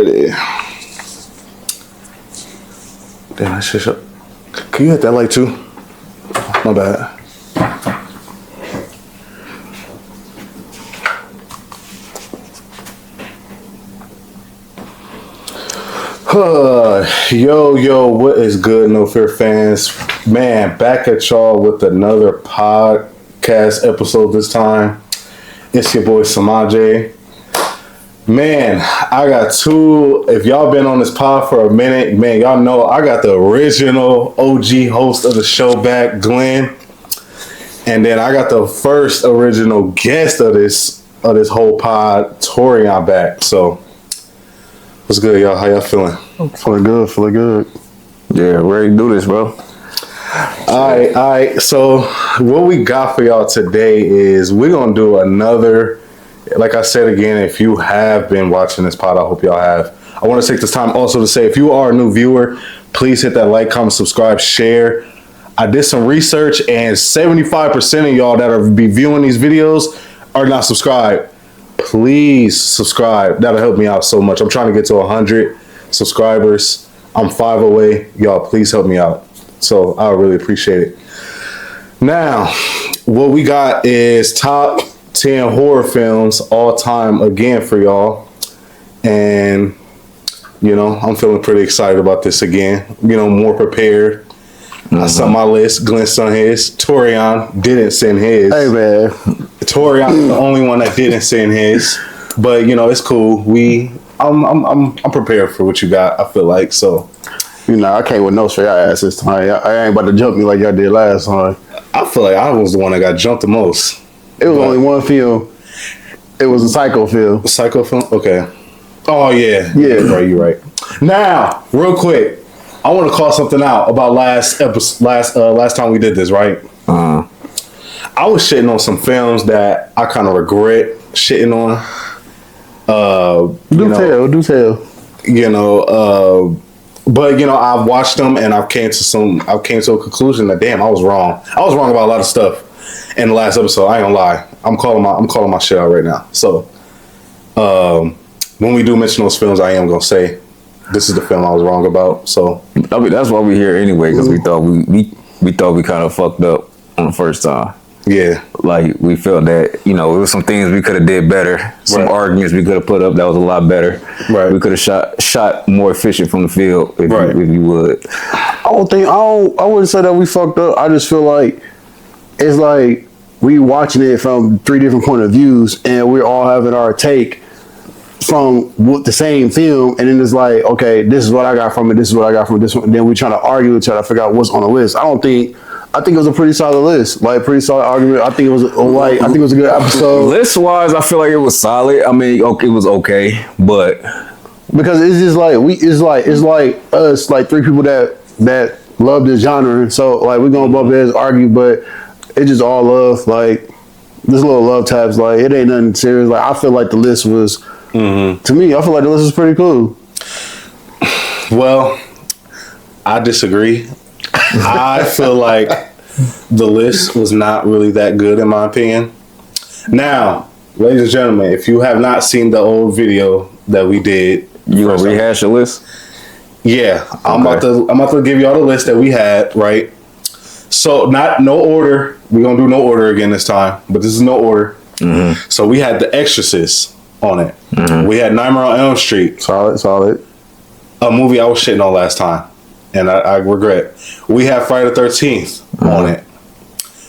Alrighty. Damn, that shit up. Can you hit that light too? My bad. Yo, what is good, No Fear fans? Man, back at y'all with another podcast episode this time. It's your boy Samaje. Man, I got two. If y'all been on this pod for a minute, man, y'all know I got the original OG host of the show back, Glenn. And then I got the first original guest of this whole pod, Torian, back. So what's good, y'all? How y'all feeling? I'm feeling good. Yeah, ready to do this, bro. All right. So what we got for y'all today is we're going to do another, like I said again, if you have been watching this pod, I hope y'all have. I want to take this time also to say, if you are a new viewer, please hit that like, comment, subscribe, share. I did some research and 75% of y'all that are be viewing these videos are not subscribed. Please subscribe. That'll help me out so much. I'm trying to get to 100 subscribers. I'm 5 away. Y'all, please help me out. So I really appreciate it. Now, what we got is top 10 horror films all time again for y'all. And, you know, I'm feeling pretty excited about this again. You know, more prepared. I saw my list. Glenn sent his. Torian didn't send his. Hey, man. Torian the only one that didn't send his. But, you know, it's cool. I'm prepared for what you got, I feel like. So, you know, I came with no straight ass this time. I ain't about to jump me like y'all did last time. I feel like I was the one that got jumped the most. It was only one film. It was a psycho film. Psycho film? Okay. Oh, yeah. Yeah. You're right. Now, real quick, I want to call something out about last time we did this, right? I was shitting on some films that I kind of regret shitting on. Do tell. You know, but you know, I've watched them and I came to a conclusion that damn, I was wrong. I was wrong about a lot of stuff in the last episode. I ain't gonna lie. I'm calling my shit out right now. So, when we do mention those films, I am gonna say this is the film I was wrong about. So I mean, that's why we're here anyway, because we thought we kind of fucked up on the first time. Yeah, like we felt that, you know, it was some things we could have did better, some arguments we could have put up that was a lot better. Right, we could have shot more efficient from the field if you would. I wouldn't say that we fucked up. I just feel like it's like we watching it from 3 different point of views, and we're all having our take from the same film, and then it's like, okay, this is what I got from it, this is what I got from this one, and then we trying to argue each other, figure out what's on the list. I think it was a pretty solid list, like pretty solid argument. I think it was a good episode. List wise, I feel like it was solid. I mean, okay, it was okay, but because it's just like it's like us, like 3 people that love this genre, so like we're gonna bump heads, argue, but it's just all love. Like this little love taps, like it ain't nothing serious. Like I feel like the list was, to me, I feel like the list was pretty cool. Well, I disagree. I feel like the list was not really that good in my opinion. Now, ladies and gentlemen, if you have not seen the old video that we did, you gonna rehash the list? Yeah, okay. I'm about to give y'all the list that we had, right? So no order. We're gonna do no order again this time, but this is no order. So we had The Exorcist on it. We had Nightmare on Elm Street. Solid. A movie I was shitting on last time, and I regret. We had Friday the 13th on it.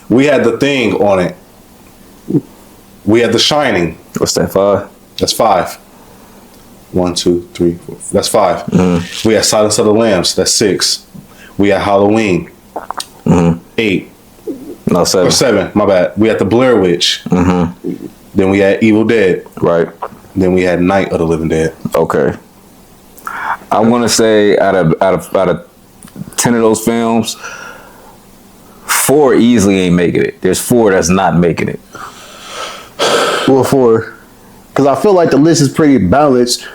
We had The Thing on it. We had The Shining. What's that, 5? That's 5. 1, 2, 3, 4. That's 5. We had Silence of the Lambs. That's 6. We had Halloween. 8. No, 7. Or 7. My bad. We had The Blair Witch. Then we had Evil Dead. Right. Then we had Night of the Living Dead. Okay. I'm gonna say out of 10 of those films, 4 easily ain't making it. There's 4 that's not making it. Well, 4, because I feel like the list is pretty balanced.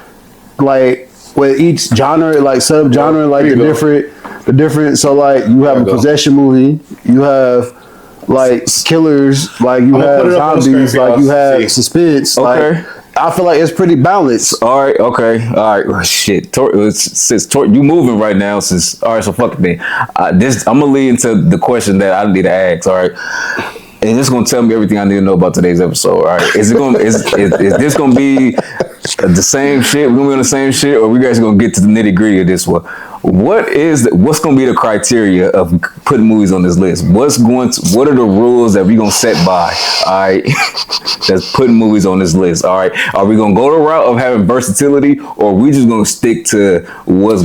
Like with each genre, like sub-genre, like the different. So like you have a possession movie, you have like killers, like you have zombies, like you have suspense. Okay. Like I feel like it's pretty balanced. All right, okay, all right. Well, shit, you moving right now. Since all right, so fuck it, man. I'm gonna lead into the question that I need to ask. All right, and this is gonna tell me everything I need to know about today's episode. All right, is this gonna be the same shit? We're gonna be on the same shit, or we guys gonna get to the nitty gritty of this one? What's gonna be the criteria of putting movies on this list? What are the rules that we gonna set by? All right, that's putting movies on this list. All right, are we gonna go the route of having versatility, or are we just gonna stick to what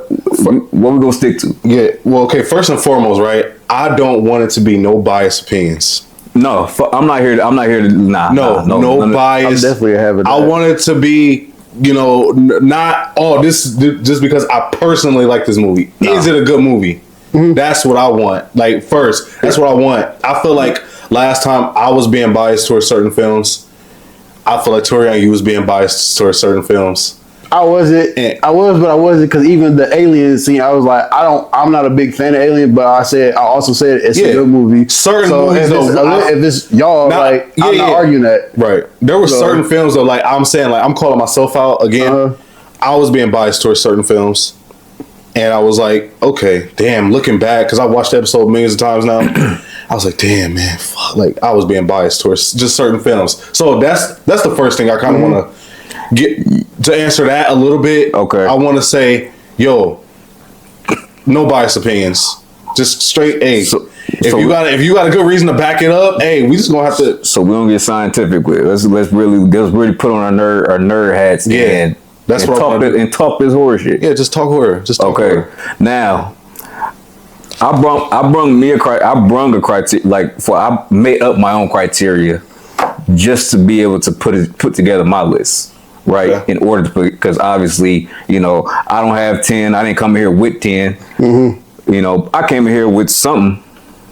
we gonna stick to? Yeah. Well, okay. First and foremost, right? I don't want it to be no biased opinions. No, I'm not here to. No bias. I'm definitely having that. I want it to be, not this just because I personally like this movie. No. Is it a good movie? Mm-hmm. That's what I want. Like first, that's what I want. I feel like last time I was being biased towards certain films. I feel like Torian, you was being biased towards certain films. I wasn't, but I wasn't, because even the Alien scene, I was like, I'm not a big fan of Alien, but I also said it's a good movie. Certain movies, if it's y'all, I'm not arguing that. Right. There were certain films though, like I'm saying, like I'm calling myself out again. I was being biased towards certain films, and I was like, okay, damn. Looking back, because I watched the episode millions of times now, I was like, damn, man, fuck. Like I was being biased towards just certain films. So that's the first thing I kind of want to get to answer that a little bit. Okay. I want to say, no biased opinions, just straight A. If you got a good reason to back it up, we just gonna have to. So we don't get scientific with it. Let's really put on our nerd hats. Yeah, that's what and talk this horror shit. Yeah, just talk horror. Just talk horror. Now, I made up my own criteria just to be able to put together my list. Right, yeah. In order to put, because obviously, I don't have 10. I didn't come here with 10. Mm-hmm. I came here with something.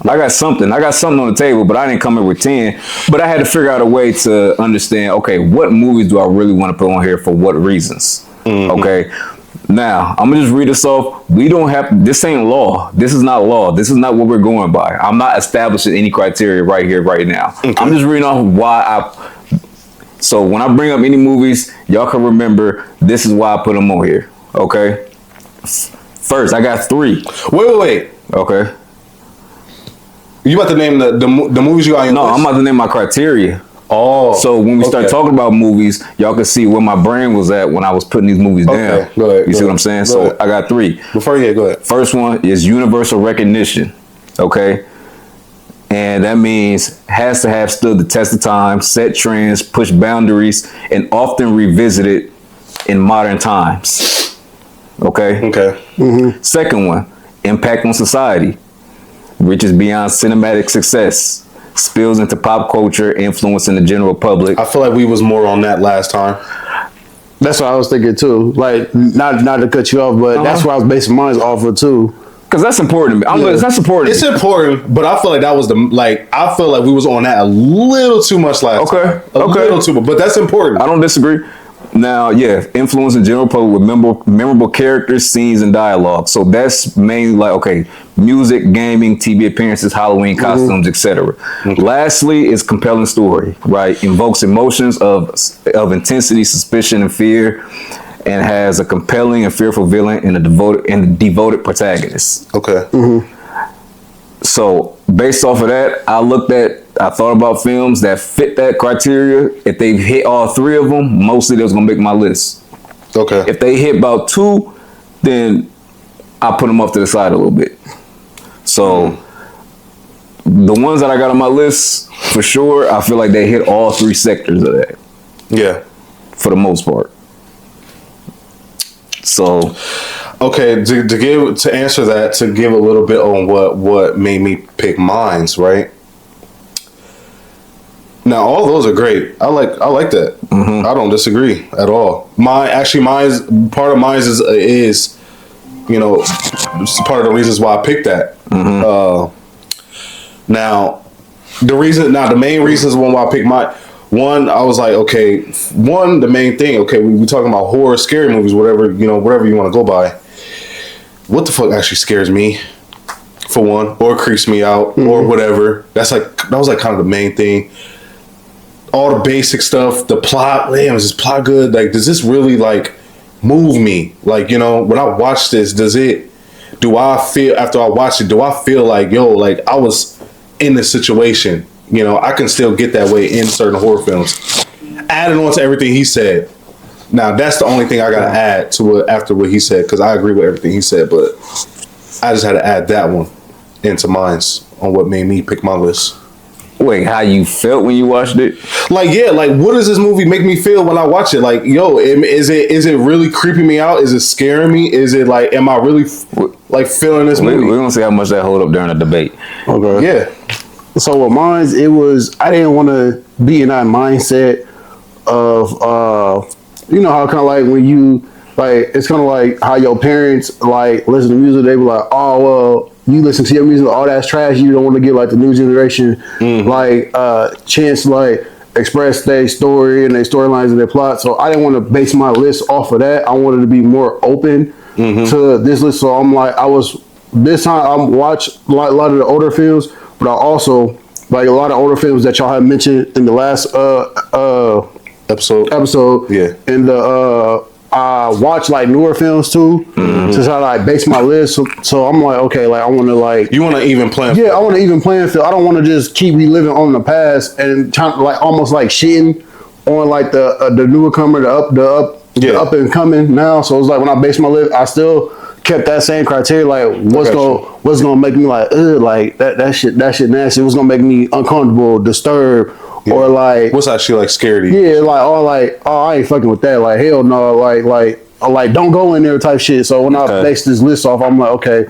I got something on the table, but I didn't come here with 10. But I had to figure out a way to understand, okay, what movies do I really want to put on here for what reasons? Mm-hmm. Okay. Now, I'm going to just read this off. This ain't law. This is not law. This is not what we're going by. I'm not establishing any criteria right here, right now. Okay. I'm just reading off so when I bring up any movies, y'all can remember this is why I put them on here. Okay. First, I got 3. Wait. Okay. You about to name the movies you got in your list? I'm about to name my criteria. Oh. So when we start talking about movies, y'all can see where my brain was at when I was putting these movies down. Go ahead. You see what I'm saying? I got 3. Go ahead. First one is universal recognition. Okay. And that means has to have stood the test of time, set trends, pushed boundaries, and often revisited in modern times. Okay? Okay. Mm-hmm. Second one, impact on society. Reaches beyond cinematic success. Spills into pop culture, influencing the general public. I feel like we was more on that last time. That's what I was thinking too. Like, not to cut you off, but that's what I was basing mine off of too. Because that's important to me. That's important. It's important, but I feel like that was I feel like we was on that a little too much last time. A little too much, but that's important. I don't disagree. Now, influence in general public with memorable characters, scenes, and dialogue. So that's mainly music, gaming, TV appearances, Halloween costumes, etc. Mm-hmm. Lastly, is compelling story. Right, invokes emotions of intensity, suspicion, and fear, and has a compelling and fearful villain and a devoted protagonist. Okay. Mm-hmm. So based off of that, I thought about films that fit that criteria. If they hit all 3 of them, mostly they're gonna make my list. Okay. If they hit about 2, then I put them off to the side a little bit. So the ones that I got on my list, for sure, I feel like they hit all 3 sectors of that. Yeah. For the most part. So, okay, to answer that, to give a little bit on what made me pick mines, right? Now, all those are great. I like that. Mm-hmm. I don't disagree at all. Mine's part of mine is part of the reasons why I picked that. Mm-hmm. The main reasons why I picked mine. One, I was like, okay. The main thing. Okay, we talking about horror, scary movies, whatever you want to go by. What the fuck actually scares me, for one, or creeps me out, or whatever. That was like kind of the main thing. all the basic stuff, the plot. Damn, is this plot good? Like, does this really like move me? Like, you know, when I watch this, do I feel after I watch it? Do I feel like, yo, like I was in this situation? You know, I can still get that way in certain horror films. Adding on to everything he said. Now, that's the only thing I gotta add to it after what he said, because I agree with everything he said, but I just had to add that one into mine on what made me pick my list. Wait, how you felt when you watched it? Like, yeah, like what does this movie make me feel when I watch it? Like, yo, is it really creeping me out? Is it scaring me? Is it like, am I really like feeling this movie? We're gonna see how much that hold up during the debate. Okay. Yeah. So with mine, it was I didn't want to be in that mindset of you know how kind of like when you like it's kind of like how your parents like listen to music, they be like, oh well, you listen to your music, all that's trash. You don't want to get like the new generation like chance to like express their story and their storylines and their plot. So I didn't want to base my list off of that. I wanted to be more open to this list. So I'm like, this time I watched a lot of the older films, but I also like a lot of older films that y'all have mentioned in the last episode. Yeah. And I watch like newer films too to try to like base my list. So I'm like, okay, like I want to like You want to even plan? I want to even playing field. I don't want to just keep reliving on the past and trying to like almost like shitting on like the newer comer, the up and coming now. So it's like when I base my list, I still kept that same criteria. Like what's gonna make me like like that shit nasty. What's gonna make me uncomfortable, disturbed. Yeah. Or like what's actually like scared you? Yeah, like I ain't fucking with that. Like hell no. Like don't go in there type shit. So when I base this list off, I'm like okay.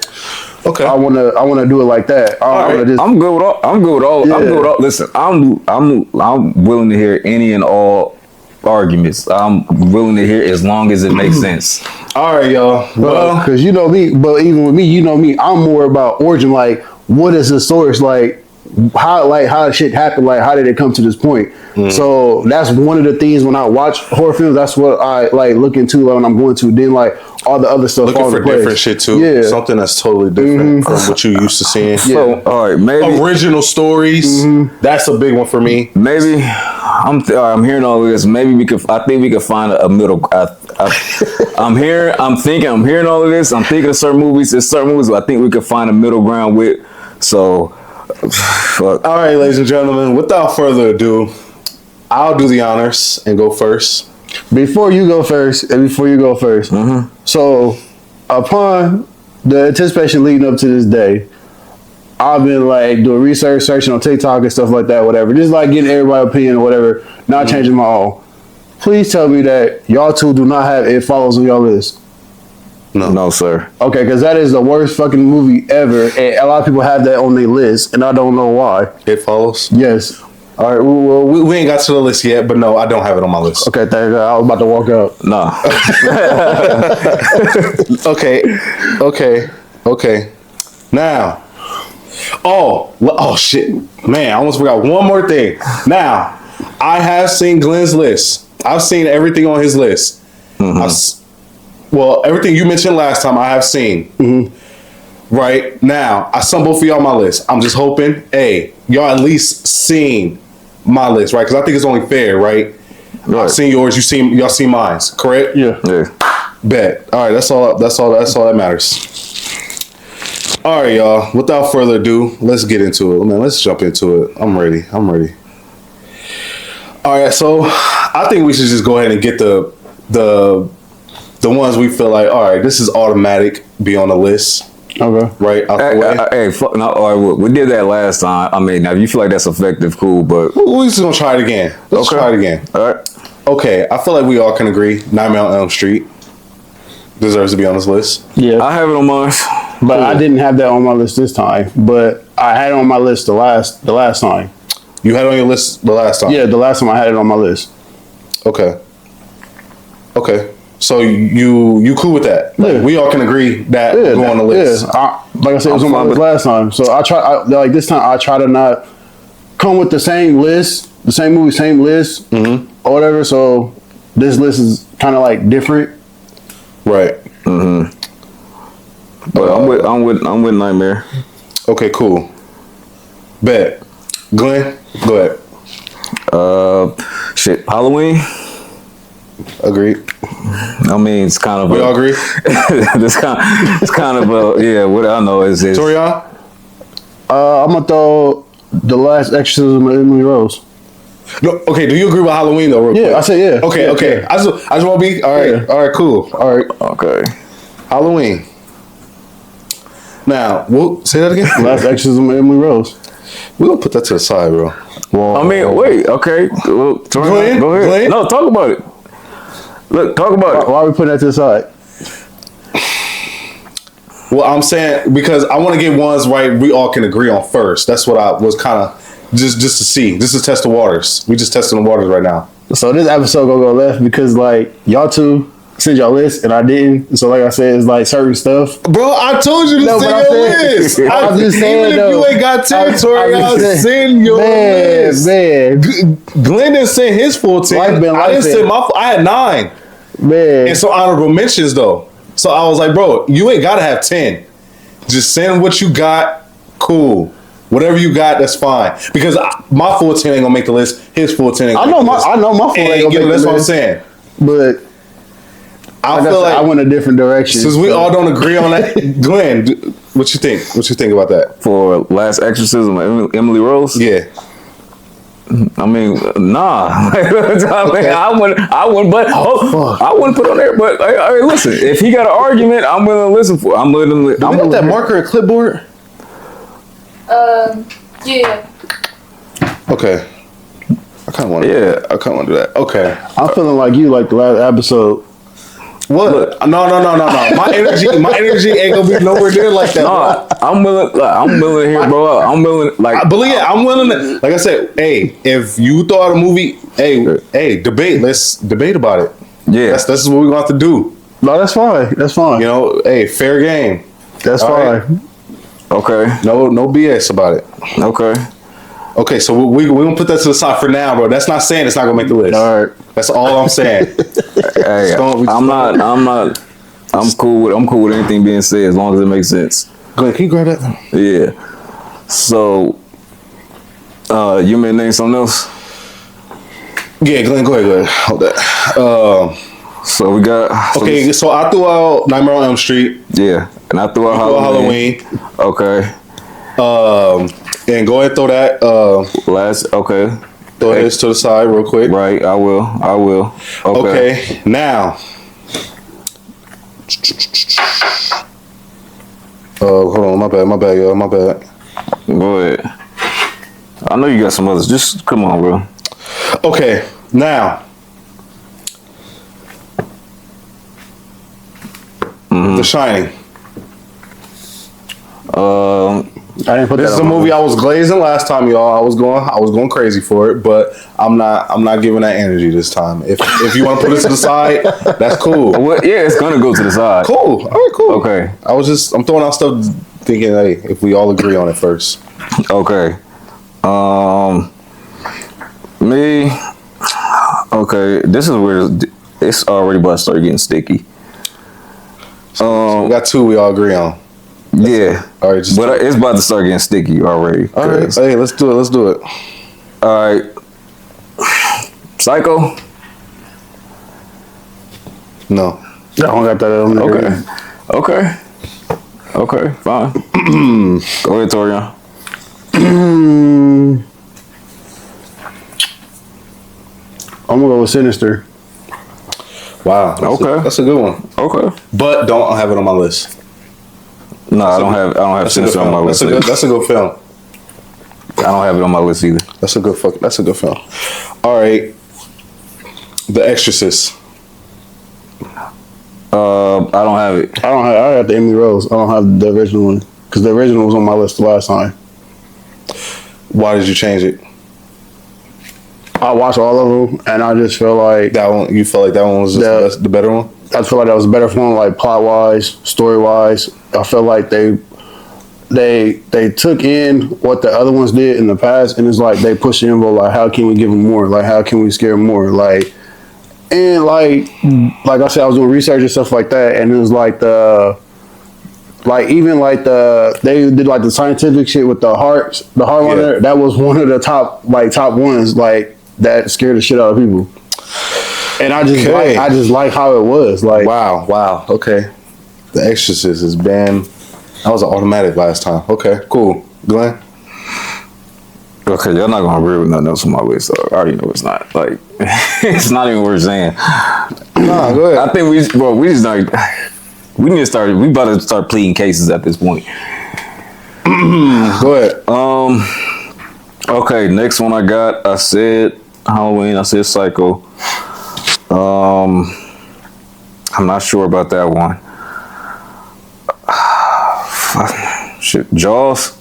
I wanna do it like that. I'm good with all. I'm good with all. Listen, I'm willing to hear any and all arguments. I'm willing to hear as long as it makes sense. All right, y'all. Well, because you know me, but even with me, you know me, I'm more about origin. Like, what is the source? Like, how shit happened? Like, how did it come to this point? So that's one of the things when I watch horror films. That's what I like look into like, when I'm going to. Then like all the other stuff. Looking for different shit too. Yeah, something that's totally different from what you used to seeing. Yeah. So, all right, maybe original stories. That's a big one for me. Maybe I'm hearing all of this. Maybe I think we could find a middle. I'm hearing all of this. I'm thinking of certain movies. There's certain movies I think we could find a middle ground with. So. All right, ladies and gentlemen, without further ado, I'll do the honors and go first. Before you go first, so upon the anticipation leading up to this day, I've been like doing research, searching on TikTok and stuff like that, whatever. Just like getting everybody's opinion or whatever, not changing my own. Please tell me that y'all two do not have It Follows on y'all list. No, sir. Okay, because that is the worst fucking movie ever, and a lot of people have that on their list, and I don't know why. It Follows? Yes. All right, well, we ain't got to the list yet, but no, I don't have it on my list. Okay, thank you. I was about to walk out. No. Okay. Now, oh shit, man, I almost forgot one more thing. Now, I have seen Glenn's list. I've seen everything on his list. Well, everything you mentioned last time, I have seen. Right now, I saw both of y'all on my list. I'm just hoping, hey, y'all at least seen my list, right? Because I think it's only fair, right? I've seen yours. Y'all seen mine, correct? Yeah. Bet. All right, that's all that matters. All right, y'all. Without further ado, let's get into it, man. Let's jump into it. I'm ready. All right, so I think we should just go ahead and get the ones we feel like, all right, this is automatic, be on the list. Okay. Right out the way. All right, we did that last time. I mean, now if you feel like that's effective, cool, but we're just gonna try it again. Let's try it again. All right. Okay, I feel like we all can agree Nightmare on Elm Street deserves to be on this list. Yeah. I have it on mine. But I didn't have that on my list this time. But I had it on my list the last time. You had it on your list the last time? Yeah, the last time I had it on my list. Okay. So you cool with that? Like, we all can agree that go on the list. Yeah. Like I said, it was on my list last time. So like this time I try to not come with the same list, the same movie, same list, or whatever. So this list is kind of like different. Right. But I'm with Nightmare. Okay, cool. Bet. Glenn, go ahead. Shit, Halloween. Agreed. I mean, it's kind of. We all agree. it's kind of a yeah. What I know is Torian? I'm gonna throw The Last Exorcism of Emily Rose. No, okay. Do you agree with Halloween though? Real quick? Yeah, I said yeah. Okay, Yeah, okay. yeah. I just want to be all right. Yeah. All right, cool. All right, okay. Halloween. Now, we'll say that again. Last Exorcism of Emily Rose. We're gonna put that to the side, bro. Well, I mean, wait. Okay. Well, Go ahead. Go ahead. Go ahead. No, talk about it. Look, talk about it. why are we putting that to the side? Well, I'm saying because I want to get ones right we all can agree on first. That's what I was kind of just to see. Just to test the waters. We just testing the waters right now. So this episode gonna go left because like y'all two sent y'all list and I didn't. So like I said, it's like certain stuff. Bro, I told you to No, send but your I said- list. I'm just saying, even if though. you ain't got territory, I'll send your list. Man, Glenn didn't send his full team. Life been I didn't life, send my. I had 9, man. and so honorable mentions though. So I was like, bro, you ain't gotta have 10. Just send what you got. Cool. Whatever you got, that's fine. Because my full 10 ain't gonna make the list. His full 10 ain't I gonna know make the my list. I know my full ain't gonna make that's the what I'm list, saying. but I like feel I said, like I went a different direction. since we all don't agree on that, Glenn, what you think? What you think about that? For Last Exorcism of Emily Rose. Yeah. I mean, nah. I wouldn't. But I wouldn't put on there. But listen, if he got an argument, I'm willing to listen for. I'm willing. Do we got that marker and clipboard? Yeah. Okay. I kind of want to. Yeah. I kind of want to do that. Okay. I'm feeling like you like the last episode. What? No. My energy ain't gonna be nowhere near like that. Nah, I'm willing to hear, bro. I'm willing. Like, I believe I'm willing to. Like I said, hey, if you throw out a movie, hey, debate. Let's debate about it. yeah. That's what we're gonna have to do. No, that's fine. That's fine. You know, hey, fair game. That's All fine. right. Okay. No BS about it. Okay. Okay, so we gonna put that to the side for now, bro. That's not saying it's not gonna make the list. All right. That's all I'm saying. Hey, I'm cool with anything being said as long as it makes sense. Glenn, can you grab that? Yeah. So, you may name something else. Yeah, Glenn, go ahead. Hold that. So we got. Okay, so I threw out Nightmare on Elm Street. Yeah, and I threw out Halloween. Okay. And go ahead and throw that. Okay. Throw this to the side real quick. Right. I will. Okay. Now. Hold on. My bad, y'all. My bad. Go ahead. I know you got some others. Just come on, bro. Okay. Now. The Shining. I didn't put This that is a on my movie list. I was glazing last time, y'all. I was going crazy for it, but I'm not giving that energy this time. If you want to put it to the side, that's cool. Well, yeah, it's gonna go to the side. Cool. All right, cool. Okay. I'm throwing out stuff thinking, hey, if we all agree on it first. Okay. Me. Okay. This is where it's already about to start getting sticky. So we got 2 we all agree on. Yeah. All right, But it's about to start getting sticky already. All right. Hey, let's do it. All right. Psycho. No. I don't got that on there. Okay. Fine. Go ahead, Torian. I'm gonna go with Sinister. Wow. That's a good one. Okay. But don't have it on my list. No, I don't have Sinister on my list. That's a good film. I don't have it on my list either. That's a good film. All right. The Exorcist. I don't have it. I have the Emily Rose. I don't have the original one because the original was on my list the last time. Why did you change it? I watched all of them and I just feel like That one, you felt like that one was just the better one? I feel like that was a better one, like plot wise, story wise. I feel like they took in what the other ones did in the past, and it's like they pushed the envelope. Like, how can we give them more? Like, how can we scare them more? Like I said, I was doing research and stuff like that, and it was like they did like the scientific shit with the heart monitor. That was one of the top ones. Like that scared the shit out of people. And I just like how it was. Like, wow. Okay. The Exorcist is banned. That was an automatic last time. Okay, cool. Glenn? Okay, y'all not gonna agree with nothing else on my list. So I already know it's not. Like, it's not even worth saying. Nah, go ahead. I think we need to start. We about to start pleading cases at this point. Go ahead. Okay, next one I got. I said Halloween. I said Psycho. I'm not sure about that one. Shit, Jaws.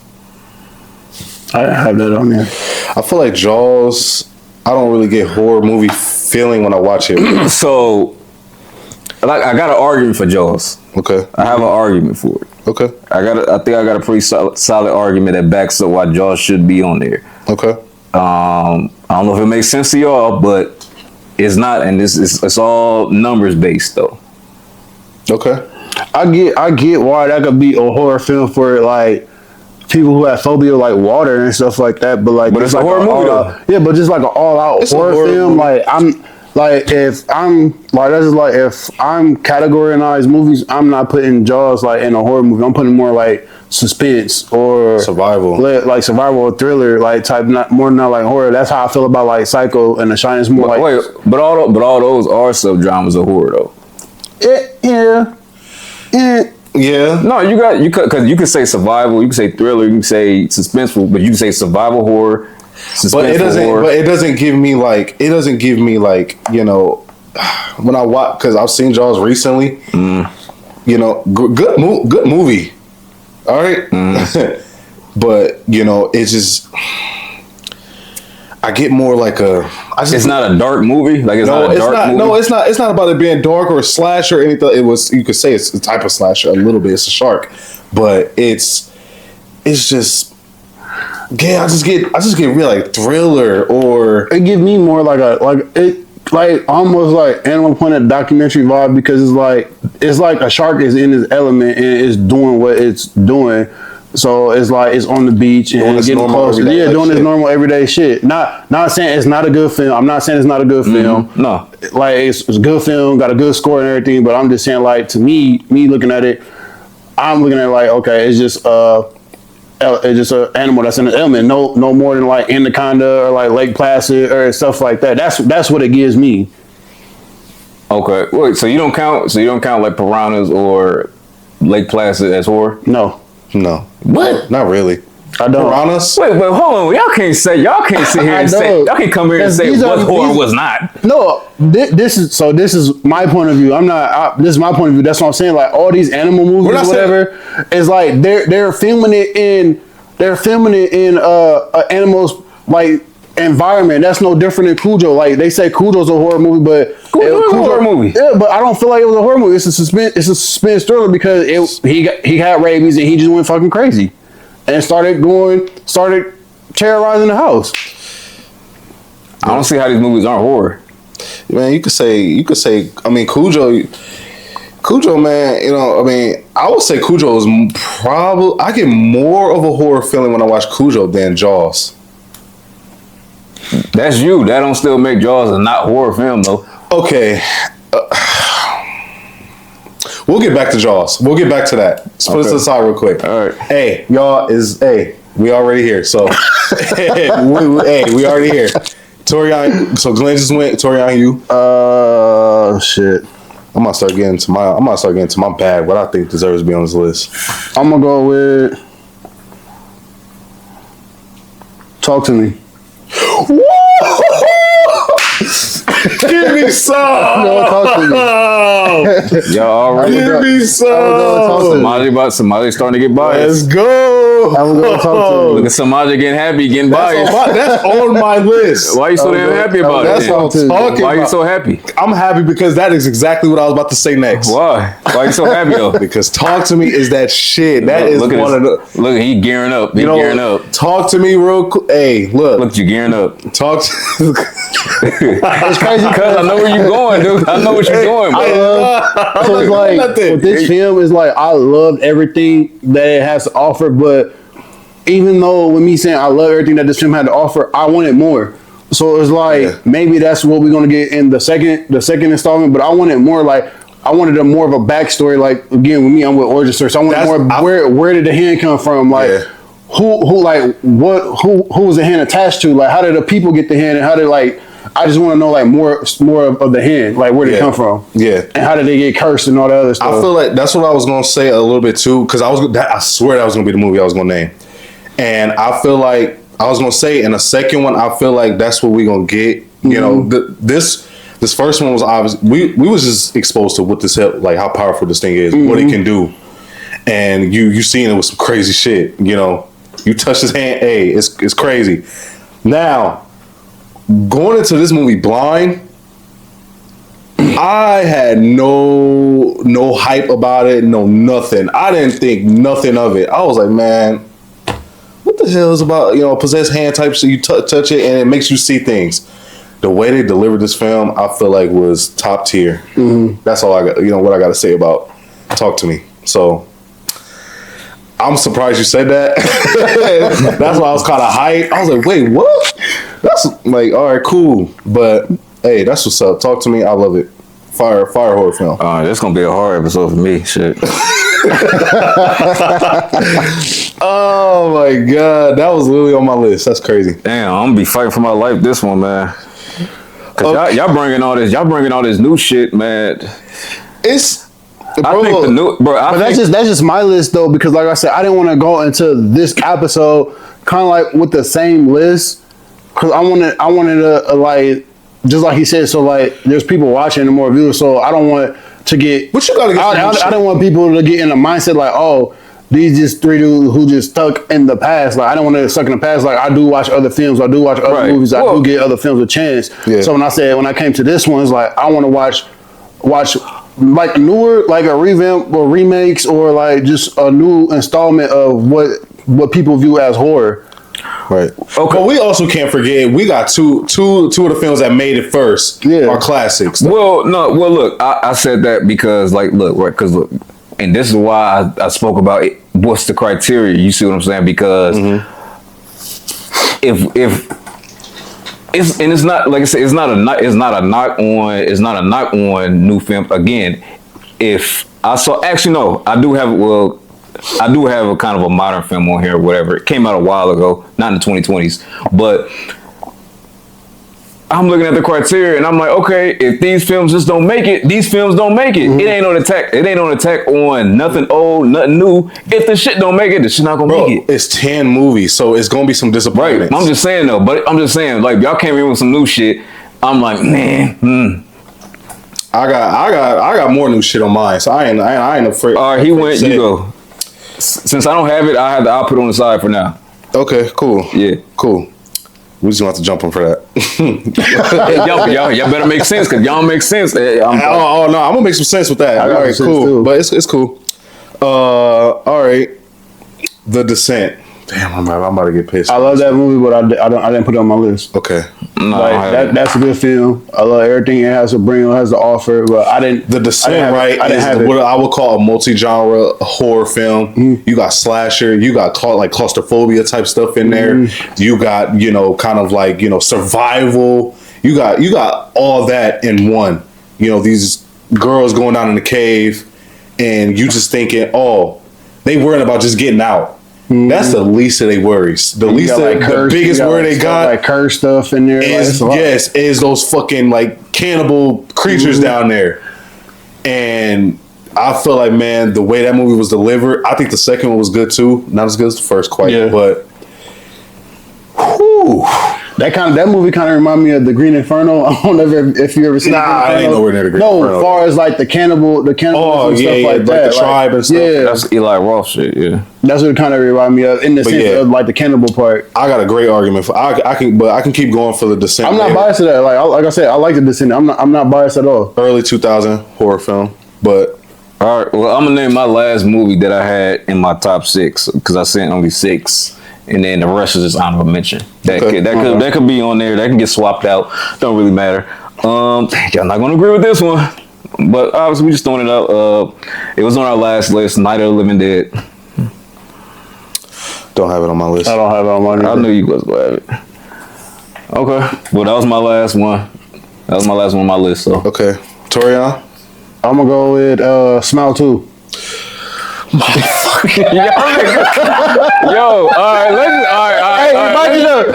I have that on there. I feel like Jaws, I don't really get horror movie feeling when I watch it. So, like, I got an argument for Jaws. Okay. I have an argument for it. Okay. I think I got a pretty solid argument that backs up why Jaws should be on there. Okay. I don't know if it makes sense to y'all, but it's not, and it's all numbers based though. Okay. I get why that could be a horror film for like people who have phobia like water and stuff like that. But it's like a horror movie though. Yeah, but just like an all out horror film. Movie. If I'm categorizing movies, I'm not putting Jaws like in a horror movie. I'm putting more like suspense or survival, like survival or thriller like type. Not like horror. That's how I feel about like Psycho and The Shining. Is more but all those are subgenres of horror though. Yeah. No, because you could say survival, you can say thriller, you can say suspenseful, but you can say survival horror. But it doesn't give me like you know when I watch, because I've seen Jaws recently. You know, good movie. All right, but you know it's just I get more like it's not a dark movie. Like it's not a dark movie. No, it's not. It's not about it being dark or a slasher or anything. You could say it's a type of slasher a little bit. It's a shark, but it's just. Yeah, I just get real like thriller, or it give me more like almost like Animal Planet documentary vibe, because it's like a shark is in its element and it's doing what it's doing. So it's like it's on the beach and getting close. Yeah, doing this normal everyday shit. Not saying it's not a good film. I'm not saying it's not a good film. No, like it's a good film, got a good score and everything. But I'm just saying, like, to me looking at it, I'm looking at it like, okay, it's just an animal that's in an element. No more than like Anaconda or like Lake Placid or stuff like that. That's what it gives me. Okay, wait. So you don't count like piranhas or Lake Placid as horror? No. What? Not really. I don't. Piranhas? Wait, hold on. Y'all can't sit here and say. Y'all can't come here and say what horror was not. No, this is my point of view. This is my point of view. That's what I'm saying. Like all these animal movies or whatever, it's like they're filming it in animals like environment. That's no different than Cujo. Like they say Cujo's a horror movie, but Cujo's a horror movie. Yeah, but I don't feel like it was a horror movie. It's a suspense thriller because he had rabies and he just went fucking crazy and started terrorizing the house. I don't see how these movies aren't horror. Man, you could say. I mean, Cujo, man. You know, I mean, I would say Cujo is probably. I get more of a horror feeling when I watch Cujo than Jaws. That's you. That don't still make Jaws a not horror film though. Okay. We'll get back to Jaws. We'll get back to that. Let's put this aside real quick. All right. Hey, y'all we already here. So, we already here. Torian, so Glenn just went. Torian, you? Shit. I'm gonna start getting to my bag. What I think deserves to be on this list. I'm gonna go with Talk to Me. Give me some. No, Talk to Me. Y'all already Give me some. Somebody's starting to get biased. Let's go. I'm gonna Talk to Me. Look at somebody getting happy, getting biased. That's on my list. Why are you so damn happy about That's it? what I'm talking Why are you about. so happy? I'm happy because that is exactly what I was about to say next. Why are you so happy though? Because Talk to Me is that shit. That is one of the. Look, he gearing up. Gearing up. Talk to me real quick. Hey, look. Look, you gearing up. Talk to It's crazy because I know where you're going, dude. I know what you're going, bro. So it's like with this film is like I loved everything that it has to offer, but even though with me saying I love everything that this film had to offer, I wanted more. So it's like maybe that's what we're gonna get in the second installment. But I wanted more like I wanted a more of a backstory. Like again, with me, I'm with origin story. So I wanted more. Where did the hand come from? Like who like what who was the hand attached to? Like how did the people get the hand? And how did like I just want to know like more of the hand. Like where did it come from? Yeah. And how did they get cursed and all that other stuff? I feel like that's what I was gonna say a little bit too, because I swear that was gonna be the movie I was gonna name, and I feel like I was gonna say in the second one, I feel like that's what we gonna get. You know, this first one was obvious. We was just exposed to what this like how powerful this thing is, what it can do, and you seen it with some crazy shit. You know, you touch his hand, hey, it's crazy. Now, going into this movie blind, I had no hype about it, no nothing. I didn't think nothing of it. I was like, man, what the hell is about, possessed hand type so you touch it and it makes you see things. The way they delivered this film, I feel like was top tier. That's all I got, what I got to say about Talk to Me. So I'm surprised you said that. That's why I was kind of hyped. I was like, wait, what? That's like, all right, cool. But hey, that's what's up. Talk to Me. I love it. Fire horror film. This gonna be a horror episode for me. Shit. Oh my god, that was literally on my list. That's crazy. Damn, I'm gonna be fighting for my life this one, man. Cause y'all bringing all this new shit, man. It's. I think the new, bro. But that's just my list though, because like I said, I didn't want to go into this episode kind of like with the same list, because I wanted to like, just like he said, so like there's people watching and more viewers, so I don't want to get. But you gotta get. I don't want people to get in the mindset like, oh, these just three dudes who just stuck in the past. Like I don't want to stuck in the past. Like I do watch other films, I do watch other movies, I do get other films a chance. Yeah. So when I came to this one, it's like I want to watch like newer, like a revamp or remakes, or like just a new installment of what people view as horror. Right. Okay. But we also can't forget we got two of the films that made it first. Yeah. Are classics. Well, look, I said that because look, and this is why I spoke about it, what's the criteria. You see what I'm saying? Because if it's not, like I said, it's not a knock on new film. Again, if I saw, actually no, I do have a kind of a modern film on here or whatever. It came out a while ago, not in the 2020s, but I'm looking at the criteria and I'm like, okay, if these films just don't make it, these films don't make it. It ain't on attack on nothing old, nothing new. If the shit don't make it, the shit not gonna make it. It's 10 movies, so it's gonna be some disappointments. Right. I'm just saying though, like y'all came in with some new shit. I'm like, man, I got more new shit on mine, so I ain't afraid. All right, he went, you go. Since I don't have it, I'll put it on the side for now. Okay, cool. Yeah. Cool. We just want to jump on for that. y'all better make sense, because y'all make sense. No, I'm gonna make some sense with that. All right, cool. Too. But it's cool. All right. The Descent. Damn, I'm about to get pissed. I love that movie, but I didn't put it on my list. Okay. No, that's a good film. I love everything it has to bring, has to offer, but I didn't. The Descent, is what I would call a multi-genre horror film. You got slasher, you got like claustrophobia type stuff in there. You got kind of like survival. You got all that in one. These girls going down in the cave, and you just thinking, oh, they worrying about just getting out. That's the least of their worries. The biggest worry they got, like curse stuff in there. Is those fucking like cannibal creatures down there. And I feel like, man, the way that movie was delivered, I think the second one was good too. Not as good as the first, quite, but. Whew. That movie kind of remind me of the Green Inferno. I don't know if you ever seen. I ain't nowhere near the Green Inferno. No, as far as like the cannibal and stuff like that, the tribe and stuff. Yeah, that's Eli Roth shit. Yeah, that's what it kind of remind me of in the sense of like the cannibal part. I got a great argument for. I can keep going for the Descent. I'm not biased to that. Like I said, I like the Descent. I'm not biased at all. Early 2000 horror film, but. All right. Well, I'm gonna name my last movie that I had in my top 6 because I sent only 6. And then the rest is just honorable mention. That could be on there. That can get swapped out. Don't really matter. Y'all not gonna agree with this one, but obviously we just throwing it out. It was on our last list. Night of the Living Dead. Don't have it on my list. I don't have it on my list. I knew you was gonna have it. Okay. Well, that was my last one. That was my last one on my list. So Okay. Torian? I'm gonna go with Smile 2. Yo, all right,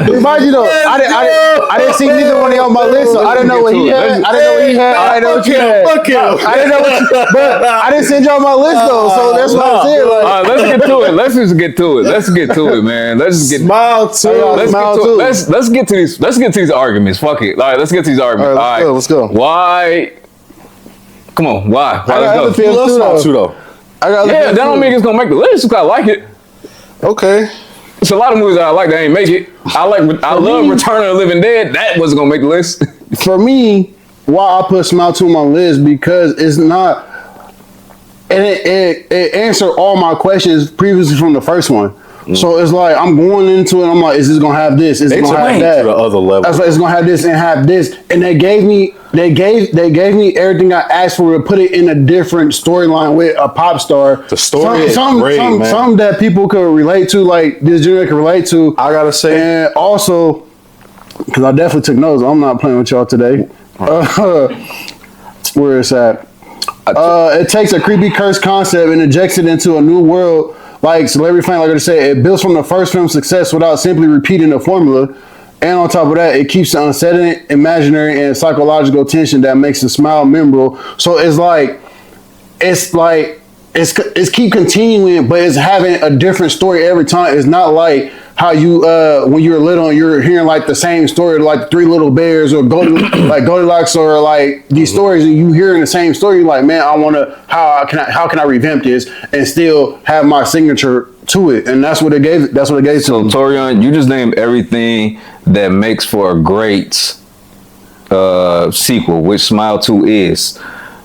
Remind you though. I didn't see neither one of y'all on my list, so I didn't know what he had. I didn't know what he had. I didn't know what you had. Fuck him. I didn't know what you, but I didn't send y'all my list though, so that's what I'm saying. Like, all right, let's get to it. Let's just get to it. Let's get to it, man. Let's just get Smile 2. let's get to these arguments. Fuck it. All right, let's get to these arguments. All right, let's go. Why? Come on, why? I Let's got go. other films Smile 2 too, though. Yeah, that don't mean it's gonna make the list. Because I like it. Okay. It's a lot of movies that I like that ain't make it. I love Return of the Living Dead. That wasn't gonna make the list. For me, why I put Smile 2 on my list because it's not, and it answered all my questions previously from the first one. So it's like I'm going into it. I'm like, is this gonna have this? Is it gonna have that? To the other level. That's like it's gonna have this and have this. And they gave me everything I asked for to put it in a different storyline with a pop star. The story is great, man. Some that people could relate to, like this generation can relate to. I gotta say, and also because I definitely took notes. I'm not playing with y'all today. Where it's at. It takes a creepy cursed concept and injects it into a new world. Like Celebrity Fan, like I said, it builds from the first film's success without simply repeating the formula. And on top of that, it keeps the unsettling, imaginary, and psychological tension that makes the smile memorable. So it's keep continuing, but it's having a different story every time. It's not like how you when you're little and you're hearing like the same story, like the Three Little Bears or Goldilocks or like these stories, and you hearing the same story. You're like, man, I want to how can I revamp this and still have my signature to it, and that's what it gave. That's what it gave to So them. Torian, you just named everything that makes for a great sequel, which Smile 2 is.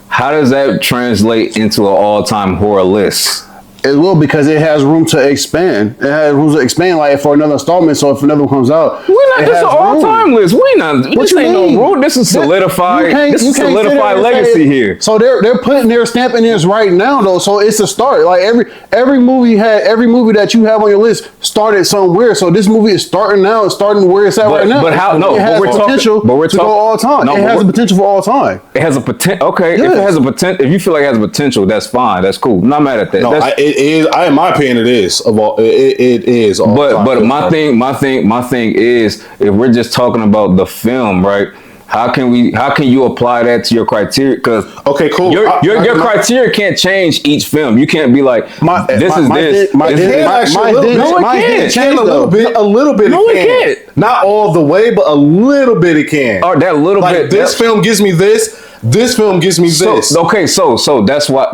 How does that translate into an all-time horror list? It will, because it has room to expand. It has room to expand, like for another installment. So if another one comes out, We're not. This is an all-time list. We not. What This you ain't mean? no rule. This is solidified. This is sit there solidified and legacy say- here. So they're putting their stamp in this right now, though. So it's a start. Like every movie that you have on your list started somewhere. So this movie is starting now. It's starting where it's at right now. But how? No. It has But we're potential talking. to go all time. No, it but has the potential for all time. It has a potential. Okay. If Yes. it has a potential, if you feel like it has a potential, that's fine. That's cool. I'm not mad at that. no, That's, it is. In my opinion, it is. It is. All time. But my thing is, if we're just talking about the film, right? How can you apply that to your criteria? Because okay, cool. Your criteria can't change each film. You can't be like, this is this. My did change a little bit. A little bit. No, it it can. can't. Not all the way, but a little bit it can. Or that little like bit. This film gives me this. This film gives me this. Okay, so that's why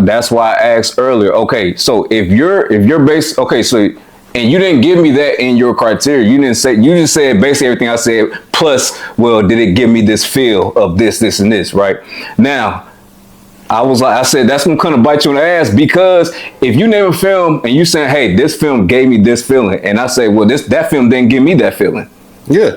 I asked earlier. Okay, so if you're based, okay, so and you didn't give me that in your criteria. You just said basically everything I said plus, well, did it give me this feel of this, and this, right? Now, I said that's gonna kind of bite you in the ass, because if you name a film and you saying, hey, this film gave me this feeling, and I say, well, that film didn't give me that feeling. Yeah.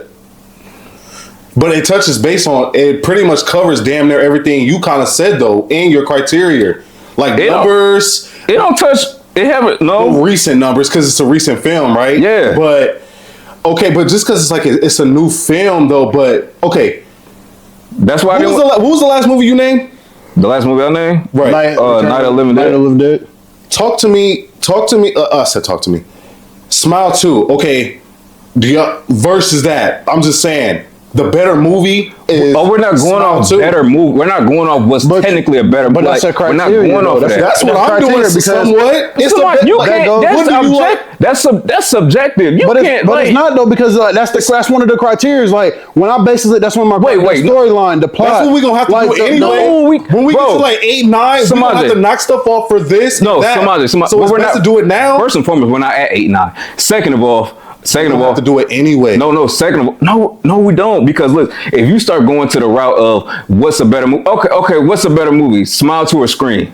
But it touches based on, it pretty much covers damn near everything you kind of said though in your criteria, like numbers. It don't touch. It haven't recent numbers because it's a recent film, right? Yeah. But okay, but just because it's like it's a new film though. But okay, that's why. What was the last movie you named? The last movie I named, right? Night of the Living Dead. Talk to me. I said talk to me. Smile 2. Okay. Versus that, I'm just saying. The better movie is. Oh, we're not going off better movie. We're not going off what's technically a better. But that's a criteria. We're not going off that. That's what I'm doing. Because somewhat, that's subjective. You can't. But it's not though, because that's one of the criteria. Like when I basically that's one of my storyline, the plot. That's what we're gonna have to do anyway. When we get to like 8, 9, we're gonna have to knock stuff off for this. No, Samaj. So it's best to do it now. First and foremost, we're not at 8, 9. Second of all, have to do it anyway. Second of all, no, we don't. Because look, if you start going to the route of what's a better movie, okay, what's a better movie? Smile 2 or Scream?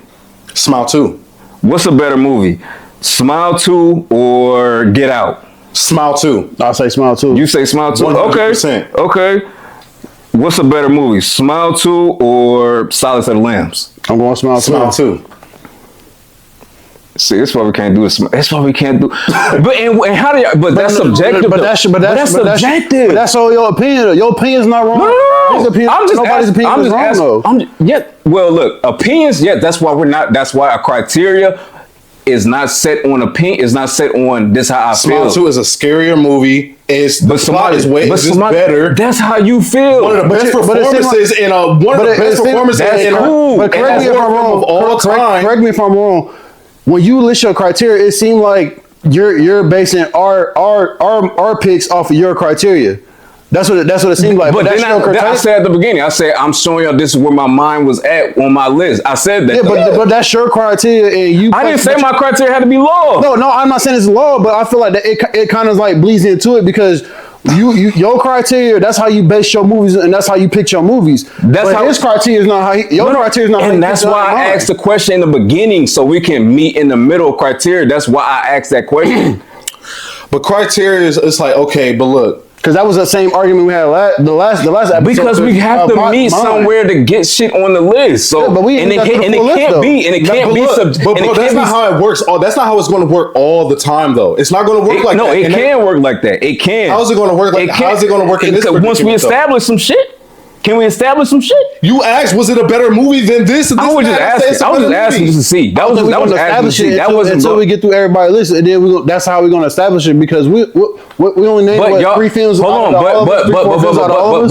Smile 2. What's a better movie? Smile 2 or Get Out? Smile 2. I'll say Smile 2. You say Smile 2? 100%. Okay. What's a better movie? Smile 2 or Silence of the Lambs? I'm going Smile 2. Smile 2. See, that's why we can't do this. That's why we can't do. And how do you? But that's subjective. But that's subjective. But that's all your opinion. Your opinion's not wrong. No. Nobody's opinion is wrong though. Yeah. Well, look, opinions. Yeah, that's why we're not. That's why our criteria is not set on opinion. Is not set on this how I feel. Smile 2 is a scarier movie. The plot is way better. That's how you feel. One of the best performances in one of the best performances in But correct me if I'm wrong. Of all time. Correct me if I'm wrong. When you list your criteria, it seemed like you're basing our picks off of your criteria. That's what it seemed like. But then I said at the beginning, I said I'm showing y'all this is where my mind was at on my list. I said that. Yeah, but that's your criteria, and you. I didn't say my criteria had to be low. No, I'm not saying it's low, but I feel like that it kind of like bleeds into it because your criteria. That's how you base your movies, and that's how you pick your movies. That's how his criteria is not how your criteria is not. And that's why I asked the question in the beginning, so we can meet in the middle criteria. That's why I asked that question. But criteria is it's like okay, but look. Because that was the same argument we had the last episode. Because we have to meet somewhere to get shit on the list. So but it can't be. But that's not how it works. That's not how it's going to work all the time, though. It's not going to work like that. No, it can work like that. It can. How is it going to work? How is it going to work in this? Once we establish some shit. Can we establish some shit? You asked, was it a better movie than this? I was just asking to see. That was establish it. That wasn't until we get through everybody's list, and then that's how we're going to establish it because we only named 3 films. Hold on,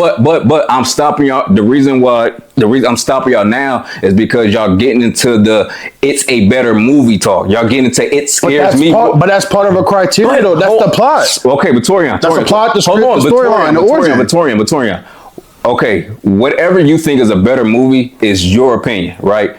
but I'm stopping y'all. The reason I'm stopping y'all now is because y'all getting into it's a better movie talk. Y'all getting into it scares me. But that's part of a criteria though. That's the plot. Okay, but Torian, that's the plot. The script, the storyline, the origin. But Torian. Okay, whatever you think is a better movie is your opinion, right?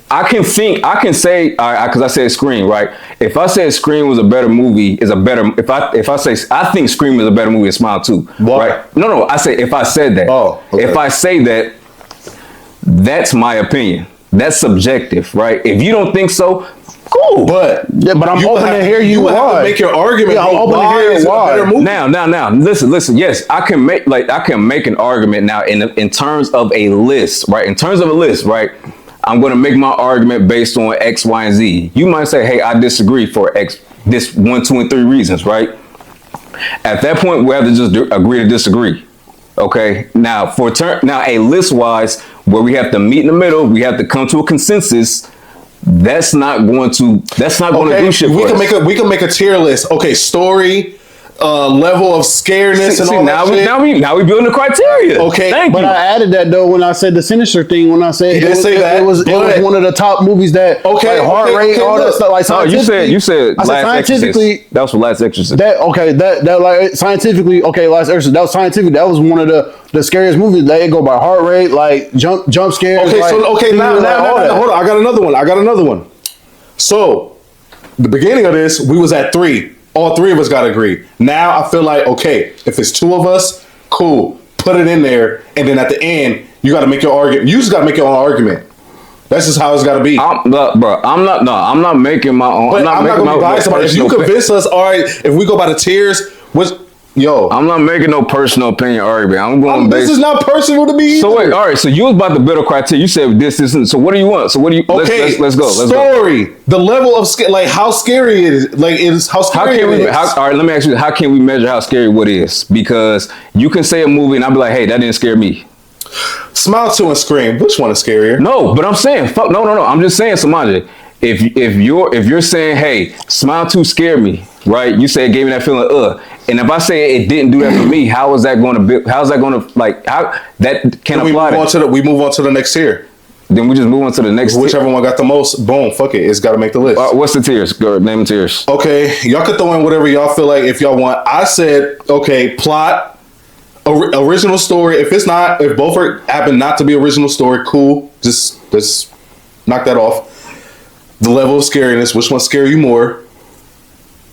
I can say, because I said Scream, right? If I said Scream was a better movie, if I say I think Scream is a better movie than Smile 2, what? Right? No, I say if I said that. Oh, okay. If I say that, that's my opinion. That's subjective, right? If you don't think so, cool. But I'm open to hear you why. Have to make your argument. Yeah, I'm open to hear why. Now, listen. Yes, I can make an argument now in terms of a list, right? In terms of a list, right? I'm going to make my argument based on X, Y, and Z. You might say, hey, I disagree for X, this 1, 2, and 3 reasons, right? At that point, we have to just agree to disagree. Okay. Now, a list wise, where we have to meet in the middle, we have to come to a consensus. That's not going to do shit. We can make a tier list. Okay, story, level of scariness and all that shit. Now we building the criteria. Okay, but I added that though when I said the Sinister thing. When I said it was one of the top movies that all that stuff. Like you said scientifically that was for Last Exorcist. That like scientifically Last Exorcist. That was scientific. That was one of the scariest movies. They go by heart rate, like jump scares. Okay, now hold on. I got another one. So the beginning of this, we was at 3. All 3 of us got to agree. Now I feel like, okay, if it's 2 of us, cool. Put it in there. And then at the end, you got to make your argument. You just got to make your own argument. That's just how it's got to be. I'm not making my own. But I'm not going to be biased about it. If you convince us, all right, if we go by the tiers, I'm not making no personal opinion argument. I'm going this is not personal to me either. So wait, all right. So you was about the better criteria. You said this isn't. So what do you want? So what do you? Okay, let's go. Story. The level of like how scary it is. Like it is how scary it is. All right. Let me ask you. How can we measure how scary what is? Because you can say a movie and I'll be like, hey, that didn't scare me. Smile 2 and Scream. Which one is scarier? No, but I'm saying fuck. No. I'm just saying, Samaje. If you're saying, hey, Smile 2 scared me, right? You say it gave me that feeling, And if I say it didn't do that for me, how is that going to be? How's that going to how that can apply? We move on to the next tier. Then we just move on to the next. Whichever one got the most, boom, fuck it, it's got to make the list. What's the tiers? Go name the tiers. Okay, y'all can throw in whatever y'all feel like if y'all want. I said, okay, plot, original story. If both happen not to be original story, cool. Just knock that off. The level of scariness, which one scare you more?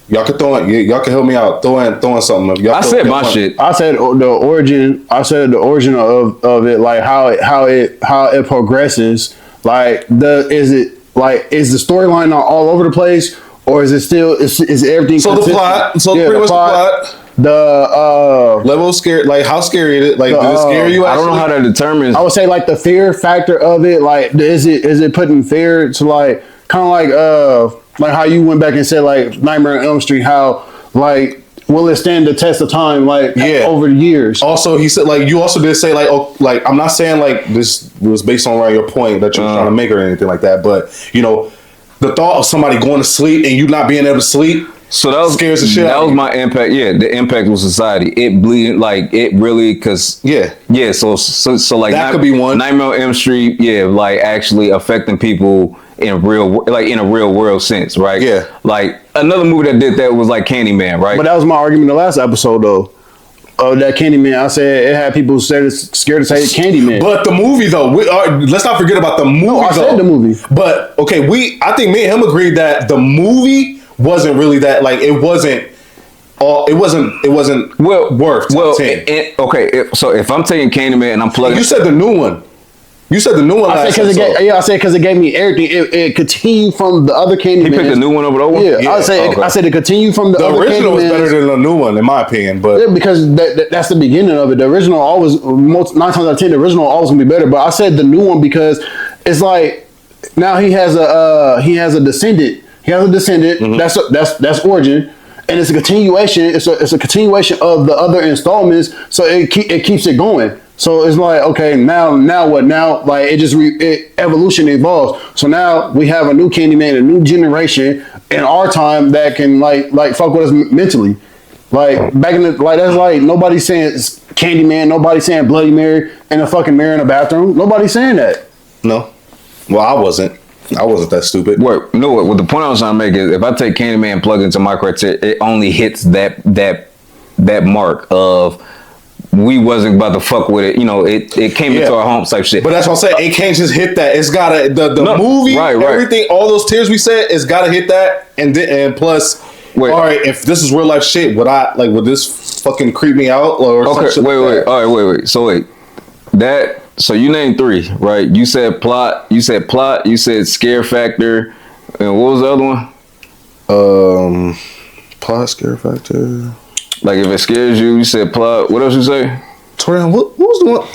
Y'all can throw in. Y'all can help me out. Throw in something. I said my shit. I said the origin. I said the origin of it, like how it progresses. Like is the storyline not all over the place, or is it still is everything? So consistent? The plot. So pretty much the plot. The level of scare, like how scary it is. Like does it scare you? I don't know how that determines. I would say like the fear factor of it. Like is it putting fear to like. Kind of like like how you went back and said like Nightmare on Elm Street, how like will it stand the test of time like over the years? Also, he said like you also did say like like I'm not saying like this was based on like your point that you're trying to make or anything like that, but you know the thought of somebody going to sleep and you not being able to sleep. So that scares the shit out. That was my impact. Yeah, the impact with society. It bleeding like it really because yeah. So like that could be one. Nightmare on Elm Street. Yeah, like actually affecting people in a real world sense, right? Yeah. Like another movie that did that was like Candyman, right? But that was my argument in the last episode though. That Candyman, I said it had people scared to say Candyman. But the movie though, let's not forget about the movie. No, I said the movie. But okay, I think me and him agreed that the movie wasn't really that like it wasn't worth 10. So if I'm taking Candyman and I'm plugging, you said the new one. You said the new one. I said because it gave me everything. It continued from the other Candyman. He picked the new one over the old one. Yeah, I said it continued from the other original was better than the new one in my opinion. But because that's the beginning of it. The original always 9 times out of 10, the original always gonna be better. But I said the new one because it's like now he has a descendant. He has a descendant. Mm-hmm. That's origin, and it's a continuation. It's a continuation of the other installments. So it keeps it going. So it's like okay, now what? Now like evolution evolves. So now we have a new Candyman, a new generation in our time that can like fuck with us mentally. Like back in the that's like nobody's saying it's Candyman. Nobody's saying Bloody Mary and a fucking mirror in a bathroom. Nobody's saying that. No, well I wasn't that stupid. What the point I was trying to make is if I take Candyman and plug it into my criteria, it only hits that mark of we wasn't about to fuck with it. You know, it came into our home type shit. But that's what I'm saying. It can't just hit that. It's gotta the movie, everything, all those tears we said, it's gotta hit that. And plus, all right, if this is real life shit, would this fucking creep me out or something? Wait. All right, wait. So you named 3, right? You said plot. You said scare factor, and what was the other one? Plot, scare factor. Like if it scares you, you said plot. What else you say? Torian, what was the one?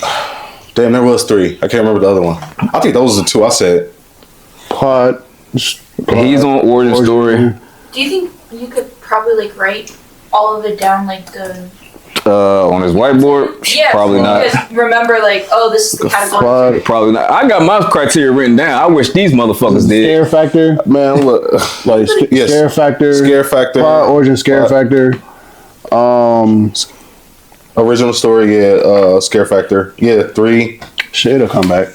Damn, there was 3. I can't remember the other one. I think those were the 2 I said. Plot. He's on origin story. Do you think you could probably like write all of it down like the on his whiteboard? Yeah, probably not. Just remember like, oh, this is the category. Probably not. I got my criteria written down. I wish these motherfuckers did. Scare factor, man. Look, like scare factor, plot, origin, scare factor. Original story, scare factor, 3. Shit, it'll come back.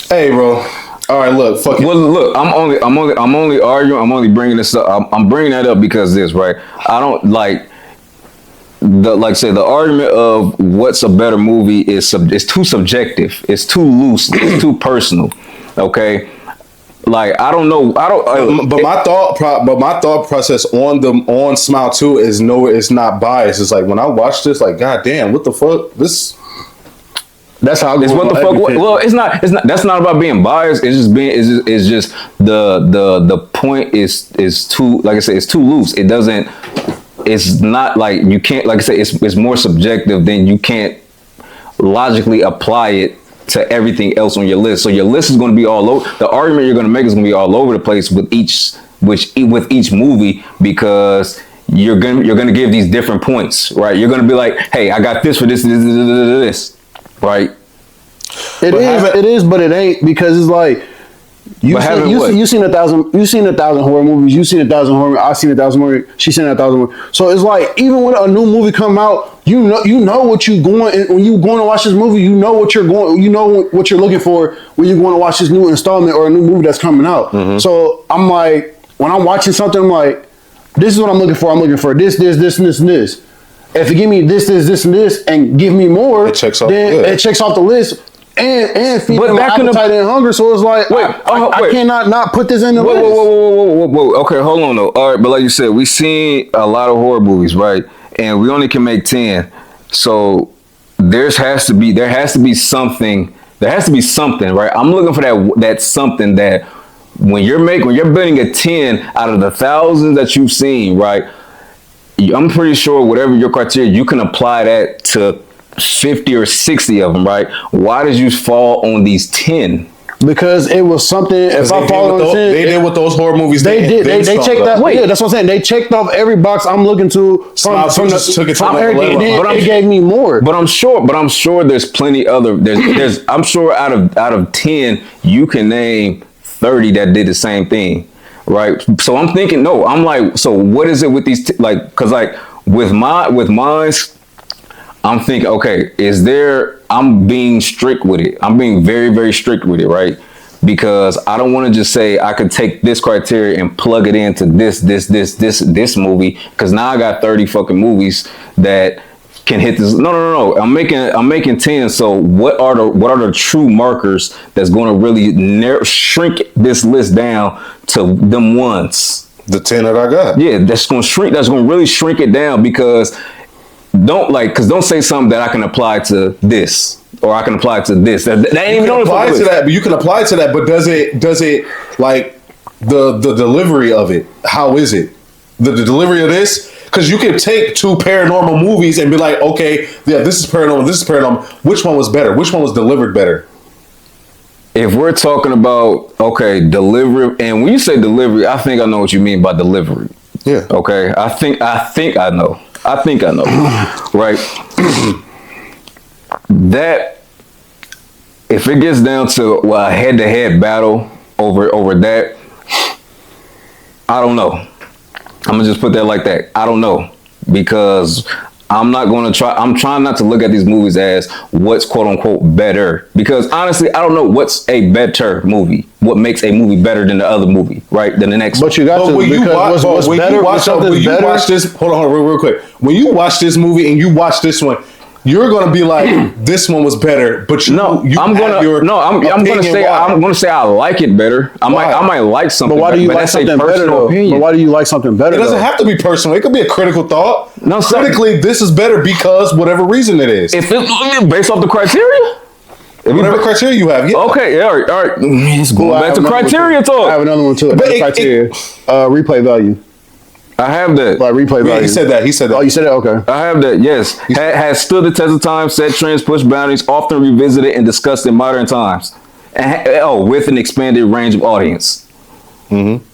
Hey, bro. All right, look, fuck it. Well, look, I'm only arguing. I'm only bringing this up. I'm bringing that up because this, right? I don't like the argument of what's a better movie is too subjective. It's too loose. It's too personal. Okay. Like I don't know. But my thought process on Smile 2 is it's not biased. It's like when I watch this, like, god damn, what the fuck? That's how it's what the fuck. Well, it's not. That's not about being biased. It's just the point is too. Like I said, it's too loose. It doesn't. It's not like you can't. Like I said, it's more subjective than you can't logically apply it to everything else on your list. So your list is going to be all over. The argument you're going to make is going to be all over the place with each movie because you're going to give these different points, right? You're going to be like, hey, I got this for this, right? It is, but it ain't because it's like you've seen 1,000 horror movies. You've seen 1,000 horror. I've seen 1,000 horror. She's seen 1,000 horror. So it's like even when a new movie come out, you know what you going when you going to watch this movie. You know what you're going. You know what you're looking for when you're going to watch this new installment or a new movie that's coming out. Mm-hmm. So I'm like, when I'm watching something, I'm like, this is what I'm looking for. I'm looking for this, and this. If you give me this, and this, and give me more, it checks off the list. And feed them appetite and hunger. So it's like, I cannot not put this in the list. Whoa. Okay, hold on though. All right, but like you said, we've seen a lot of horror movies, right? And we only can make 10. So there has to be something, right? I'm looking for that something that when you're building a 10 out of the thousands that you've seen, right? I'm pretty sure whatever your criteria, you can apply that to 50 or 60 of them, right? Why did you fall on these 10? because it was something. If I follow they did with those horror movies. They did. They checked that. Wait, yeah, that's what I'm saying. They checked off every box I'm looking to from everything. But it gave me more. But I'm sure there's plenty other. There's I'm sure out of 10 you can name 30 that did the same thing, right? So I'm thinking, no, I'm like, so what is it with these? Because with mine, I'm thinking, okay, I'm being strict with it. I'm being very, very strict with it, right? Because I don't want to just say I could take this criteria and plug it into this movie. Because now I got 30 fucking movies that can hit this. No. I'm making 10. So what are the true markers that's going to really shrink this list down to them ones? The 10 that I got. Yeah, that's going to shrink. That's going to really shrink it down because. Don't say something that I can apply to this or I can apply to this. That ain't even apply to that, but you can apply to that. But does it like the delivery of it? How is it? The delivery of this? Because you can take two paranormal movies and be like, okay, yeah, this is paranormal, this is paranormal. Which one was better? Which one was delivered better? If we're talking about delivery, and when you say delivery, I think I know what you mean by delivery. Yeah. Okay. I think I know. Right? That if it gets down to a head-to-head battle over that, I don't know. I'm gonna just put that like that. I don't know because I'm trying not to look at these movies as what's quote unquote better because honestly, I don't know what's a better movie. What makes a movie better than the other movie, right? Than the next. But you got to because what's better. Watch this, hold on, real quick. When you watch this movie and you watch this one, you're gonna be like, this one was better. But I'm gonna say I like it better. I might like something. But why do you like something better? But why do you like something better? It doesn't have to be personal. It could be a critical thought. No, critically, this is better because whatever reason it is. If it's based off the criteria. Whatever criteria you have, yeah. Okay, all right. Let's go back to criteria talk. I have another one too. Criteria, replay value. I have that. Like replay value. He said that. Oh, you said that? Okay. I have that, yes. Has stood the test of time, set trends, pushed boundaries, often revisited and discussed in modern times. With an expanded range of audience. Mm-hmm.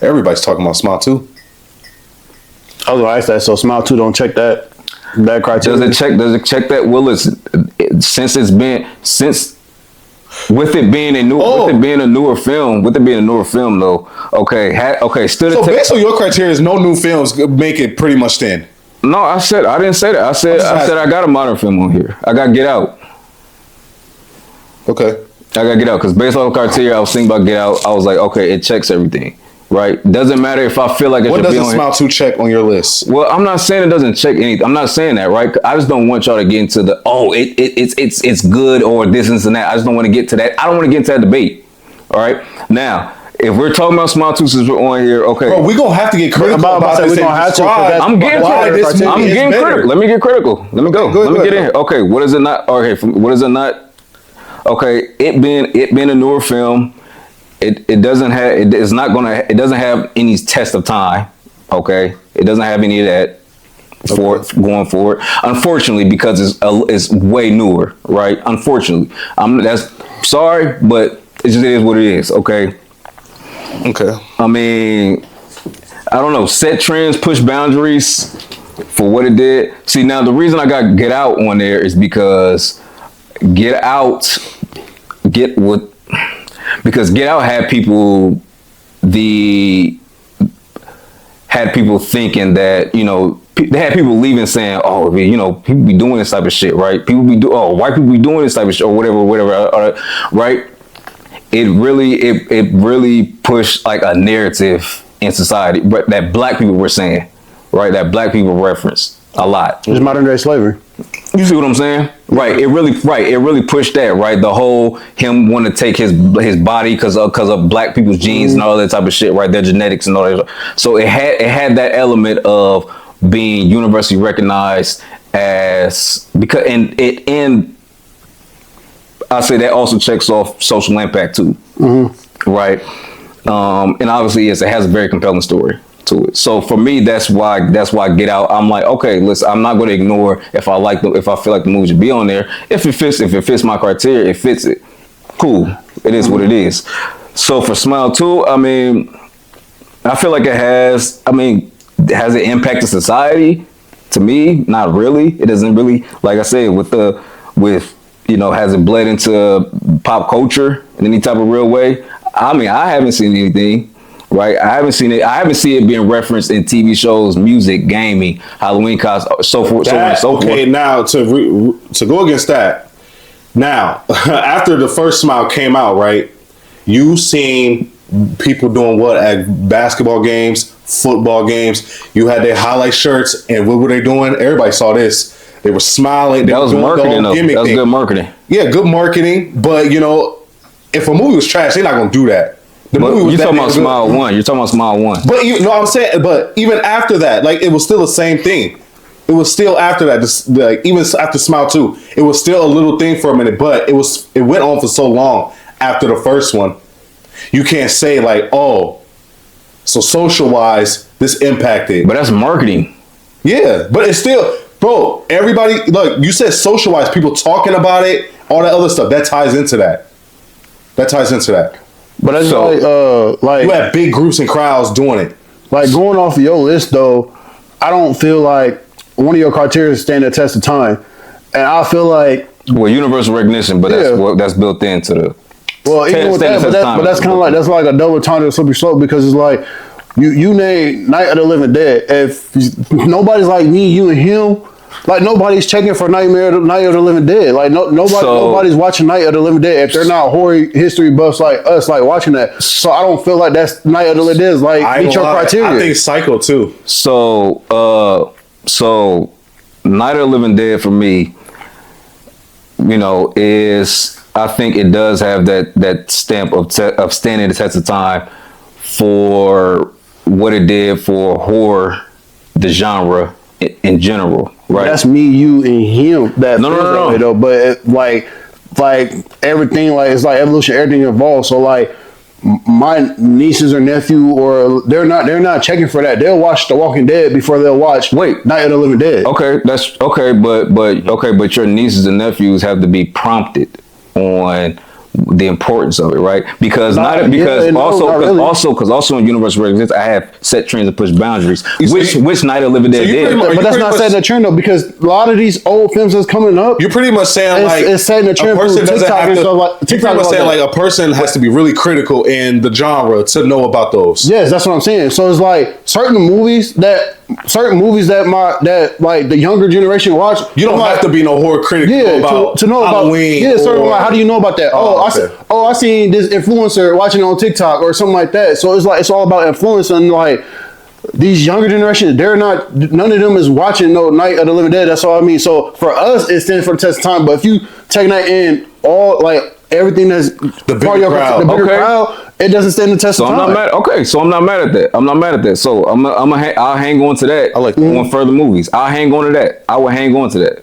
Everybody's talking about Smile 2. I was going to ask that. So Smile 2 don't check that criteria? Does it check that? Well, with it being a newer film though, stood so based on your criteria, no new films make it pretty much 10. No, I didn't say that. I said I got a modern film on here. I got Get Out. Okay. I got Get Out because based on the criteria I was thinking about Get Out, I was like, okay, it checks everything. Right? Doesn't matter if I feel like it should be on. What doesn't Smile 2 check on your list? Well, I'm not saying it doesn't check anything. I'm not saying that, right? I just don't want y'all to get into the it's good or this and that. I just don't want to get to that. I don't want to get into that debate. All right. Now, if we're talking about Smile 2 since we're on here, okay. Bro, we're gonna have to get critical about this. I'm getting critical. Let me get critical. Let me go. Let me get in here. Okay, what is it not? Okay, what is it not? Okay, it being a newer film. It doesn't have any test of time. Okay, it doesn't have any of that going forward. Unfortunately, because it's way newer, right? Unfortunately, that's sorry, but it just is what it is. Okay. I mean, I don't know. Set trends, push boundaries for what it did. See, now the reason I got Get Out on there is because Get Out had people thinking that, they had people leaving saying, oh, people be doing this type of shit, right? White people be doing this type of shit or whatever, right? It really pushed like a narrative in society, but that black people were saying, right? That black people referenced a lot. It's modern day slavery. You see what I'm saying? Right. It really pushed that, right? The whole him wanting to take his body because of black people's genes and all that type of shit, right? Their genetics and all that. So it had that element of being universally recognized as and I say that also checks off social impact too, right? And obviously, yes, it has a very compelling story to it. So for me, that's why Get Out. I'm like, okay, listen, I'm not going to ignore if I feel like the movie should be on there. If it fits my criteria, it fits it. Cool. It is what it is. So for Smile 2, I mean, I feel like it has, has it impacted society? To me, not really. It doesn't really, like I said, has it bled into pop culture in any type of real way? I mean, I haven't seen anything, right? I haven't seen it being referenced in TV shows, music, gaming, Halloween costumes, so forth, so on and so forth. Okay, now to go against that, now after the first Smile came out, right? You seen people doing what at basketball games, football games. You had their highlight shirts, and what were they doing? Everybody saw this. They were smiling. That was marketing, though. That was good marketing. Yeah, good marketing. But if a movie was trash, they're not gonna do that. The movie was you're talking about Smile 1. You're talking about Smile 1. But I'm saying, but even after that, like, it was still the same thing. It was still after that, even after Smile 2, it was still a little thing for a minute. But it went on for so long after the first one. You can't say like, oh, so social wise, this impacted. But that's marketing. Yeah, but it's still, bro. Everybody, look. You said social wise, people talking about it, all that other stuff. That ties into that. But that's like you have big groups and crowds doing it. Like, going off of your list, though, I don't feel like one of your criteria stand the test of time, and I feel like universal recognition, but that's built into the. Well, even with that, but that's kind of like a double entendre, a slippery slope, because it's like you name Night of the Living Dead. If nobody's like me, you, and him, like, nobody's checking for Night of the Living Dead. Like nobody's watching Night of the Living Dead if they're not horror history buffs like us, like watching that. So I don't feel like that's Night of the Living Dead. Like, meet your criteria. I think Psycho too. So Night of the Living Dead for me, is. I think it does have that stamp of standing the test of time for what it did for horror, the genre in general, right? That's me, you, and him. No. Though, but like everything, like, it's like evolution, everything involved. So like my nieces or nephew, or they're not checking for that. They'll watch The Walking Dead before they'll watch Night of the Living Dead. Okay, that's okay, but your nieces and nephews have to be prompted on the importance of it, right? Because also in universal recognition, I have set trends and push boundaries. Which Night of the Living Dead did? But that's not setting a trend, though, because a lot of these old films that's coming up, you're pretty much saying it's setting a trend for TikTok and stuff like. You're pretty much saying like a person has to be really critical in the genre to know about those. Yes, that's what I'm saying. So it's like certain movies that like the younger generation watch. You don't have to be no horror critic about to know Halloween. About certain, like, how do you know about that? I seen this influencer watching on TikTok or something like that. So it's like it's all about influence, and like these younger generations, none of them is watching no Night of the Living Dead. That's all I mean. So for us, it stands for the test of time. But if you take that in, all like everything that's the bigger crowd, it doesn't stand the test of time. I'm not mad at that. So I'll hang on to that. I like on further movies. I'll hang on to that. I will hang on to that.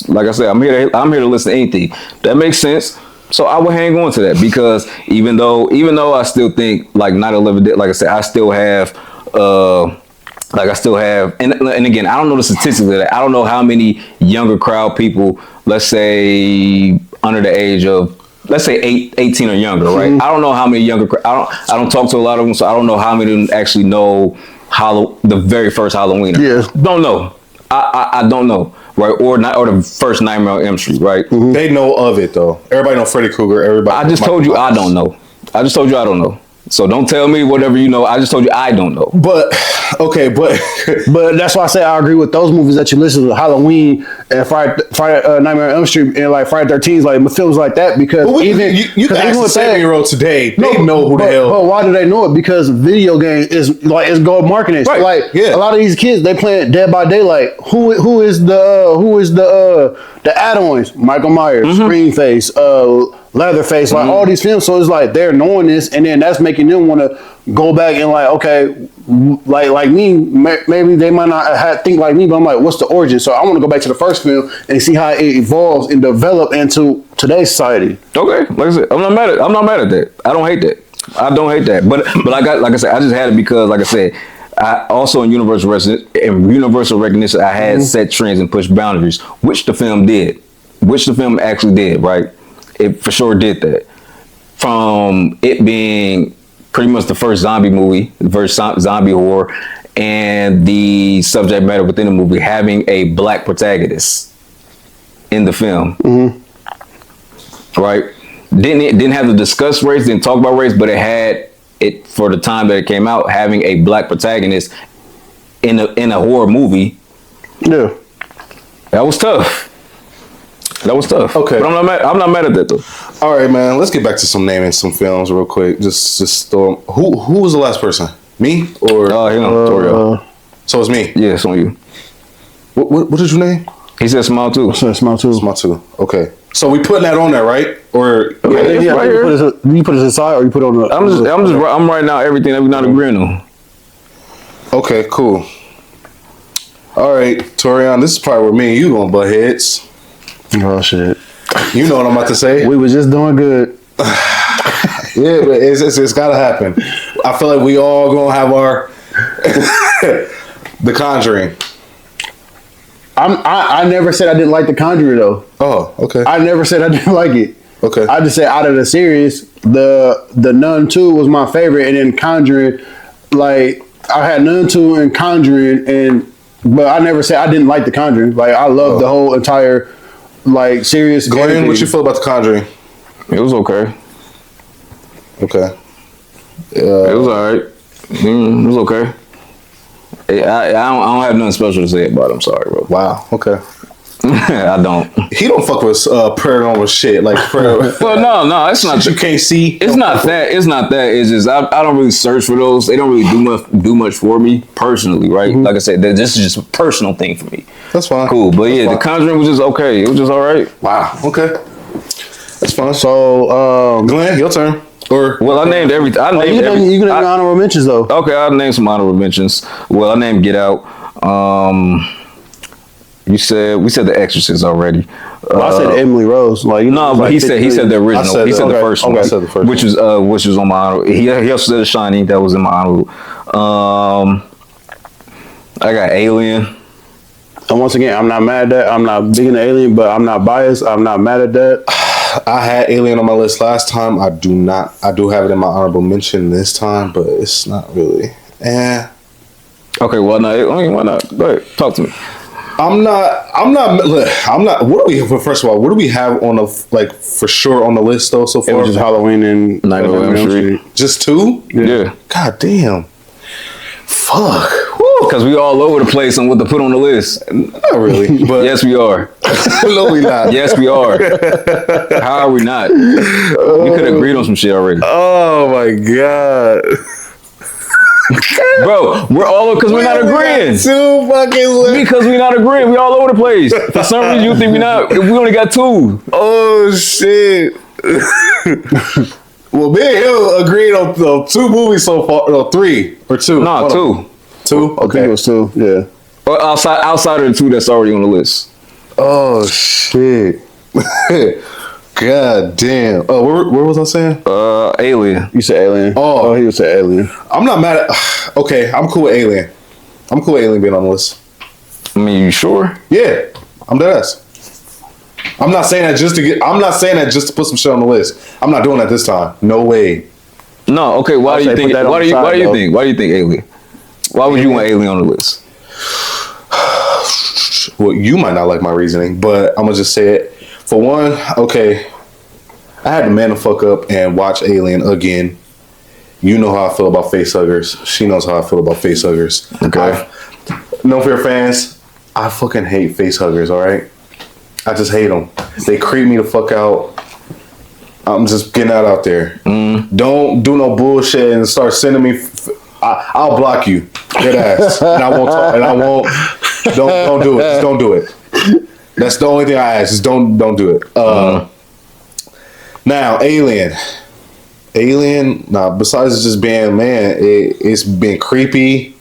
Like I said, I'm here to listen to anything that makes sense. So I will hang on to that, because even though I still think like Night of the Living Dead, like I said, I still have and again, I don't know the statistics of that. I don't know how many younger crowd people, let's say under the age of, let's say 18 or younger, right? I don't know how many younger. I don't talk to a lot of them, so I don't know how many of them actually know the very first Halloween. Yeah, don't know. I don't know, right? Or the first Nightmare on Elm Street, right? Mm-hmm. They know of it though. Everybody know Freddy Krueger. Everybody. I just told you I don't know. I don't know. So don't tell me whatever you know. I just told you I don't know. But okay, but that's why I say I agree with those movies that you listen to, Halloween and Friday Nightmare on Elm Street and like Friday 13th, like films like that. Because even you can ask a 7-year-old today, they know who the hell. But why do they know it? Because video game is like it's gold marketing. Right. Like a lot of these kids, they playing Dead by Daylight. Who is the add-ons? Michael Myers, Screamface, Leatherface, like all these films. So it's like they're knowing this, and then that's making them want to go back and like, okay, like me, maybe they might not think like me, but I'm like, what's the origin? So I want to go back to the first film and see how it evolves and develop into today's society. Okay, like I said, I'm not mad at that. I don't hate that. But like I said, I just had it because, like I said, I also in universal recognition, I had set trends and pushed boundaries, which the film actually did, right? It for sure did that. from it being pretty much the first zombie movie, the first zombie horror, and the subject matter within the movie having a black protagonist in the film. Right? Didn't have to discuss race, didn't talk about race, but it had it for the time that it came out, having a black protagonist in a horror movie. Yeah. That was tough. Okay. But I'm not mad at that though. All right, man. Let's get back to some naming some films real quick. Just throw. Who was the last person? Me or? Torio. So it's me. Yeah, it's on you. What did you name? He said small too. Small too. Small too. Okay. So we putting that on there, right? Or Yeah, right here. You put it aside, or you put it on the. I'm writing out everything that we're not agreeing on. Okay, cool. All right, Torian, this is probably where me and you gonna butt heads. Oh shit! You know what I'm about to say. We was just doing good. Yeah, but it's gotta happen. I feel like we all gonna have our The Conjuring. I never said I didn't like The Conjuring though. Oh, okay. I never said I didn't like it. Okay. I just said out of the series, the Nun 2 was my favorite, and then Conjuring, like I had Nun 2 and Conjuring, but I never said I didn't like The Conjuring. Like I love the whole entire like series. Glenn, what you feel about The Conjuring? It was okay. Okay. It was alright. It was okay. I don't have nothing special to say about it. I'm sorry, bro. Wow. Okay. I don't. He don't fuck with paranormal shit like Well, no, it's not. You can't see. It's not that. It's not that. It's just I don't really search for those. They don't really do much for me personally, right? Like I said, this is just a personal thing for me. That's fine. Cool, but yeah, fine. The Conjuring was just okay. It was just all right. Wow. Okay. That's fine. So, Glenn, your turn. Or Well, I named everything. you can name your honorable mentions though. Okay, I'll name some honorable mentions. Well, I named Get Out. We said The Exorcist already. Well, I said Emily Rose. Like No, but he said the original. He said the first one. I said the first which was on my honorable. He also said The Shining. That was in my honorable. I got Alien. And once again, I'm not mad at that. I'm not big into Alien, but I'm not biased. I'm not mad at that. I had Alien on my list last time. I do have it in my honorable mention this time, but it's not really. Okay, why not? Go ahead, talk to me. I'm not. What do we? First of all, what do we have on for sure on the list though so far? It was just Halloween and Nightmare on Elm Street. Just two? Yeah. God damn. Fuck. Because we all over the place on what to put on the list. Not really, but Yes, we are. no, we not. Yes, we are. How are we not? We could have agreed on some shit already. Oh my god. Bro, we're all because we're not agreeing. Two fucking lists. Because we're not agreeing. We all over the place. For some reason, you think we only got two. Oh shit. Well, me and him agreed on two movies so far. No, three or two. No, Hold two. on. Two? I think it was two. Yeah. Or outside of the two that's already on the list. Oh shit. God damn. Oh, where was I saying? Alien. You said Alien. Oh, he was saying Alien. I'm not mad at. Okay, I'm cool with Alien. I'm cool with Alien being on the list. I mean, you sure? Yeah, I'm dead ass. I'm not saying that just to get. I'm not saying that just to put some shit on the list. I'm not doing that this time. No way. No. Okay. Why do you think? Why do you think? Why do you think Alien? Why would you want Alien on the list? Well, you might not like my reasoning, but I'm gonna just say it. For one, okay, I had to man the fuck up and watch Alien again. You know how I feel about face huggers. She knows how I feel about face huggers. Okay. No Fear fans, I fucking hate face huggers, all right? I just hate them. They creep me the fuck out. I'm just getting that out there. Don't do no bullshit and start sending me. I'll block you, dead ass, and I won't talk. And I won't. Don't do it. Just don't do it. That's the only thing I ask. Just don't do it. Now, Alien. Nah. Besides just being it's been creepy,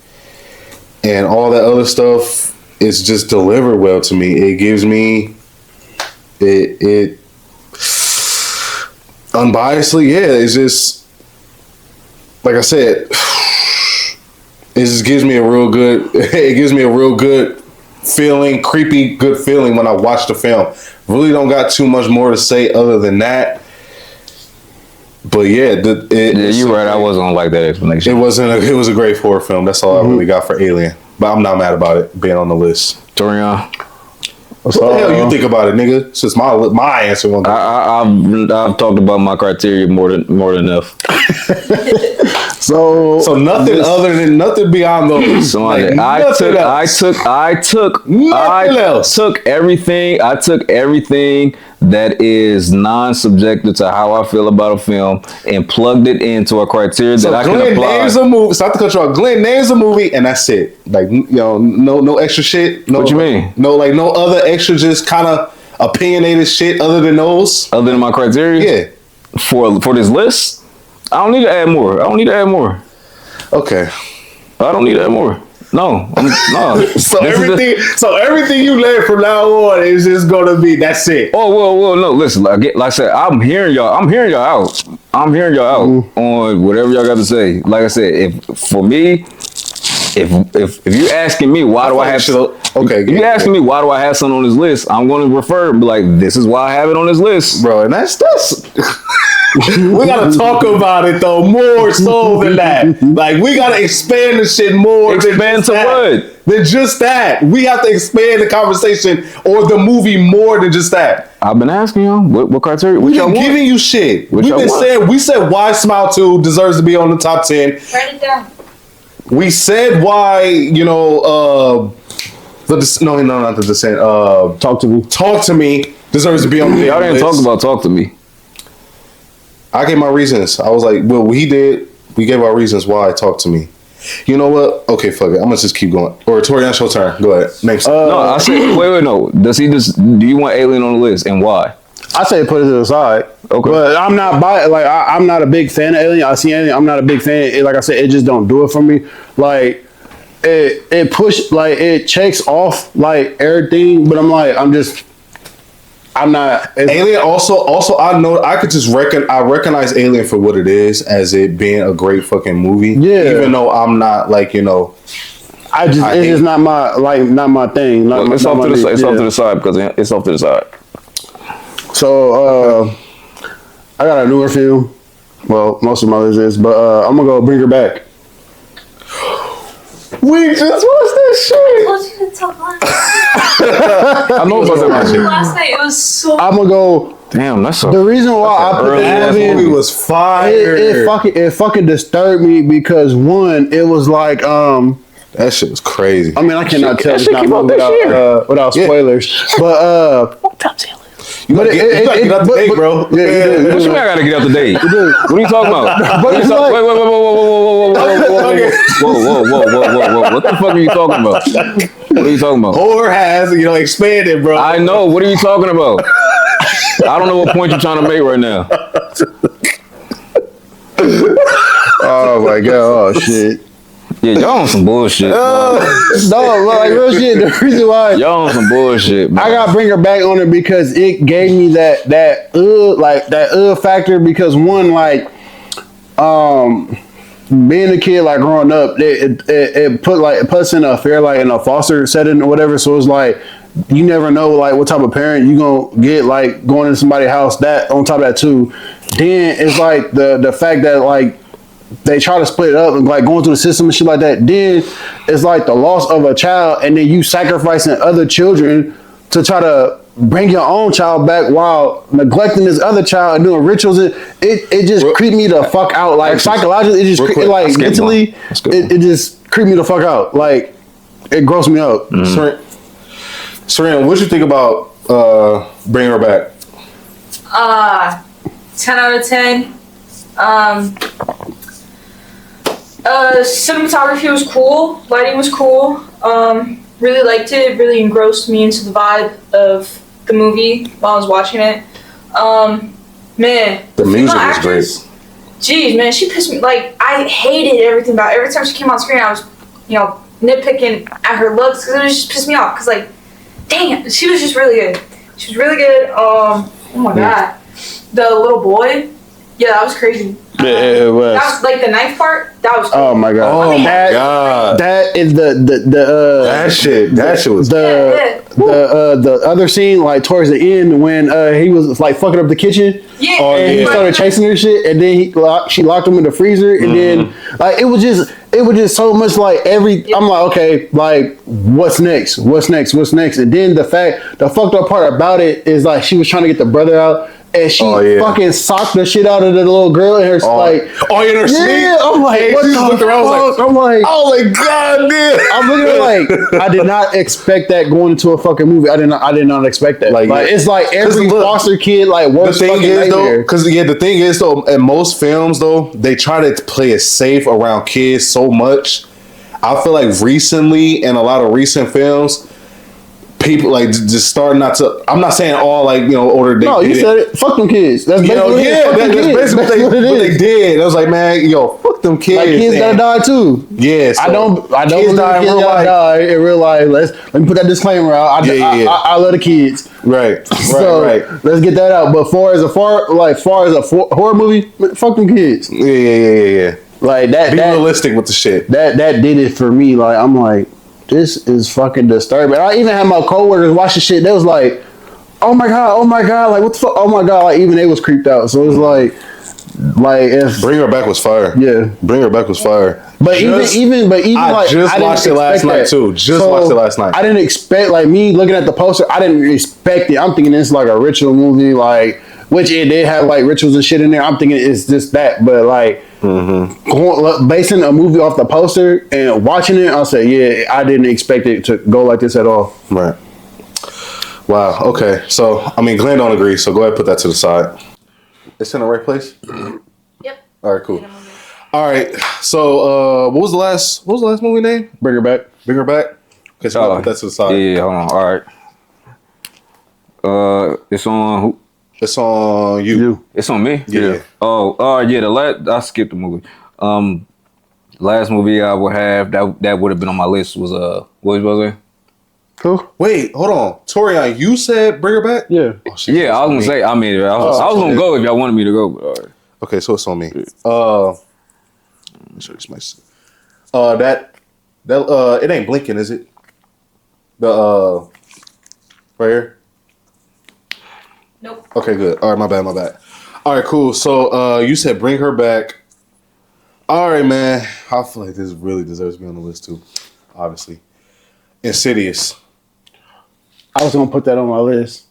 and all that other stuff. It's just delivered well to me. It gives me it unbiasedly. Yeah, it's just like I said. It just gives me a real good. It gives me a real good feeling, creepy, good feeling when I watch the film. Really don't got too much more to say other than that. But yeah, you're right. I wasn't gonna like that explanation. It wasn't. It was a great horror film. That's all I really got for Alien. But I'm not mad about it being on the list. Torian. What the hell you think about it, nigga? Since my answer won't. I've talked about my criteria more than enough. So nothing other than nothing beyond those. So I took everything. I took everything that is non-subjective to how I feel about a film and plugged it into a criteria that I can apply. Glenn names a movie. Stop the control. Glenn names a movie, and that's it. Like, you know, no extra shit. No, what you mean? No other extra, just kind of opinionated shit other than those. Other than my criteria? Yeah. For this list, I don't need to add more. Okay. I don't need to add more. No. So everything you learn from now on is just gonna be that's it. Oh well, no. Listen, like I said, I'm hearing y'all out. On whatever y'all got to say. Like I said, if you're asking me why do I have if you're asking me why do I have something on this list, I'm going to refer and be like, this is why I have it on this list, bro. And that's we gotta talk about it though, more so than that. Like, we gotta expand the shit more. Expand to what? Than just that. We have to expand the conversation or the movie more than just that. I've been asking y'all what criteria. We've been giving you shit. We said why Smile 2 deserves to be on the top 10. Write it down. We said why, you know, not the Descent. Talk to Me deserves to be on the list. Y'all didn't talk about Talk to Me. I gave my reasons. I was like, well, we gave our reasons why Talk to Me. You know what? Okay, fuck it. I'm gonna just keep going. Or Torian, it's your turn. Go ahead. Next. No, I said, wait, no. Do you want Alien on the list and why? I say put it to the side. Okay. But I'm not I'm not a big fan of Alien. I see Alien. I'm not a big fan. Like I said, it just don't do it for me. Like it push, like it checks off like everything, but I'm not. Alien also I know I could just recognize Alien for what it is, as it being a great fucking movie. Yeah. Even though I'm not like, you know, it's just not my thing. It's off to the side because it's off to the side. So I got a newer film. Well, most of my list is, but I'm gonna go Bring Her Back. We just watched this shit. I told you to talk last night. I know about that shit. Last night it was so. I'm gonna go. Damn, the reason why I put that movie was fire. It fucking disturbed me because one, it was like that shit was crazy. I mean, I cannot tell this not without spoilers, but you gotta get out the date, bro. What you mean I gotta get out the date? What are you talking about? Whoa. What the fuck are you talking about? What are you talking about? Horror has, expanded, bro. I know. What are you talking about? I don't know what point you're trying to make right now. Oh my god! Oh shit! Yeah, y'all on some bullshit. No, like real shit. The reason why y'all on some bullshit, man. I gotta bring her back on it because it gave me that factor. Because one, like, being a kid, like growing up, it puts in a fair, like in a foster setting or whatever. So it's like you never know like what type of parent you gonna get, like going into somebody's house. That on top of that too, then it's like the fact that like they try to split it up and like going through the system and shit like that. Then it's like the loss of a child, and then you sacrificing other children to try to bring your own child back while neglecting this other child and doing rituals. It just creeped me the fuck out. Like psychologically, mentally, it just creeped me the fuck out. Like it grossed me out. Serena, what'd you think about Bring Her Back? 10 out of 10. Cinematography was cool. Lighting was cool. Really liked it. It really engrossed me into the vibe of the movie while I was watching it. Man, the music was great. Jeez, man, she pissed me. Like, I hated everything about it. Every time she came on screen, I was, nitpicking at her looks because it was just pissed me off. Because, like, dang, she was just really good. She was really good. Oh my god, the little boy. Yeah, that was crazy. It was. That was like the knife part. That was. Oh my god. Oh my god. That is that shit. That shit was the other scene, like towards the end when he was like fucking up the kitchen Yeah. Oh, And he yeah. started chasing her shit, and then she locked him in the freezer, and then like it was just so much like I'm like, okay, like what's next? And then the fucked up part about it is like she was trying to get the brother out, and she fucking socked the shit out of the little girl in her like, in her sleep. yeah, I'm like, Hey, what she the just looked around, fuck? I'm like, oh my god, dude. I'm looking at her like, I did not expect that going into a fucking movie. I did not expect that. Like it's like every foster kid like worst the thing fucking is nightmare. though, because the thing is though, in most films though, they try to play it safe around kids so much. I feel like recently in a lot of recent films, people like just starting not to. I'm not saying all like older. No, you said it. Fuck them kids. That's basically that's basically what they did. I was like, man, fuck them kids. Like kids gotta die too. Yeah, so I don't kids believe die in kids real gotta life. die in real life. Let me put that disclaimer out. I love the kids. Right. So let's get that out. But far as a horror movie, fuck them kids. Yeah. Like that. Be realistic with the shit. That did it for me. Like I'm like, this is fucking disturbing. I even had my coworkers watch the shit. They was like, oh my god, like what the fuck? Oh my god, like even they was creeped out. So it was like if Bring Her Back was fire. Yeah, Bring Her Back was fire. But even I just watched it last night too. Watched it last night. I didn't expect like me looking at the poster. I didn't expect it. I'm thinking it's like a ritual movie, like which it did have like rituals and shit in there. I'm thinking it's just that, but like basing a movie off the poster and watching it, I'll say yeah, I didn't expect it to go like this at all. Right. Wow. Okay. So I mean, Glenn don't agree. So go ahead and put that to the side. It's in the right place. Yep. All right. Cool. All right. So what was the last movie name? Bring Her Back. Bring Her Back. Okay. So put that to the side. Yeah. Hold on. All right. It's on who? It's on you. It's on me. Yeah. Oh, yeah. I skipped the movie. Last movie I would have that would have been on my list was what was it? Who? Wait, hold on, Torian. You said Bring Her Back. Yeah. Oh, shit, Yeah, I was gonna say. I mean, I was gonna go if y'all wanted me to go. But all right. Okay, so it's on me. Let me show you my. That it ain't blinking, is it? The right here. Nope. Okay, good. All right, my bad. All right, cool. So you said Bring Her Back. All right, man. I feel like this really deserves to be on the list too. Obviously, Insidious. I was gonna put that on my list.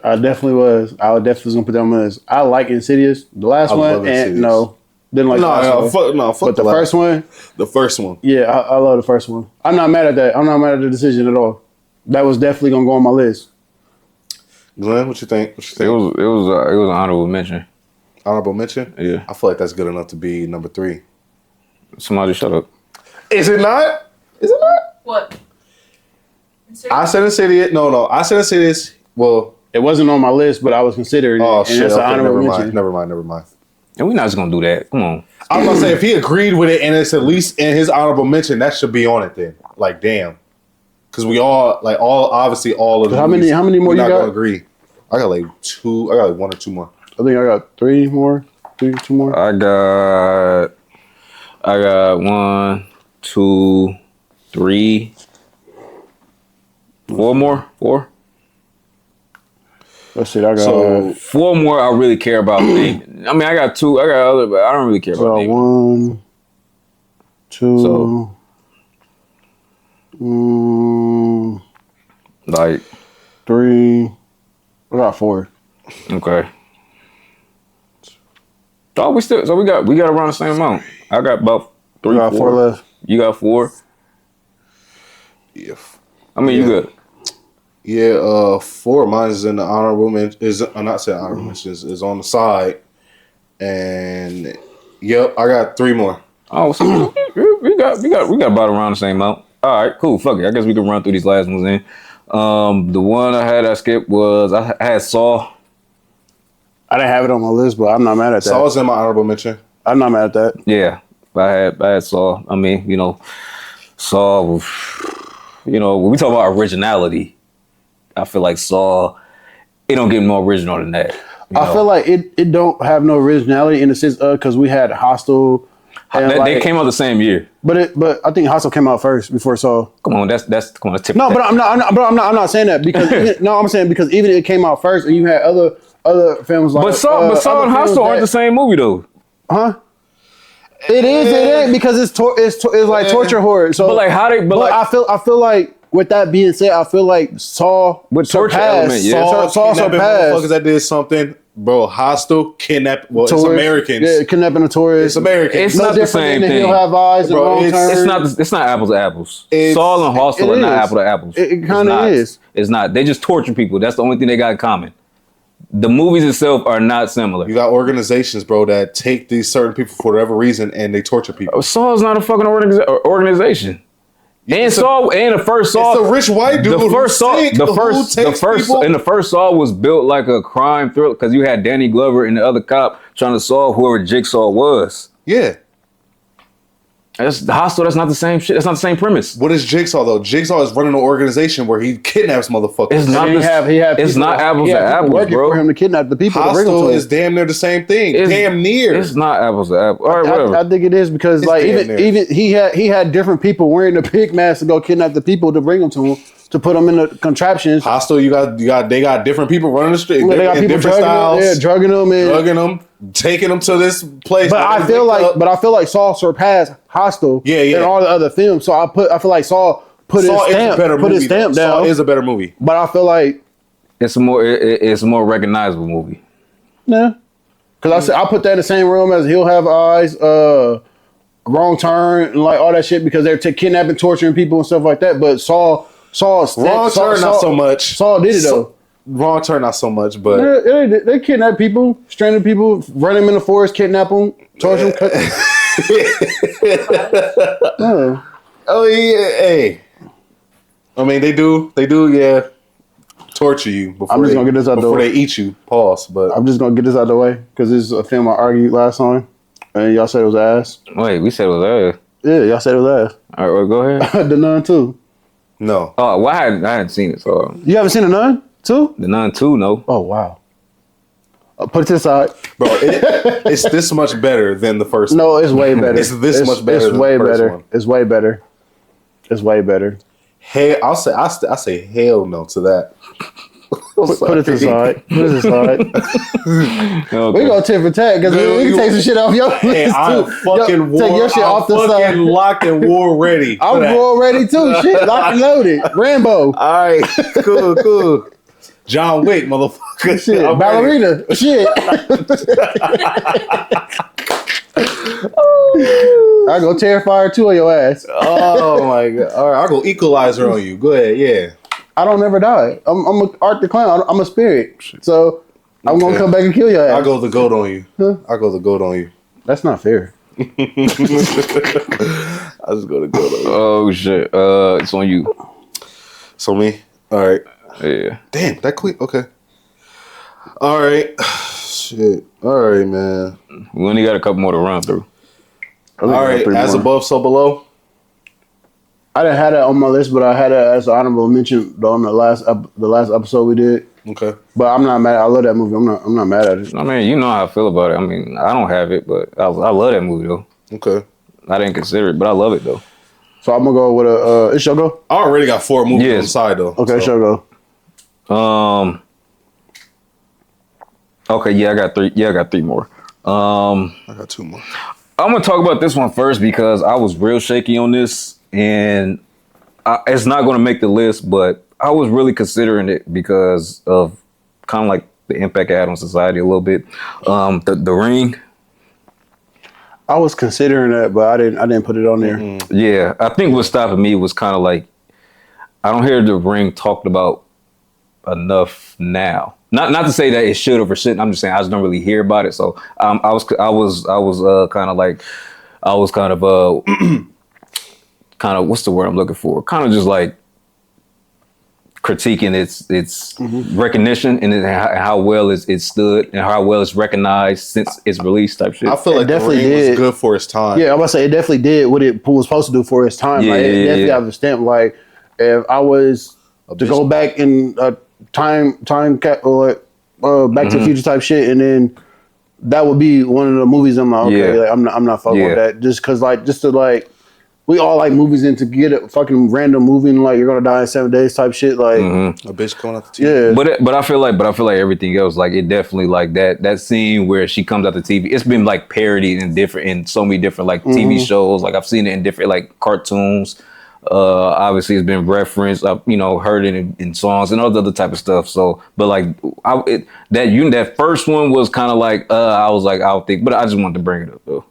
I definitely was. I definitely was gonna put that on my list. I like Insidious, the last one, and Insidious. didn't like the last one. Fuck But the first one, the first one. yeah, I love the first one. I'm not mad at that. I'm not mad at the decision at all. That was definitely gonna go on my list. Glenn, what you think? It was an honorable mention. Honorable mention? Yeah. I feel like that's good enough to be number 3. Somebody shut up. Is it not? Is it not? What? I said Insidious. No. I said Insidious. Well, It wasn't on my list, but I was considering oh it. shit. And that's Okay, an honorable mention. never mind. And we're not just gonna do that. Come on. I was gonna say if he agreed with it and it's at least in his honorable mention, that should be on it then. Like damn, because we all obviously all of the How many more we're you not got? gonna agree. I got like 2. I got like 1 or 2 more. I think I got 2 more. I got 1, 2, 3, 4 more. 4. Let's see. I got So 4 more. I really care about naming. I mean, I got 2. I got other, but I don't really care about naming. 1, 2. So- Like 3. I got 4. okay. So we got around the same amount. I got about 3. I got 4 left. You got 4. yeah, I mean, you good. yeah. 4 of mine is in the honorable mention. I'm not saying honorable mentions is on the side, and yep, I got 3 more. Oh, so we got about around the same amount. All right, cool. Fuck it. I guess we can run through these last ones in. The one I skipped was I had Saw. I didn't have it on my list, but I'm not mad at that. So I was in my honorable mention. I'm not mad at that. Yeah, I had Saw. I mean, Saw. When we talk about originality, I feel like Saw. It don't get more original than that. I feel like it don't have no originality in the sense of because we had Hostel. They came out the same year. But I think Hostel came out first before Saw. Come on, that's typical. No, but I'm not saying that because I'm saying because even it came out first and you had other other films like. But Saw and other Hostel films aren't the same movie though. Huh? It ain't because it's like torture horror. So, But like how they, but like I feel like with that being said, I feel like Saw with torture element, yeah. Saw kidnapping surpassed. motherfuckers that did something, bro. Hostile, kidnap. Well, it's Americans. Yeah, kidnapping a tourist. It's Americans. It's not the same thing. He'll have eyes Bro, and wrong turns. It's not apples to apples. It's- Saul and Hostel are not is. apple to apples. It kind of is. It's not. They just torture people. That's the only thing they got in common. The movies itself are not similar. You got organizations, bro, that take these certain people for whatever reason and they torture people. Saul's not a fucking organization. And Saul and the first Saul, It's a rich white dude. the first Saul, in the first Saul was built like a crime thriller because you had Danny Glover and the other cop trying to solve whoever Jigsaw was. Yeah. That's the Hostel. That's not the same shit. That's not the same premise. What is Jigsaw though? Jigsaw is running an organization where he kidnaps motherfuckers. It's not. He have it's people, not apples he to had people apples, working bro. for him to kidnap the people. To bring them Hostel to him. is damn near the same thing. Damn near. It's not apples to apples. All right, whatever. I think it is because It's like damn near. even he had different people wearing the pig mask to go kidnap the people to bring them to him to put them in the contraptions. Hostel, they got different people running the street. They got in people different drugging them, drugging them, taking them to this place. But I feel like Saul surpassed Hostel in all the other films. So I feel like Saul put his stamp down. Saw is a better movie. But I feel like it's a more recognizable movie. yeah, because I put that in the same room as He'll Have Eyes, Wrong Turn, and like all that shit because they're kidnapping, torturing people and stuff like that. But Saul Wrong Turn, not so much. Saul did it though. Wrong Turn, not so much, but They kidnap people, stranded people, run them in the forest, kidnap them, torture them. Oh yeah, hey. I mean, they do, yeah. Torture you before just gonna get this out the way. they eat you. Pause. But I'm just gonna get this out of the way because this is a film I argued last time, and y'all said it was ass. Wait, we said it was ass. Yeah, y'all said it was ass. All right, well, go ahead. The Nun 2. no, Oh, well, I hadn't seen it, so You haven't seen The Nun 2? the Nun 2, no. Oh wow. Put it to the side. bro, it's this much better than the first. No, it's way better. It's this much better It's than way the first better. one. It's way better. It's way better. Hey, I say hell no to that. Put it to the side. Put it to the side. Okay. We go tit for tat because we can take some shit off your list Hey, I'm too. fucking war. Take your shit off the side. Locked and war ready. I'm war ready too. Shit, locked and loaded. Rambo. All right, cool. John Wick, motherfucker. Shit, I'm ready. ballerina. Shit. I go Terrifier 2 on your ass. Oh my god! All right, I'll go Equalizer on you. Go ahead, yeah. I don't never die. I'm a Art the Clown. I'm a spirit. So I'm gonna Okay. come back and kill your ass. I'll go the goat on you. I'll go the goat on you. That's not fair. I'll just go the goat on you. Oh, shit. It's on you. So me? All right. Yeah. Damn, that quick? Okay. All right. Shit. All right, man. We only got a couple more to run through. All right. As above, so below. I didn't have that on my list, but I had it as an honorable mention on the last episode we did. Okay. But I'm not mad. I love that movie. I'm not mad at it. I mean, you know how I feel about it. I mean, I don't have it, but I love that movie, though. Okay. I didn't consider it, but I love it, though. So I'm gonna go with a. It's your go. I already got 4 movies Yes. on the side though. Okay, so. go. Okay, yeah, I got 3. Yeah, I got 3 more. I got 2 more. I'm gonna talk about this one first because I was real shaky on this, and it's not gonna make the list, but I was really considering it because of kind of like the impact it had on society a little bit. The Ring. I was considering that, but I didn't put it on there. Yeah, I think what stopping me was kind of like I don't hear the Ring talked about enough now. Not to say that it should have or shouldn't. I'm just saying I just don't really hear about it. So I was kind of what's the word I'm looking for? Kind of just like critiquing its recognition and how well it stood and how well it's recognized since its release type shit. I feel like the Ring was good for its time. Yeah, I'm gonna say it definitely did what it was supposed to do for its time. Yeah, like, it definitely yeah. have a stamp. Like if I was to go back in time Back to the Future type shit, and then that would be one of the movies I'm like, okay, Yeah. like, I'm not fucking Yeah. with that, just because like just to like we all like movies in to get a fucking random movie and like you're gonna die in 7 days type shit. Like a bitch coming out the TV. yeah, But I feel like everything else, like it definitely like that scene where she comes out the TV. It's been like parodied in so many different like TV shows. Like I've seen it in different like cartoons. Obviously it's been referenced. I've heard it in songs and all the other type of stuff. So, but like that first one was kind of like I was like I'll think, but I just wanted to bring it up though.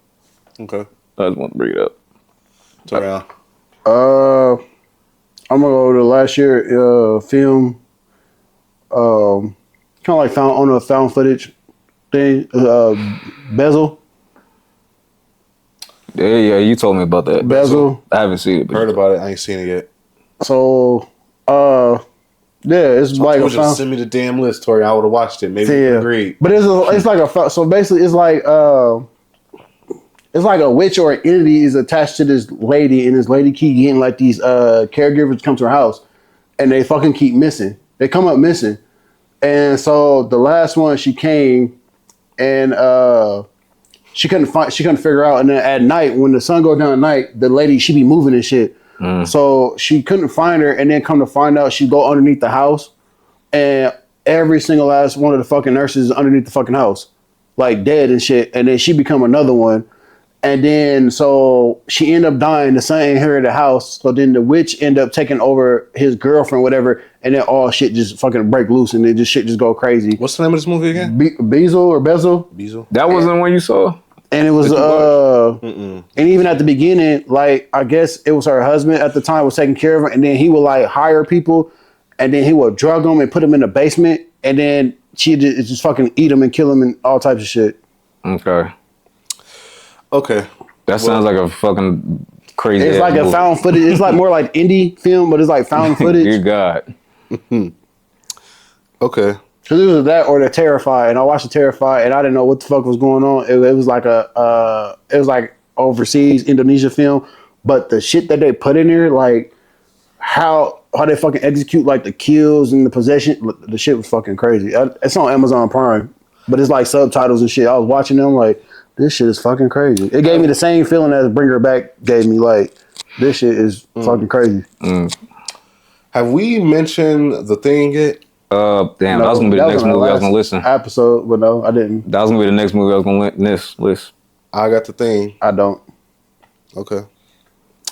Okay. I just wanted to bring it up. So yeah. I'm gonna go to last year film. Kind of like found footage thing. Bezel. Yeah, you told me about that. Bezel. I haven't seen it. But Heard about it. I ain't seen it yet. So, yeah, it's like a just send me the damn list, Tori. I would have watched it. Maybe yeah. agreed. But it's like a so basically it's like a witch or an entity is attached to this lady, and this lady keep getting like these caregivers come to her house, and they fucking keep missing. They come up missing, and so the last one she came, and she couldn't figure out. And then at night, when the sun goes down at night, the lady she be moving and shit. So she couldn't find her, and then come to find out she go underneath the house, and every single last one of the fucking nurses is underneath the fucking house, like dead and shit. And then she become another one. And then, so she ended up dying. The son inherited the house. So then the witch ended up taking over his girlfriend, whatever. And then all shit just fucking break loose and then shit just go crazy. What's the name of this movie again? Bezel. Bezel. that wasn't the one you saw. And it was, and even at the beginning, like, I guess it was her husband at the time was taking care of her. And then he would like hire people and then he would drug them and put them in the basement. And then she just fucking eat them and kill them and all types of shit. Okay. That sounds like a fucking crazy. It's like a movie. found footage. It's like more like indie film, but it's like found footage. Dear God. Okay. Cause it was that or the Terrified, and I watched the Terrified, and I didn't know what the fuck was going on. It was like it was like overseas Indonesia film, but the shit that they put in there, like how they fucking execute like the kills and the possession, the shit was fucking crazy. It's on Amazon Prime, but it's like subtitles and shit. I was watching them like, this shit is fucking crazy. It gave me the same feeling as Bring Her Back gave me. Like, this shit is fucking crazy. Have we mentioned The Thing yet? Damn, that was gonna be the next movie I was gonna listen. Episode, but no, I didn't. That was gonna be the next movie I was gonna list. I got The Thing. I don't. Okay.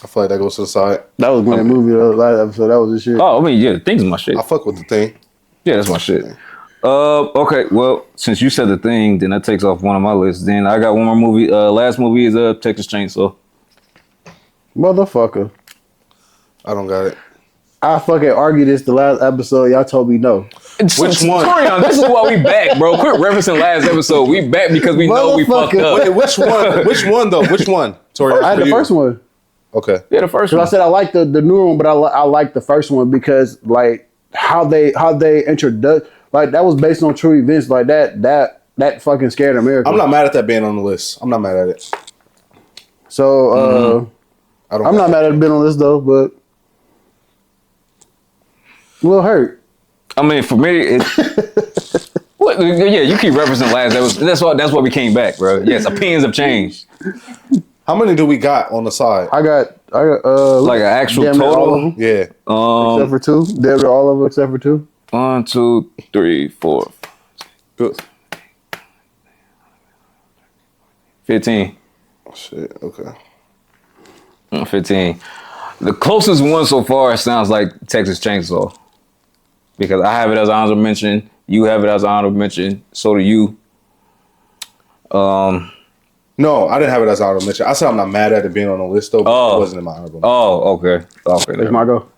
I feel like that goes to the side. That was my movie the last episode. That was the shit. Oh, I mean, yeah, Thing's my shit. I fuck with The Thing. Yeah, that's my shit. Okay, well, since you said The Thing, then that takes off one of my lists. Then I got one more movie. Last movie is Texas Chainsaw. Motherfucker. I don't got it. I fucking argued this the last episode. Y'all told me no. Which one? Torian, this is why we back, bro. Quit referencing last episode. We back because we know we fucked up. Wait, which one? Which one though? Which one? Tori, I had the first one. Okay. Yeah, the first Because one. I said I like the newer one, but I like the first one because like how they introduced, like that was based on true events. Like that fucking scared America. I'm not mad at that being on the list. I'm not mad at it. So I'm not mad at it being on this though, but a little hurt. I mean, for me, yeah, you keep referencing last episode. That's why we came back, bro. Yes, opinions have changed. How many do we got on the side? I got Like an actual damn near all total. of them, Yeah. except for two. Damn near all of them except for two. 1, 2, 3, 4, Good. 15. Shit. Okay. 15. The closest one so far sounds like Texas Chainsaw. Because I have it as honorable mention. You have it as honorable mention. So do you. No, I didn't have it as honorable mention. I said I'm not mad at it being on the list though. But it wasn't in my honorable mention. Oh, okay. It's my go.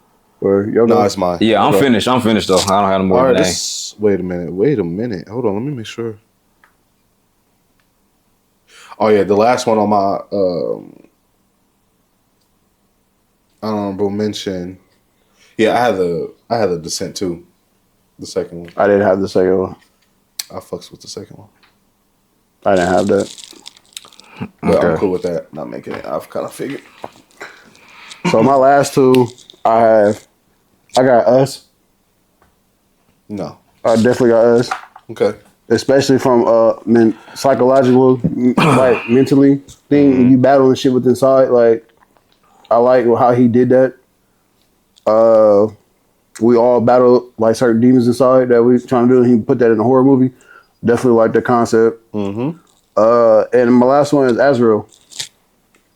Or your go. No, it's mine. Yeah, I'm Okay. finished. I'm finished though. I don't have no more All right. than Wait a minute. Hold on. Let me make sure. Oh yeah, the last one on my honorable mention. Yeah, I had the Descent too. The second one. I didn't have the second one. I fucks with the second one. I didn't have that. But I'm Okay. cool with that. Not making it. I've kind of figured. So my last two, I got Us. No. I definitely got Us. Okay. Especially from psychological, like mentally thing. You battling shit with inside, like I like how he did that. We all battle like certain demons inside that we trying to do, and he put that in a horror movie. Definitely like the concept. Mm-hmm. And my last one is Azrael.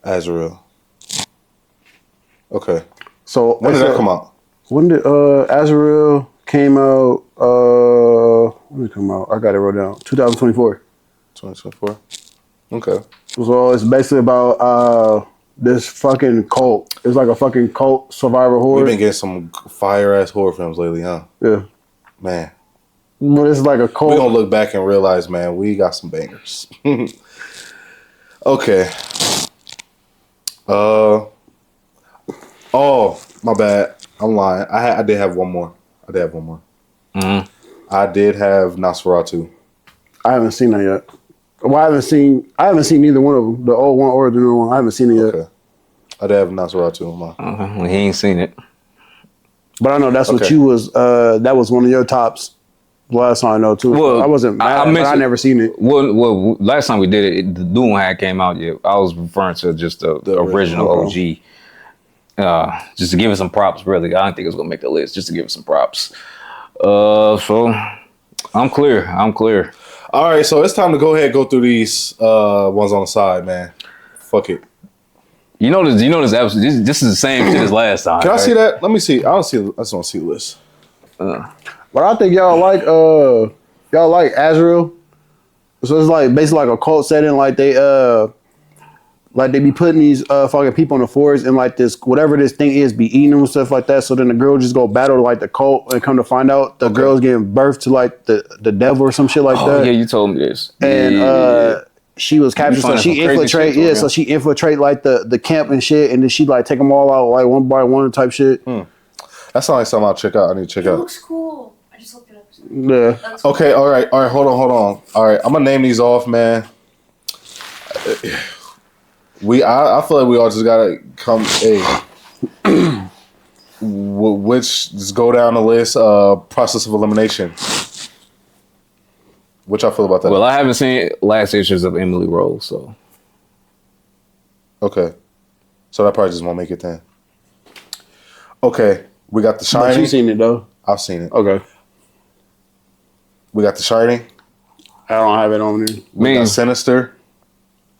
Azrael. Okay. So When did that come out? When did Azrael came out? When did it come out? I got it wrote down. 2024. 2024. Okay. So it's basically about this fucking cult. It's like a fucking cult survivor horror. We've been getting some fire ass horror films lately, huh? Yeah. Man. But it's like a cult. We're gonna look back and realize, man, we got some bangers. Okay. Oh, my bad. I'm lying. I did have one more. Mm-hmm. I did have Nosferatu. I haven't seen that yet. Well, I haven't seen neither one of them, the old one or the new one. I haven't seen it yet. Okay. I did have Nosferatu on mine. Well, he ain't seen it. But I know that's what Okay. you was. That was one of your tops. Last time I know too. Well, I wasn't mad, but I never seen it. Well, last time we did it, the new one had came out yet. I was referring to just the original OG. Just to give it some props, really. I didn't think it was gonna make the list. Just to give it some props. So I'm clear. All right, so it's time to go ahead and go through these ones on the side, man. Fuck it. You know this episode. This is the same shit as last time. Can I right? see that? Let me see. I just want to see the list. But I think y'all like Azrael. So it's like basically like a cult setting. Like they be putting these fucking people in the forest and like this whatever this thing is be eating them and stuff like that. So then the girl just go battle like the cult and come to find out the girl's giving birth to like the devil or some shit like that. Yeah, you told me this. And she was captured, so finding she some crazy infiltrate. shit, Yeah, so she infiltrate like the camp and shit, and then she like take them all out like one by one type shit. That sounds like something I'll check out. I need to check It out. looks cool. I just looked it up. Yeah. That's cool. Okay, all right. Hold on. All right, I'm gonna name these off, man. I feel like we all just gotta come. Which just go down the list. Process of elimination. What y'all feel about that? Well, I haven't seen last issues of Emily Rose, so Okay, so that probably just won't make it then. Okay, we got The But Shining. you seen it though? I've seen it. Okay. We got The Shining. I don't have it on there. We got Sinister.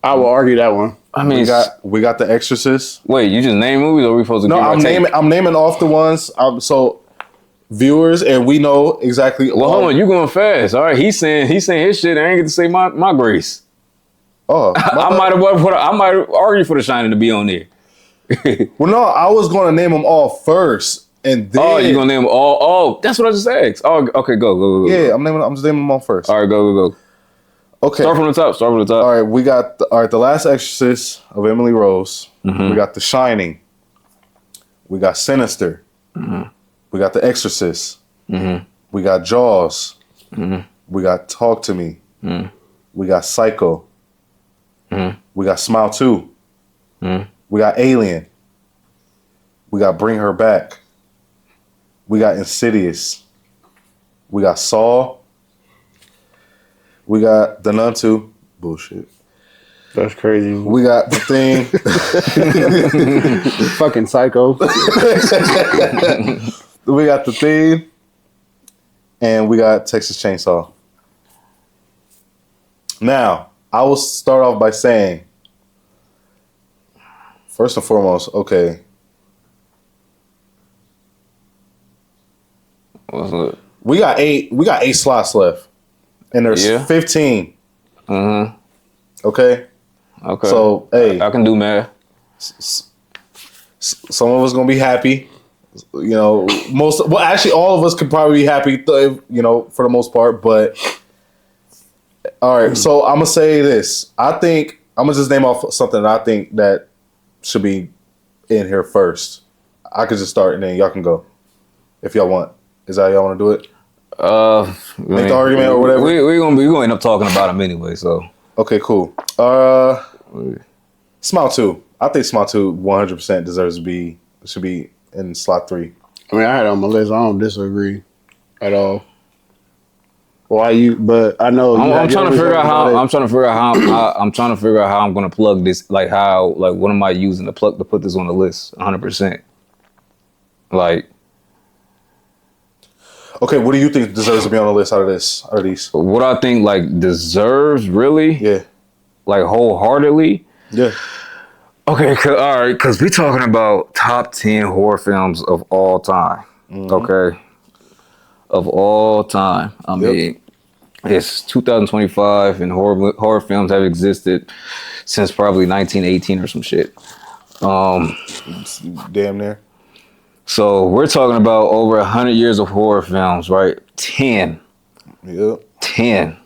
I will argue that one. I mean, We got The Exorcist. wait, you just name movies, or are we supposed to? No, give our I'm take? naming off the ones. So viewers, and we know exactly. Well, hold on, you going fast. All right, he's saying his shit. I ain't get to say my grace. Oh, I might have argued for The Shining to be on there. well, no, I was going to name them all first, and then. Oh, you gonna name them all? Oh, that's what I just asked. Oh, okay, go. Yeah, I'm just naming them all first. All right, go. Okay. Start from the top. All right, we got The Last Exorcist of Emily Rose. We got The Shining. We got Sinister. We got The Exorcist. We got Jaws. We got Talk to Me. We got Psycho. We got Smile 2. We got Alien. We got Bring Her Back. We got Insidious. We got Saw. We got The Nun 2. Bullshit. That's crazy. We got The Thing. Fucking psycho. We got The Thing. And we got Texas Chainsaw. Now, I will start off by saying, first and foremost, okay. What's up? We got eight slots left. And there's 15. Mm-hmm. Okay? Okay. So, hey. I can do math. Some of us gonna be happy. You know, actually all of us could probably be happy, you know, for the most part, but all right, so I'm gonna say this. I think I'm gonna just name off something that I think that should be in here first. I could just start and then y'all can go if y'all want. Is that how y'all want to do it? Make the argument or whatever. We're gonna end up talking about them anyway. So okay, cool. Smile 2. I think Smile 2 100% deserves to should be in slot 3. I mean, I had it on my list. I don't disagree at all. Why you? But I know I'm trying to figure out how. I'm trying to figure out how. I'm trying to figure out how I'm gonna plug this. Like how. Like what am I using to put this on the list? 100%. Like. Okay, what do you think deserves to be on the list out of these? What I think like deserves really. Yeah. Like wholeheartedly. Yeah. Okay. All right. Because we're talking about top 10 horror films of all time. Mm-hmm. Okay. Of all time. I mean, it's 2025 and horror films have existed since probably 1918 or some shit. Damn near. So we're talking about over 100 years of horror films, right? 10. Yep. 10.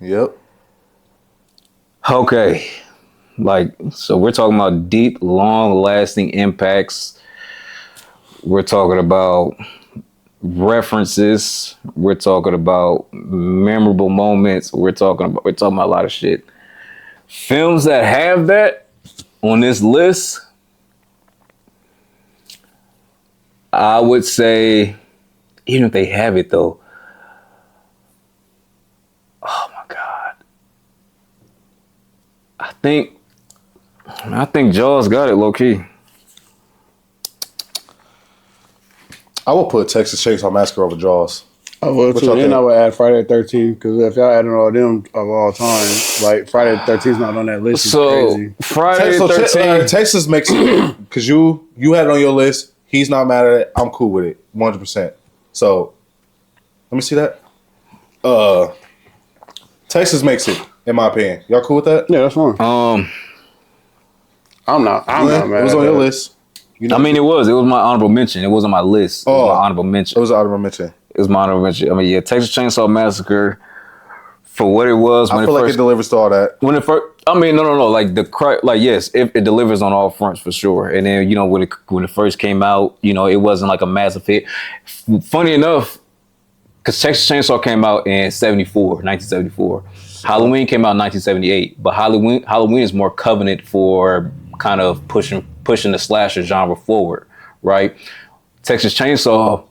Yep. Okay. Like, so we're talking about deep, long-lasting impacts. We're talking about references. We're talking about memorable moments. We're talking about a lot of shit. Films that have that on this list, I would say, even if they have it though, oh my God. I think Jaws got it low key. I will put Texas Chainsaw Massacre over Jaws. I would too, and I would add Friday the 13th because if y'all adding all them of all time, like Friday the 13th is not on that list. So crazy. Friday the 13th, Texas makes it because you had it on your list. He's not mad at it. I'm cool with it, 100%. So let me see that. Texas makes it, in my opinion. Y'all cool with that? Yeah, that's fine. I'm not mad. It was on your list. You know, I mean, it was my honorable mention. It wasn't my list. It was my honorable mention. It was an honorable mention. It was my honorable mention. I mean, yeah, Texas Chainsaw Massacre, for what it was. I feel like it delivers to all that. When it first, I mean, no, like yes, it delivers on all fronts for sure. And then when it first came out, it wasn't like a massive hit. Funny enough, because Texas Chainsaw came out in 1974. Halloween came out in 1978, but Halloween is more covenant for kind of pushing the slasher genre forward, right? Texas Chainsaw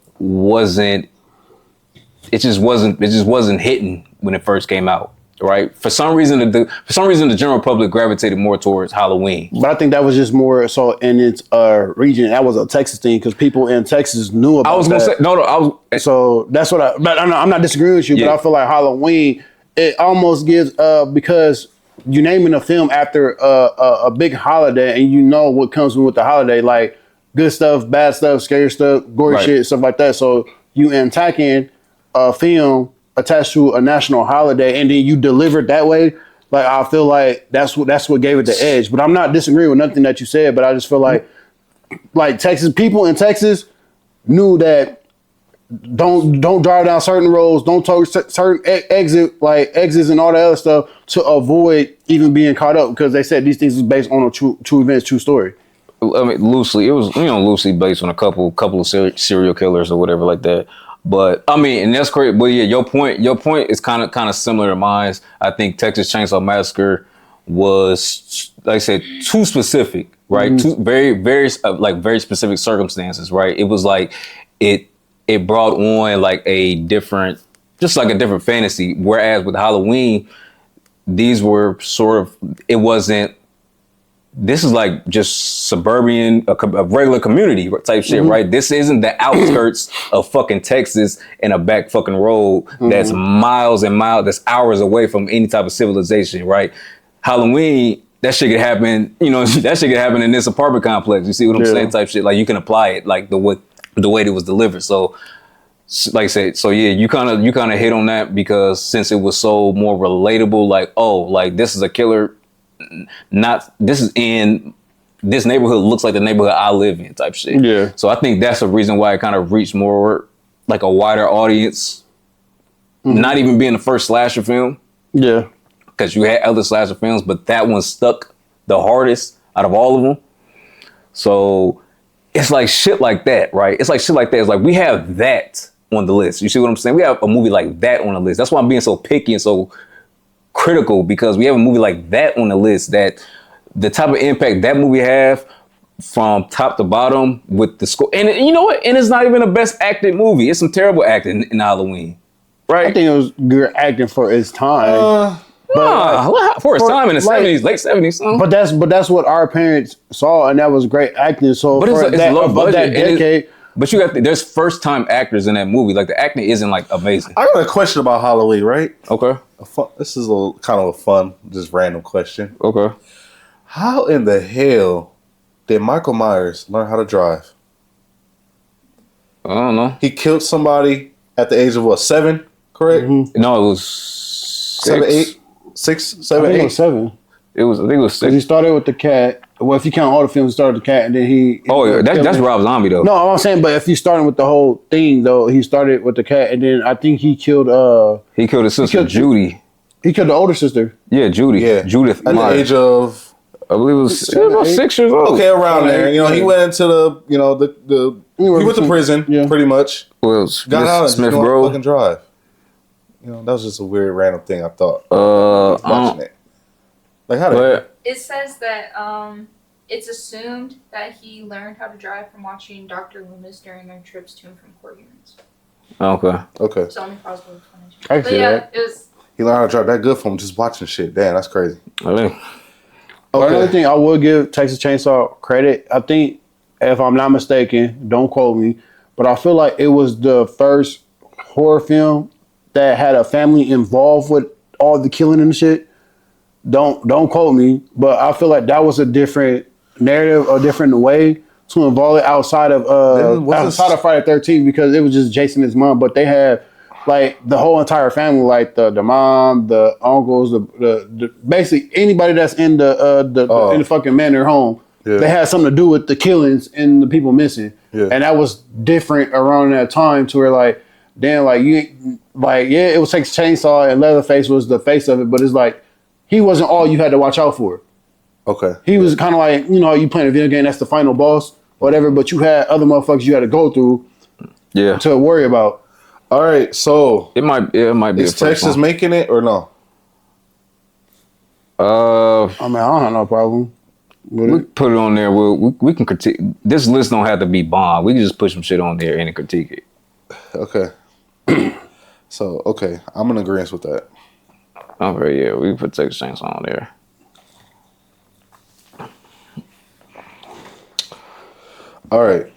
it just wasn't hitting when it first came out, right? For some reason the general public gravitated more towards Halloween. But I think that was just more so in its region. That was a Texas thing because people in Texas knew about. I was gonna say no. So that's what But I'm not disagreeing with you. Yeah. But I feel like Halloween, it almost gives because you naming a film after a big holiday, and you know what comes with the holiday, like good stuff, bad stuff, scary stuff, gory shit, stuff like that. So you attacking a film attached to a national holiday, and then you deliver it that way. Like I feel like that's what gave it the edge. But I'm not disagreeing with nothing that you said. But I just feel like Texas people in Texas knew that don't drive down certain roads, don't take certain exits and all that other stuff to avoid even being caught up because they said these things is based on a true events, true story. I mean, loosely, it was loosely based on a couple of serial killers or whatever like that. But I mean, and that's great. But yeah, your point is kind of similar to mine. I think Texas Chainsaw Massacre was, like I said, too specific, right? Mm-hmm. Too very specific circumstances, right? It was like it brought on like a different fantasy. Whereas with Halloween, these were this is like just suburban, a regular community type shit, right? This isn't the outskirts of fucking Texas in a back fucking road that's miles and miles, that's hours away from any type of civilization, right? Halloween, that shit could happen, that shit could happen in this apartment complex. You see what I'm saying? Type shit. Like you can apply it like the way it was delivered. So like I said, so yeah, you kind of hit on that because since it was so more relatable, like, oh, like this is a killer. This is in this neighborhood, looks like the neighborhood I live in type shit. Yeah. So I think that's the reason why it kind of reached more like a wider audience. Not even being the first slasher film. Yeah. Because you had other slasher films, but that one stuck the hardest out of all of them. So it's like shit like that, right? It's like shit like that. It's like we have that on the list. You see what I'm saying? We have a movie like that on the list. That's why I'm being so picky and so critical, because we have a movie like that on the list, that the type of impact that movie have from top to bottom with the score. And you know what? And it's not even a best acted movie. It's some terrible acting in Halloween. right? I think it was good acting for its time. For his time in the '70s, late '70s. But that's what our parents saw, and that was great acting. So But for it's that, low above budget. that decade, But you got there's first time actors in that movie. Like the acting isn't like amazing. I got a question about Halloween, right? Okay. This is a kind of a fun, just random question. Okay. How in the hell did Michael Myers learn how to drive? I don't know. He killed somebody at the age of what, 7? Correct? Mm-hmm. No, it was 7, 8, 6, I 7, think it 8. was 7. I think it was 6. Because he started with the cat. Well, if you count all the films, he started with the cat, and then he. Oh, yeah, that's Rob Zombie though. No, I'm saying, but if you starting with the whole thing though, he started with the cat, and then I think he killed. He killed his sister Judy. He killed the older sister. Yeah, Judy. Yeah. Judith. At the age of, I believe it was about 6 years old. okay, around there. You know, he went into the, you know, he went to prison, pretty much. Well, Got out and Smith just Grove. fucking drive. You know, that was just a weird random thing I thought. Watching it. Like, how did It says that it's assumed that he learned how to drive from watching Dr. Loomis during their trips to and from court hearings. Okay. Okay. It's the only plausible explanation. I can But see yeah, that. it was. He learned how to drive that good from just watching shit. Damn, that's crazy. Okay. But another thing I would give Texas Chainsaw credit. I think, if I'm not mistaken, don't quote me, but I feel like it was the first horror film that had a family involved with all the killing and shit. Don't quote me, but I feel like that was a different narrative, a different way to involve it outside of Friday the 13th, because it was just Jason and his mom, but they had like the whole entire family, like the mom, the uncles, the basically anybody that's in the fucking manor home. Yeah. They had something to do with the killings and the people missing. Yeah. And that was different around that time to where like, damn, like yeah, it was Texas Chainsaw and Leatherface was the face of it, but it's like he wasn't all you had to watch out for. Okay. He was kind of like, you know, you playing a video game, that's the final boss, whatever, but you had other motherfuckers you had to go through to worry about. All right, so it might be. Is Texas making it or no? I mean, I don't have no problem. We put it on there. We can critique. This list don't have to be bomb. We can just put some shit on there and critique it. Okay. So I'm in agreement with that. Okay, yeah, we can put Texas Chainsaw on there. All right,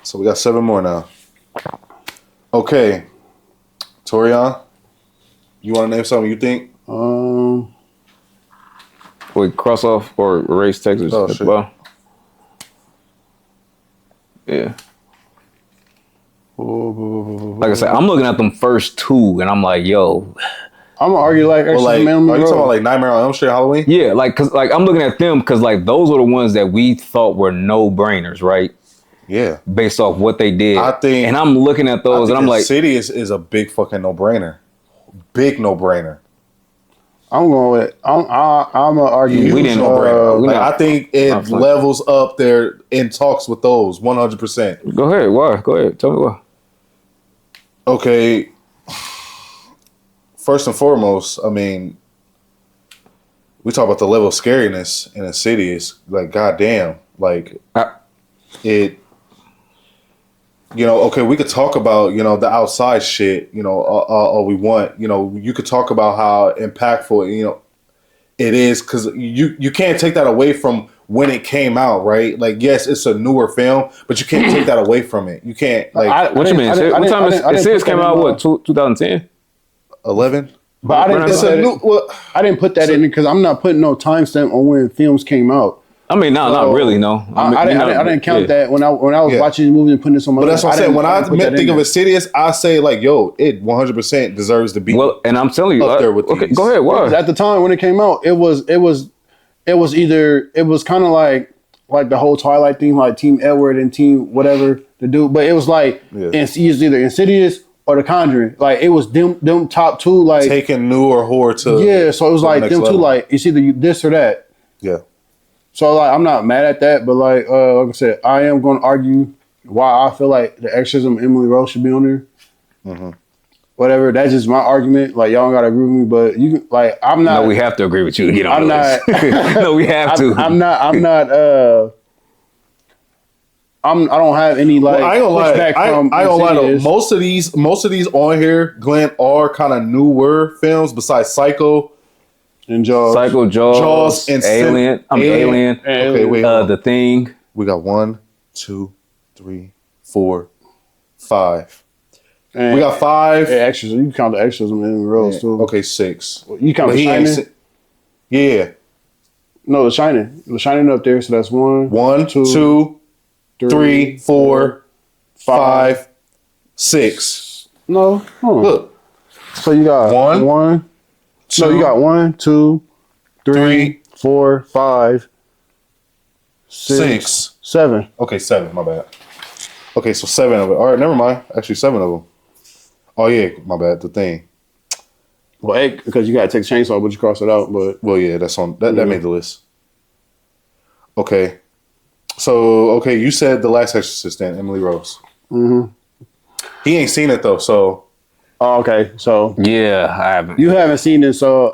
so we got 7 more now. Okay, Torian, you want to name something you think? Wait, cross off or erase Texas as well? Yeah. Like I said, I'm looking at them first 2, and I'm like, yo. I'm gonna argue like, are you talking about like Nightmare on Elm Street, Halloween? Yeah, like, cause like I'm looking at them because like those are the ones that we thought were no brainers, right? Yeah. Based off what they did. I think, and I'm looking at those and I'm like, Insidious is a big fucking no-brainer. Big no-brainer. I'm going with, I'm gonna argue. We didn't no-brainer. I think it levels up there in talks with those 100%. Go ahead. Why? Go ahead. Tell me why. Okay. First and foremost, I mean, we talk about the level of scariness in Insidious. Like, goddamn, like it. You know, okay, we could talk about, you know, the outside shit, you know, all we want. You know, you could talk about how impactful, you know, it is, because you can't take that away from when it came out, right? Like, yes, it's a newer film, but you can't take that away from it. You can't, like. What you mean? What time is it? Came out, what, 2010? 11? But I didn't put that in because I'm not putting no timestamp on when films came out. I mean, not really, no. I didn't count that when I was watching the movie and putting this on my list. But that's what I'm saying. When I think of Insidious, I say like, yo, it 100% deserves to be. Well, and I'm telling you, up there with these. Go ahead. Why? At the time when it came out, it was kind of like the whole Twilight thing, like Team Edward and Team whatever to do. But it was like it's either Insidious or The Conjuring. Like it was them top 2, like taking new or horror to so it was like them 2, like it's either this or that. Yeah. So like I'm not mad at that, but like I said, I am going to argue why I feel like The Exorcism of Emily Rose should be on there. Mm-hmm. Whatever, that's just my argument. Like y'all don't gotta agree with me, but you like I'm not. No, we have to agree with you to get on I'm not. No, we have to. I'm not I don't have any like. I ain't gonna lie. pushback I from ain't gonna lie though. Insidious. Most of these on here, Glenn, are kind of newer films besides Psycho, and Jaws. Psycho, Jaws, and Alien. Alien. Okay, wait. hold on. The Thing. We got 1, 2, 3, 4, 5. And, We got 5. Yeah, exorcism. You can count the exorcism in the rows too. Okay, 6. You count But the he ain't Shining? Yeah. No, the Shining. The Shining up there. So that's 1, 1, 2, 3, 4, 5, 6. No. Hold on. Look. So you got 1. No, you got 1, 2, 3, 4, 5, 6, 7. Okay, 7. My bad. Okay, so 7 of it. All right, never mind. Actually, 7 of them. Oh yeah, my bad. The Thing. Well, because you gotta take the chainsaw, but you cross it out. But Well, yeah, that's on. That made the list. Okay. So you said The Last Exorcist, then Emily Rose. Mm-hmm. He ain't seen it though, so. Oh, okay, so Yeah, I haven't. you haven't seen it, so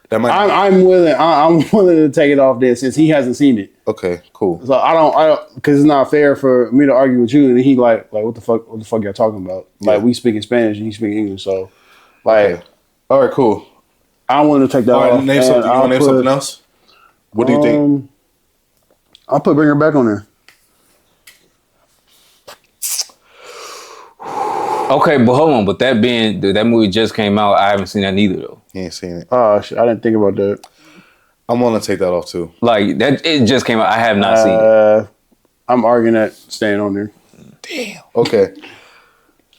That might. I'm willing. I'm willing to take it off there since he hasn't seen it. Okay, cool. So I don't, because it's not fair for me to argue with you and he like what the fuck y'all talking about? Like we speaking Spanish and he speaking English, so like Okay. All right, cool. I want to take that All right, off. name something. You want to name something else? What do you think? I'll put Bring Her Back on there. Okay, but hold on. But that movie just came out. I haven't seen that neither though. He ain't seen it. Oh shit, I didn't think about that. I'm gonna take that off too. Like that, it just came out. I have not seen it. I'm arguing that staying on there. Damn. Okay.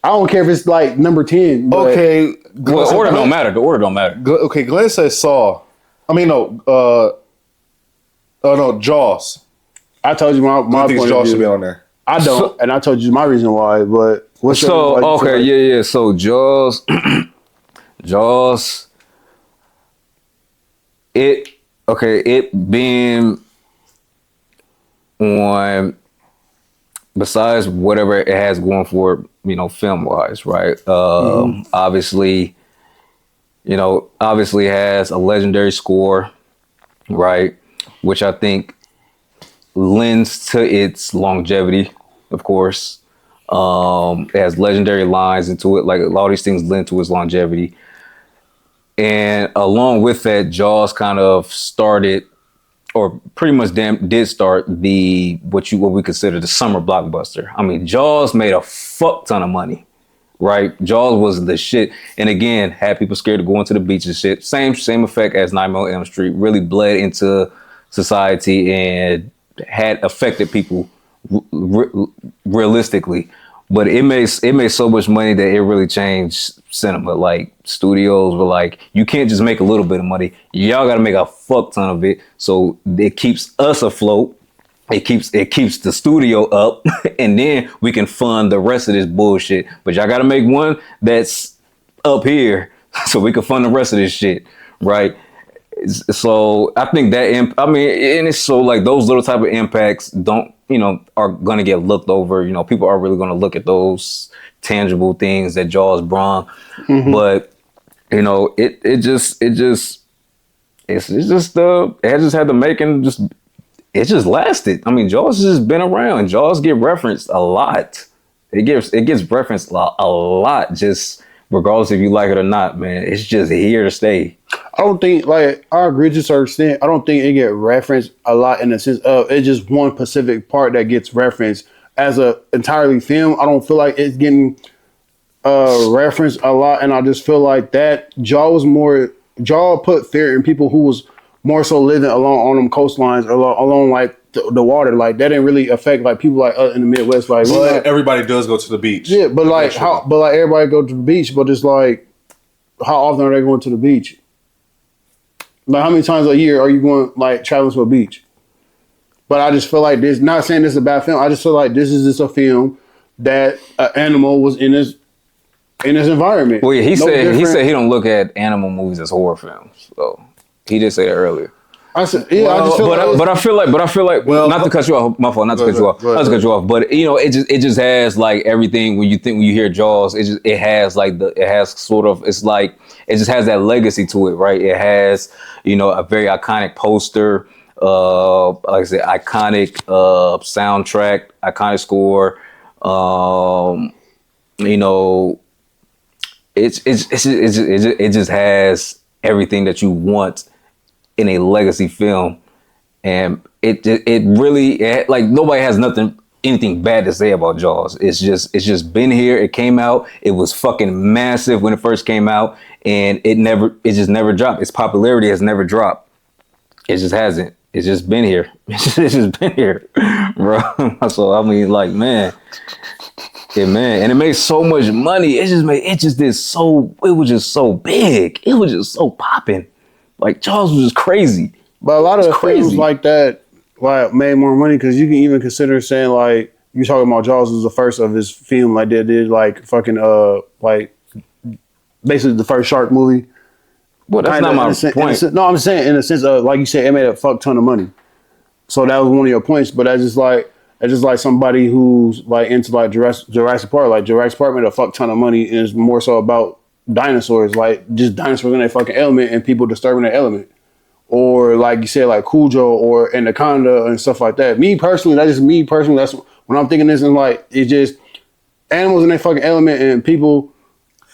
I don't care if it's like number 10. But Okay. Well, the order don't matter. The order don't matter. Okay, Glenn says Saw. I mean, no. No, Jaws. I told you my I think point Jaws of should be view. on there. I don't, and I told you my reason why. But what's So your, okay, yeah. So Jaws, Jaws. It being on. Besides whatever it has going for it, film wise, right? Obviously, obviously has a legendary score, right? Which I think lends to its longevity, of course. It has legendary lines into it. Like a lot of these things lend to its longevity. And along with that, Jaws kind of started, or pretty much did start what we consider the summer blockbuster. I mean, Jaws made a fuck ton of money, right? Jaws was the shit. And again, had people scared to go into the beach and shit. Same effect as Nightmare on Elm Street. Really bled into society and had affected people realistically. But it made so much money that it really changed cinema. Like studios were like, you can't just make a little bit of money. Y'all got to make a fuck ton of it. So it keeps us afloat. It keeps the studio up, and then we can fund the rest of this bullshit. But y'all got to make one that's up here so we can fund the rest of this shit, right? So I think that, and it's so like those little type of impacts are going to get looked over. People are really going to look at those tangible things that Jaws brought. Mm-hmm. But, it just had the making, it just lasted. I mean, Jaws has just been around. Jaws get referenced a lot. It gets referenced a lot, just regardless if you like it or not, man. It's just here to stay. I don't think, I agree to a certain extent. I don't think it get referenced a lot in the sense of it's just one specific part that gets referenced as a entirely film. I don't feel like it's getting referenced a lot, and I just feel like that Jaw put fear in people who was more so living along on them coastlines, along like the water. Like that didn't really affect like people like in the Midwest. Like, but everybody does go to the beach. Yeah, but like everybody go to the beach, but it's like how often are they going to the beach? Like how many times a year are you going like traveling to a beach? But I just feel like this. Not saying this is a bad film. I just feel like this is just a film that an animal was in this environment. Well, yeah, he said he don't look at animal movies as horror films. So he did say that earlier. I said, yeah, I just feel but I feel like well, not to cut you off, my fault, not to cut you off, but it just has like everything when you hear Jaws, it just has that legacy to it, right? It has, a very iconic poster. like I said, iconic soundtrack, iconic score. You know, it just has everything that you want in a legacy film, and it really like nobody has anything bad to say about Jaws. It's just been here. It came out. It was fucking massive when it first came out, and it just never dropped. Its popularity has never dropped. It just hasn't. It's just been here. It's just been here, bro. So I mean, like, man. Yeah, man, and it made so much money. It was just so big. It was just so popping. Like Jaws was just crazy. But a lot of films like that like made more money because you can even consider saying like you talking about Jaws was the first of his film like they did like fucking like basically the first shark movie. Well, that's not my point. No, I'm saying in the sense of like you said, it made a fuck ton of money. So that was one of your points. But that's just like somebody who's like into like Jurassic Park. Like Jurassic Park made a fuck ton of money and it's more so about dinosaurs, like just dinosaurs in their fucking element and people disturbing their element. Or like you said, like Cujo or Anaconda and stuff like that. Me personally, that's when I'm thinking this and like it's just animals in their fucking element and people.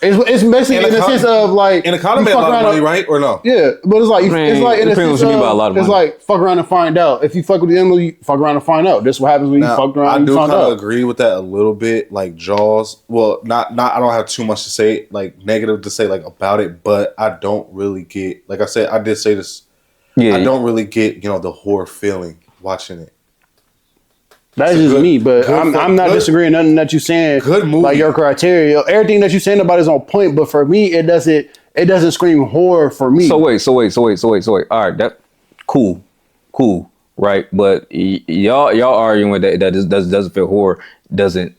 It's basically in the sense of like Anaconda made a lot of money, right? Or no? Yeah, but it's like it's like in the sense of it's like fuck around and find out. If you fuck with the animal, you fuck around and find out. This is what happens when you fuck around and find out. I do kind of agree with that a little bit. Like Jaws, well, not. I don't have too much to say, like negative to say, like about it. But I don't really get, like I said, I did say this. Yeah, I don't really get, the horror feeling watching it. That's just me, but I'm not disagreeing nothing that you're saying. Good movie. Like your criteria, everything that you're saying about it is on point. But for me, it doesn't scream horror for me. So wait. All right, that cool, right? But y'all arguing that doesn't feel horror. That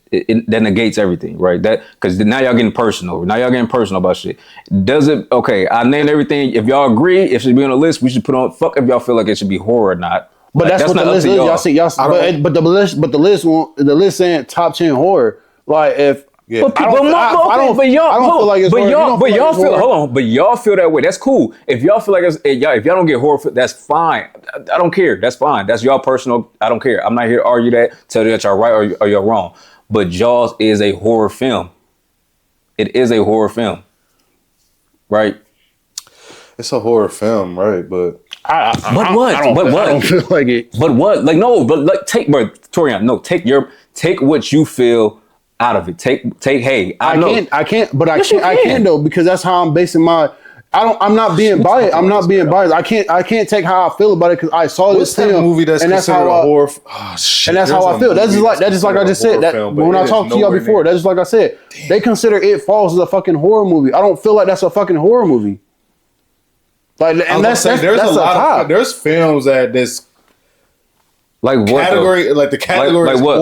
negates everything, right? That because now y'all getting personal. Now y'all getting personal about shit. Does it? Okay, I named everything. If y'all agree, it should be on the list. We should put on. Fuck if y'all feel like it should be horror or not. But that's what the list is. Y'all see, but the list saying top 10 horror. Like if but y'all feel that way. That's cool. If y'all feel like if y'all don't get horror, that's fine. I don't care. That's fine. That's y'all personal. I don't care. I'm not here to argue that, tell you that y'all right or you're wrong. But Jaws is a horror film. It is a horror film, right? It's a horror film, right? But I don't feel like it. But what? Like no. But like take, bro, Torian. No, take what you feel out of it. Take. Hey, I can't though because that's how I'm basing my. I'm not being biased. I'm not being biased. I can't take how I feel about it because I saw this film movie that's considered a horror. Oh shit! And that's how I feel. That's just like I just said. That when I talked to y'all before, that's just like I said. They consider It Falls as a fucking horror movie. I don't feel like that's a fucking horror movie. Like, and that's a lot. There's films that this like what category, though? Like the category, like what,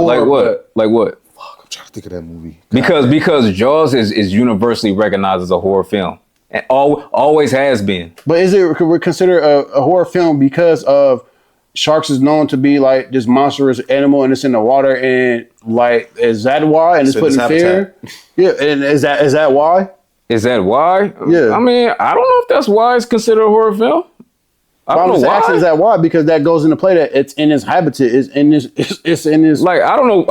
like what? Fuck, I'm trying to think of that movie. Because Jaws is universally recognized as a horror film, and always has been. But is it considered a horror film because of sharks is known to be like this monstrous animal and it's in the water and like is that why and it's putting fear? Yeah, and is that why? Is that why? Yeah. I mean, I don't know if that's why it's considered a horror film. I don't know why. Is that why? Because that goes into play that it's in his habitat. It's in his. Like I don't know,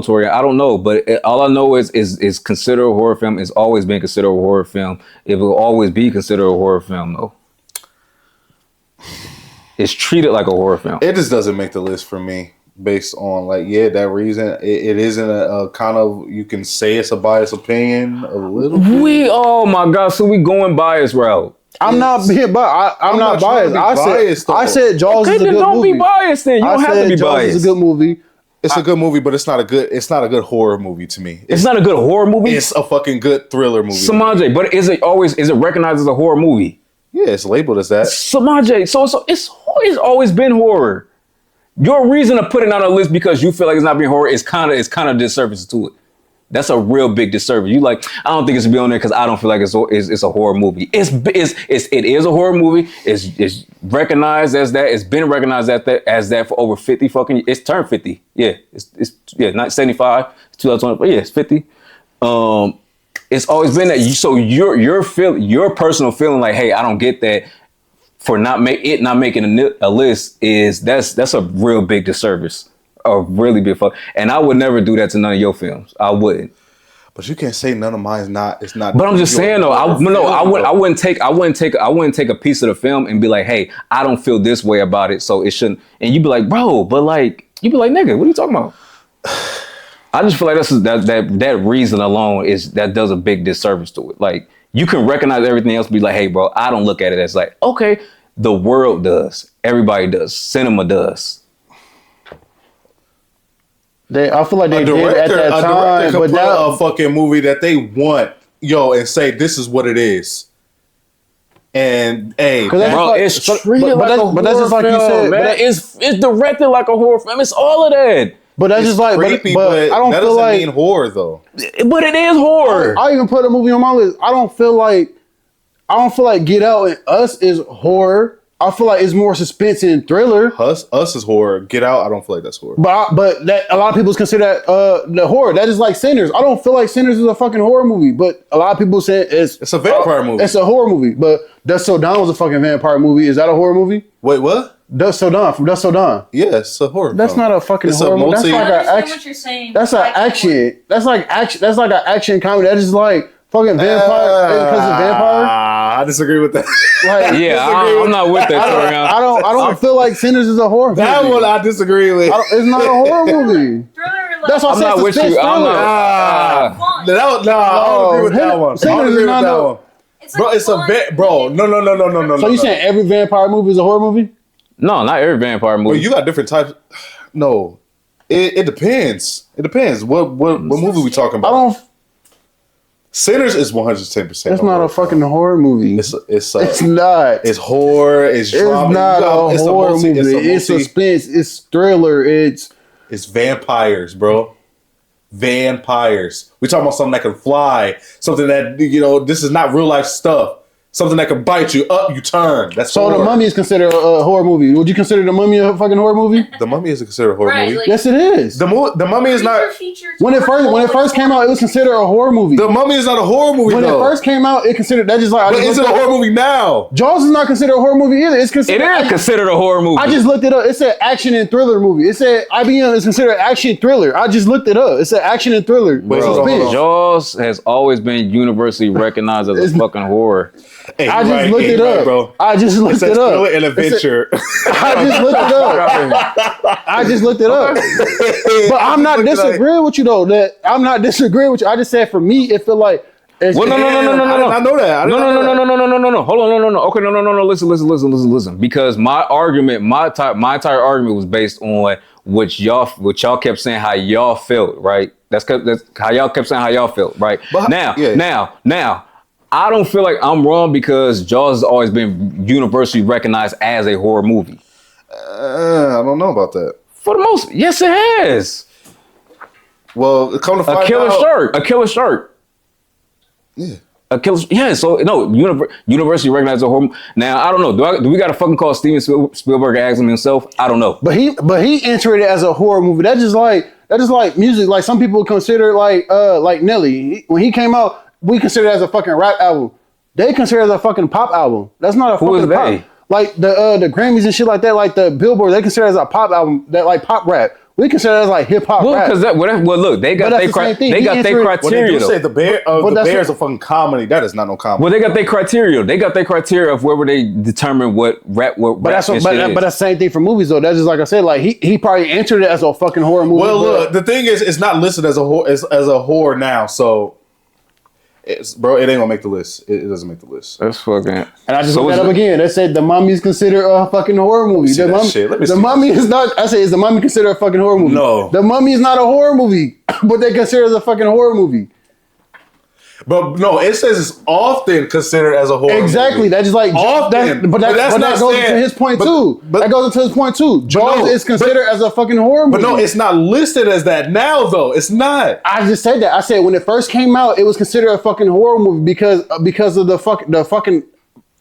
Tori. I don't know, but all I know is considered a horror film. It's always been considered a horror film. It will always be considered a horror film, though. It's treated like a horror film. It just doesn't make the list for me. Based on that reason, it isn't a kind of, you can say it's a biased opinion a little bit. Oh my god, so we going biased route. I'm not being biased. I'm not biased. I said Jaws is a good movie. Don't be biased then. You don't have to be biased. Jaws is a good movie. It's a good movie, but it's not a good horror movie to me. It's not a good horror movie? It's a fucking good thriller movie. Samaj, but is it recognized as a horror movie? Yeah, it's labeled as that. Samaj, so it's always been horror. Your reason to put it on a list because you feel like it's not being horror is kind of disservice to it. That's a real big disservice. You like, I don't think it should be on there because I don't feel like it's a horror movie. It is a horror movie. It's recognized as that. It's been recognized as that for over 50 fucking years. It's turned 50. Yeah, it's not 75, 2020. Yeah, it's 50. It's always been that. So your personal feeling like, hey, I don't get that. for not making a list is that's a real big disservice, a really big fuck. And I would never do that to none of your films. I wouldn't. But you can't say none of mine is not. It's not. But I'm just saying though, I wouldn't take a piece of the film and be like, hey, I don't feel this way about it, so it shouldn't. And you'd be like, bro, but like, you'd be like, nigga, what are you talking about? I just feel like that reason alone that does a big disservice to it. Like, you can recognize everything else, be like, hey, bro, I don't look at it as like, okay, the world does, everybody does, cinema does. I feel like they did at that time, but now a fucking movie that they want, and say this is what it is. And hey, bro, it's treated like a horror film. But that's just like you said, man. It's directed like a horror film. It's all of that. But that's just like creepy, but I don't that feel doesn't like mean horror though. But it is horror. I even put a movie on my list. I don't feel like Get Out and Us is horror. I feel like it's more suspense and thriller. Us is horror. Get Out, I don't feel like that's horror. But that a lot of people consider that the horror. That is like Sinners. I don't feel like Sinners is a fucking horror movie, but a lot of people say it's a vampire movie. It's a horror movie, but Dusk Till Dawn was a fucking vampire movie. Is that a horror movie? Wait, what? Dusk Till Dawn from Dusk Till Dawn. Yeah, it's a horror. That's not a fucking horror movie. That's like an action. What you're saying. That's an action. That's like action. That's like an action comedy. That is like fucking vampire because of vampire. I disagree with that. Like, yeah, I'm not with that. I don't feel like Sinners is a horror movie. That one I disagree with. It's not a horror movie. That's why I'm not with you. I'm not. I don't agree with that one. I don't agree with that one. Bro, it's a bro. No. So you saying every vampire movie is a horror movie? No, not every vampire movie. Well, you got different types. No, it depends. It depends. What movie we talking about? Sinners is 110%. It's not a fucking horror movie. It's not. It's horror. It's drama. It's not a horror movie. It's suspense. It's thriller. It's vampires, bro. Vampires. We talking about something that can fly. Something that this is not real life stuff. Something that can bite you up, you turn. That's so horror. The Mummy is considered a horror movie. Would you consider The Mummy a fucking horror movie? The Mummy is considered a horror movie. Like, yes, it is. The Mummy is not. When it first came out, it was considered a horror movie. The Mummy is not a horror movie. When it first came out, it considered that just like. But it's a horror movie now. Jaws is not considered a horror movie either. It is considered a horror movie. I just looked it up. It said action and thriller movie. It said IBM is considered action thriller. I just looked it up. It said action and thriller. Bro, Jaws has always been universally recognized as a fucking horror. Hey, I just looked it up, bro. I just looked it up. Thriller and adventure. I just looked it up. But I'm not disagreeing with you though. I'm not disagreeing with you. I just said for me, it feel like. No. I know that. No. Hold on, no. Okay, no. Listen. Because my entire argument was based on what y'all kept saying how y'all felt, right? That's how y'all kept saying how y'all felt, right? But now. I don't feel like I'm wrong because Jaws has always been universally recognized as a horror movie. I don't know about that. For the most, yes, it has. Well, come to find out, a killer shark. Yeah. So no, universally recognized as a horror. Now I don't know. Do we got to fucking call Steven Spielberg and ask him himself? I don't know. But he entered it as a horror movie. That's just like music. Like some people consider like Nelly when he came out. We consider it as a fucking rap album. They consider it as a fucking pop album. That's not a fucking pop. Like the Grammys and shit like that, like the Billboard, they consider it as a pop album, that like pop rap. We consider it as like hip hop rap. Look, they got their criteria. When they do say the Bears are fucking comedy, that is not no comedy. Well, they got their criteria. They got their criteria of where they determine what rap. But that's the same thing for movies though. That's just like I said. Like he probably entered it as a fucking horror movie. Well, look, the thing is, it's not listed as a horror now, so. Bro, it ain't gonna make the list. It doesn't make the list. That's fucking. And I just looked that up again. They said The Mummy is considered a fucking horror movie. The Mummy is not. I say, is The Mummy considered a fucking horror movie? No. The Mummy is not a horror movie, but they consider it as a fucking horror movie. But no, it says it's often considered as a horror movie. That's just like often. But that goes into his point too. That goes into his point too. Jaws is considered as a fucking horror movie. But no, it's not listed as that now though. It's not. I just said that. I said when it first came out, it was considered a fucking horror movie because of the fucking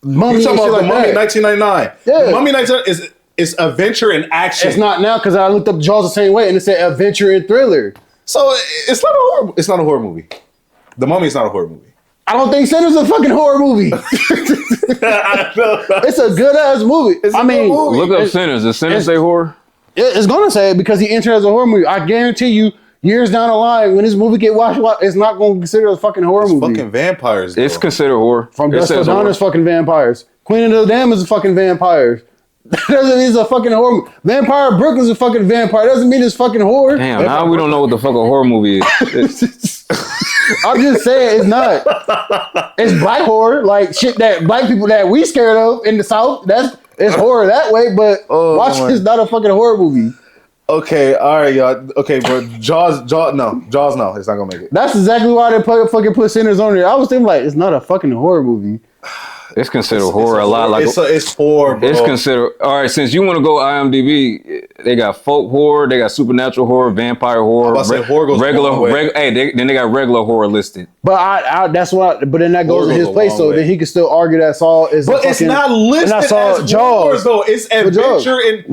Mummy. You talking about the Mummy 1999? Yeah, the Mummy 1999 is adventure and action. It's not now because I looked up Jaws the same way and it said adventure and thriller. So it's not a horror movie. The Mummy is not a horror movie. I don't think Sinners is a fucking horror movie. It's a good ass movie. Look up Sinners. Does Sinners say horror? It's gonna say it because he entered as a horror movie. I guarantee you, years down the line, when this movie get watched, it's not gonna consider a fucking horror movie. Fucking vampires. Though. It's considered horror. From Dusk Till Dawn is fucking vampires. Queen of the Dam is a fucking vampires. That doesn't mean it's a fucking horror movie. Vampire Brooklyn's a fucking vampire. Doesn't mean it's fucking horror. Damn, now we don't know what the fuck a horror movie is. I'm just saying it's not. It's black horror, like shit that black people that we scared of in the South. It's horror that way, but watching is not a fucking horror movie. Okay, all right, y'all. Okay, but Jaws, no, it's not gonna make it. That's exactly why they fucking put Sinners on there. I was thinking like it's not a fucking horror movie. It's considered horror a lot. Like it's horror. Bro. It's considered all right. Since you want to go IMDb, they got folk horror, they got supernatural horror, vampire horror, horror goes regular. Then they got regular horror listed. But I that's why. But then that goes in his place, so then he can still argue that Saw is. But it's not listed as Jaws though. It's adventure and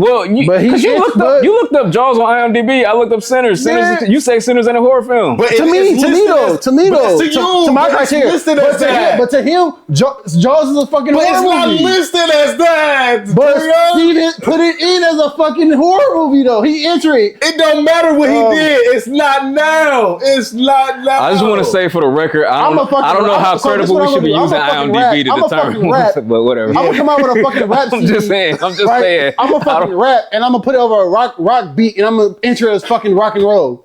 you looked up Jaws on IMDb. I looked up Sinners. Sinners. You say Sinners in a horror film. But to me, to my criteria. But to him, Jaws is a fucking horror movie. But it's not listed as that. But Steven put it in as a fucking horror movie though. He entered it. It don't matter what he did. It's not now. It's not now. I just want to say for the record, I don't know how credible we should be using IMDb to determine. But whatever. I'm gonna come out with a fucking rap. I'm just saying. I'm saying. I'm gonna fucking rap and I'm gonna put it over a rock beat and I'm gonna enter as fucking rock and roll.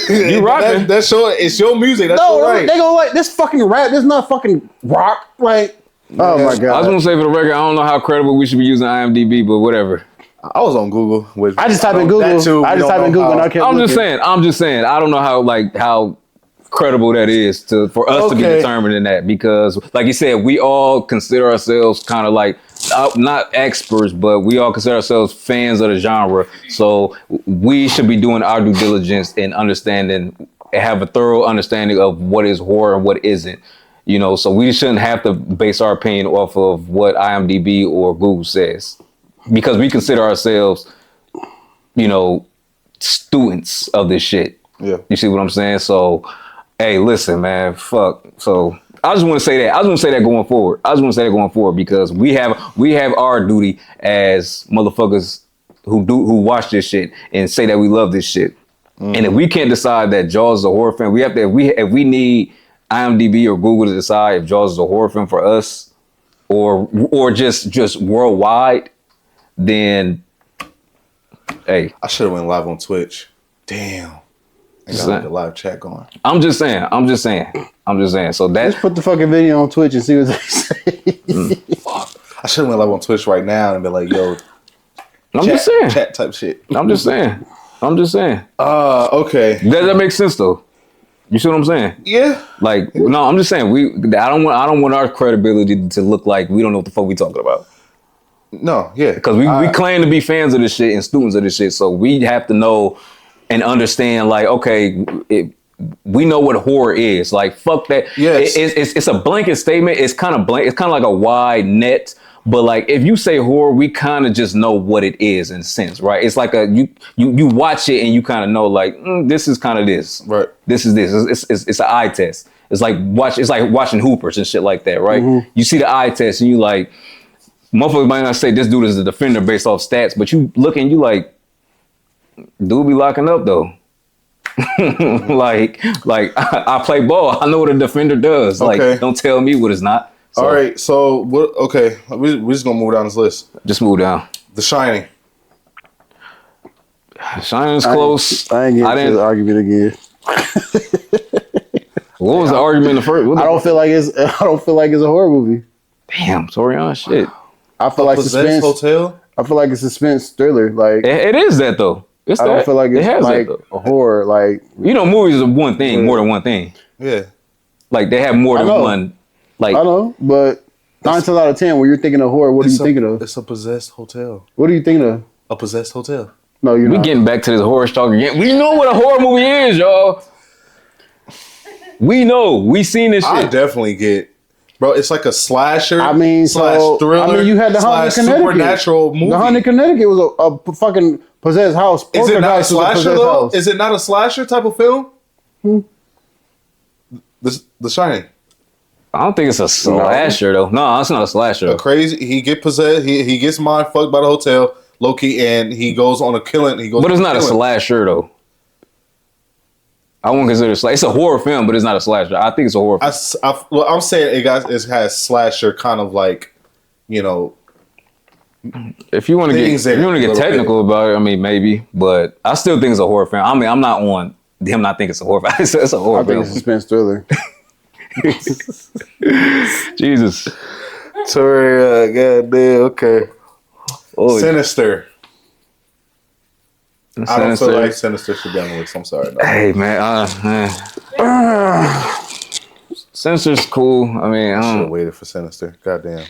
You rocking? It's your music. That's right. They gonna like this fucking rap. This is not fucking rock. Like, oh my god. I just want to say for the record, I don't know how credible we should be using IMDb, but whatever. I was on Google. I just typed in Google. I'm just saying. I don't know how credible that is for us to be determining that, because like you said, we all consider ourselves kind of like not experts, but we all consider ourselves fans of the genre. So we should be doing our due diligence and have a thorough understanding of what is horror and what isn't. You know, so we shouldn't have to base our opinion off of what IMDb or Google says, because we consider ourselves, you know, students of this shit. Yeah. You see what I'm saying? So, hey, listen, man, fuck. So I just want to say that. Going forward, because we have our duty as motherfuckers who watch this shit and say that we love this shit. Mm-hmm. And if we can't decide that Jaws is a horror film, we have to. If we need IMDb or Google to decide if Jaws is a horror film for us, or just worldwide, then hey, I should have went live on Twitch. Damn. I got like a live chat going. I'm just saying. So let's put the fucking video on Twitch and see what they say. I should have went live on Twitch right now and be like, yo. Chat type shit. I'm just saying. Okay. Does that make sense though? You see what I'm saying? Yeah. Like, no, I'm just saying I don't want our credibility to look like we don't know what the fuck we talking about. No, yeah. Because we claim to be fans of this shit and students of this shit, so we have to know and understand, like, okay, we know what horror is. Like, fuck that. Yes. It's a blanket statement. It's kind of blank. It's kind of like a wide net. But like, if you say horror, we kind of just know what it is in a sense, right? It's like you watch it and you kind of know, like, this is kind of this. Right. This is this. It's an eye test. It's like watching Hoopers and shit like that, right? Mm-hmm. You see the eye test and you like, motherfuckers might not say this dude is a defender based off stats, but you look and you like, dude be locking up though. like I play ball. I know what a defender does. Okay. Like, don't tell me what it's not. So, all right, so what? Okay, we're just gonna move down this list. Just move down. The Shining. Shining's close. I ain't getting into the argument again. What was the argument in the first? I don't feel like it's a horror movie. Damn, sorry on shit. I feel like suspense hotel. I feel like a suspense thriller. Like it is that though. I don't feel like it's like a horror. Like, you know, movies are one thing, more than one thing. Yeah. Like they have more than one. Like, I know, but 9 times out of 10, when you're thinking of horror, what are you thinking of? It's a possessed hotel. What are you thinking of? A possessed hotel. No, you're not. We getting back to this horror talk again. We know what a horror movie is, y'all. We know. We seen this shit. I definitely get, bro. It's like a slasher. I mean, slash thriller. I mean, you had the Haunted Connecticut. Supernatural movie. The Haunted Connecticut was a fucking possessed house. Is it not a slasher though? Is it not a slasher type of film? The Shining. I don't think it's a slasher though. No, it's not a slasher. He get possessed. He gets mind fucked by the hotel, Loki, and he goes on a killing. But it's not a slasher though. I won't consider it. It's a horror film, but it's not a slasher. I think it's a horror film. I'm saying it has slasher kind of like, you know. If you want to get technical about it, I mean maybe, but I still think it's a horror film. I mean, I'm not on him not think it's a horror film. It's a horror film. I think it's a suspense thriller. Jesus. Sorry, goddamn. Okay. Oh, Sinister. Sinister. I don't feel like Sinister should be on the list. I'm sorry. No. Hey man, Sinister's cool. I mean, I should have don't. waited for Sinister. Goddamn.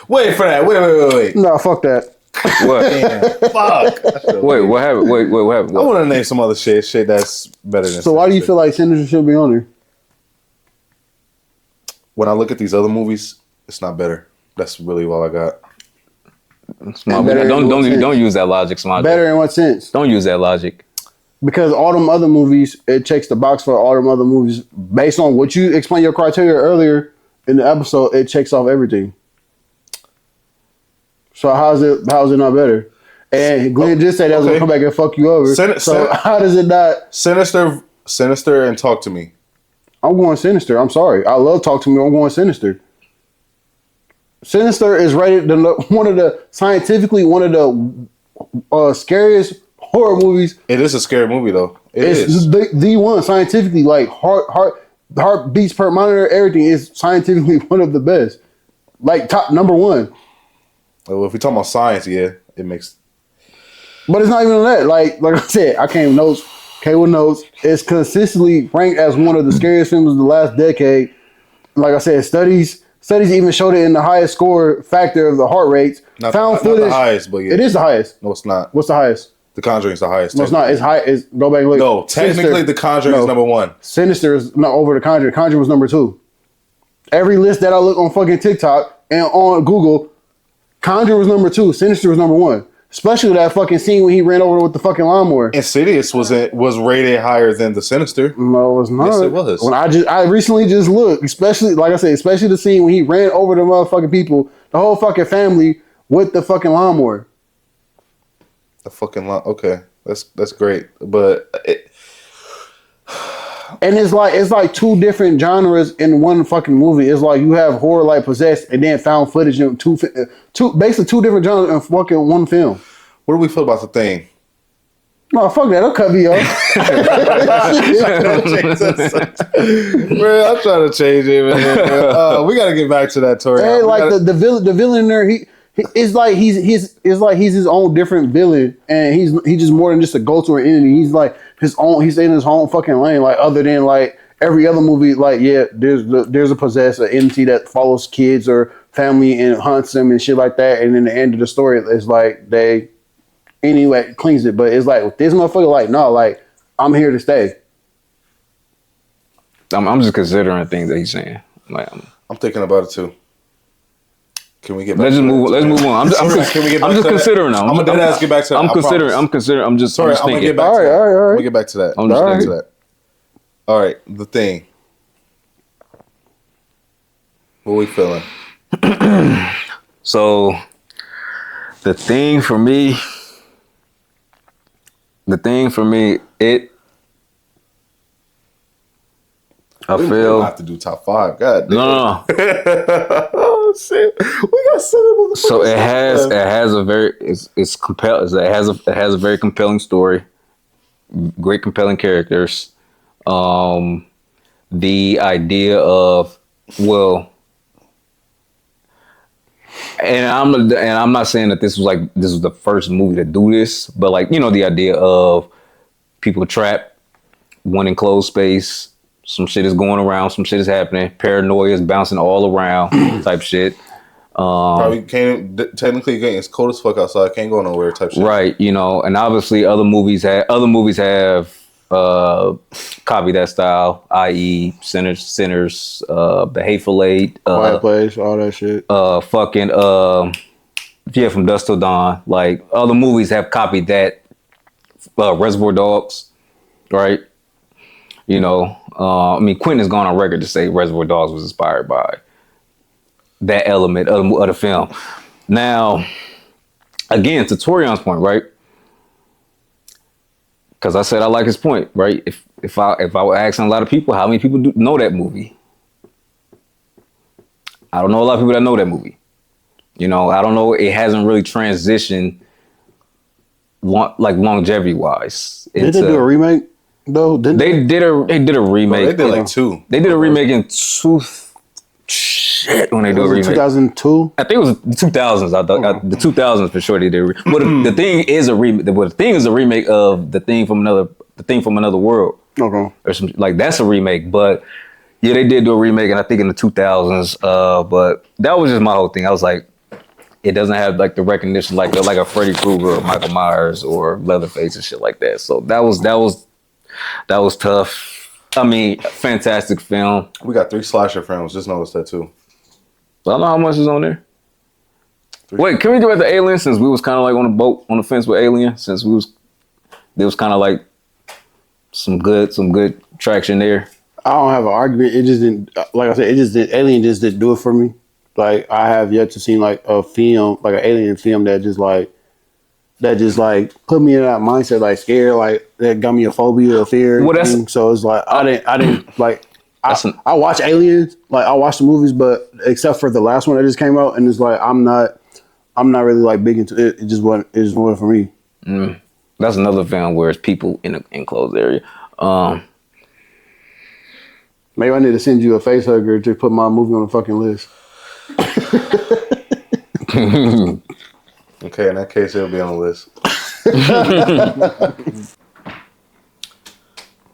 Wait for that. Wait. No, fuck that. What? Damn, fuck. Wait, what happened? Wait, what happened? I want to name some other shit that's better than. So why do you feel like Sinister should be on there? When I look at these other movies, it's not better. That's really all I got. Don't use that logic, Smart. Better in what sense? Don't use that logic. Because all them other movies, it checks the box for all them other movies. Based on what you explained your criteria earlier in the episode, it checks off everything. So how's it not better? And Glenn just said that was gonna come back and fuck you over. So how does it not? Sinister, and Talk to Me. I'm going Sinister. I'm sorry. I love Talk to Me. I'm going Sinister. Sinister is rated one of the scariest horror movies. It is a scary movie though. It's the one scientifically, like heart beats per monitor, everything is scientifically one of the best. Like top number one. Well, if we talk about science, yeah, it makes. But it's not even that. Like I said, I came with notes. It's consistently ranked as one of the scariest films of the last decade. Like I said, studies even showed it in the highest score factor of the heart rates. Not footage. Not the highest, but yeah. It is the highest. No, it's not. What's the highest? The Conjuring is the highest. No, it's not. It's high. Go back and look. No, technically The Conjuring is number one. Sinister is not over The Conjuring. Conjuring was number two. Every list that I look on fucking TikTok and on Google, Conjuring was number two. Sinister was number one. Especially that fucking scene when he ran over with the fucking lawnmower. Insidious was rated higher than the Sinister. No, it was not. Yes, it was. When I recently just looked, especially like I said, especially the scene when he ran over the motherfucking people, the whole fucking family with the fucking lawnmower. The fucking okay, that's great, but and it's like two different genres in one fucking movie. It's like you have horror like Possessed and then found footage in basically two different genres in fucking one film. What do we feel about The Thing? No, fuck that. Don't cut me off. Man, I'm trying to change it, man. We gotta get back to that, Tori. Hey, like the villain in there, it's like he's his own different villain, and he's just more than just a go-to or entity. He's like his own. He's in his own fucking lane. Like other than like every other movie, like there's a possessed entity that follows kids or family and hunts them and shit like that. And then the end of the story is like they anyway cleans it. But it's like with this motherfucker, like no, like I'm here to stay. I'm just considering things that he's saying. Like I'm thinking about it too. Can we get back? Let's move on. I'm just considering now. I'm gonna get back to that. I'm considering. I'm just sorry. I'm thinking. gonna get back to that. All right. I'm gonna get back to that. I'm just back to that. All right, The Thing. What we feeling? So, the thing for me, it. I feel. I have to do top five. God damn. No. Oh shit! We got seven. So it has a very it's compelling. It has a very compelling story. Great compelling characters. The idea of and I'm not saying that this was the first movie to do this, but like the idea of people trapped, one enclosed space. Some shit is going around. Some shit is happening. Paranoia is bouncing all around type shit. Probably can't. Technically, it's cold as fuck outside. Can't go nowhere type shit. Right. And obviously other movies have copied that style, i.e. Sinners, The Hateful Eight, Quiet Place, all that shit. From Dusk Till Dawn. Like other movies have copied that. Reservoir Dogs, right? You know, I mean, Quentin has gone on record to say Reservoir Dogs was inspired by that element of the film. Now, again, to Torion's point, right? Because I said I like his point, right? If I were asking a lot of people, how many people know that movie? I don't know a lot of people that know that movie. You know, I don't know. It hasn't really transitioned, longevity wise. Did they do a remake though? They did a remake. They did like two. They did a remake in shit when they do a remake. 2002. I think it was the 2000s. I thought the 2000s for sure they did. But the thing is a remake. The thing is a remake of the thing from another world. Okay. Or some, like that's a remake. But yeah, they did do a remake, and I think in the 2000s. But that was just my whole thing. I was like, it doesn't have like the recognition like a Freddy Krueger or Michael Myers or Leatherface and shit like that. So that was tough. I mean, fantastic film. We got 3 slasher films. Just noticed that too. I don't know how much is on there. Wait, can we go back to Alien since we was kind of like on the fence with Alien since there was kind of like some good traction there. I don't have an argument. It just didn't, like I said, Alien just didn't do it for me. Like I have yet to see like a film, like an Alien film that just put me in that mindset, like scared, like that got me a phobia, a fear. Well, so it's like I didn't like. I watch Aliens, like I watch the movies, but except for the last one that just came out, and it's like I'm not really like big into it. It just wasn't for me. That's another film where it's people in an enclosed area. Maybe I need to send you a face hugger to put my movie on the fucking list. Okay, in that case, it'll be on the list.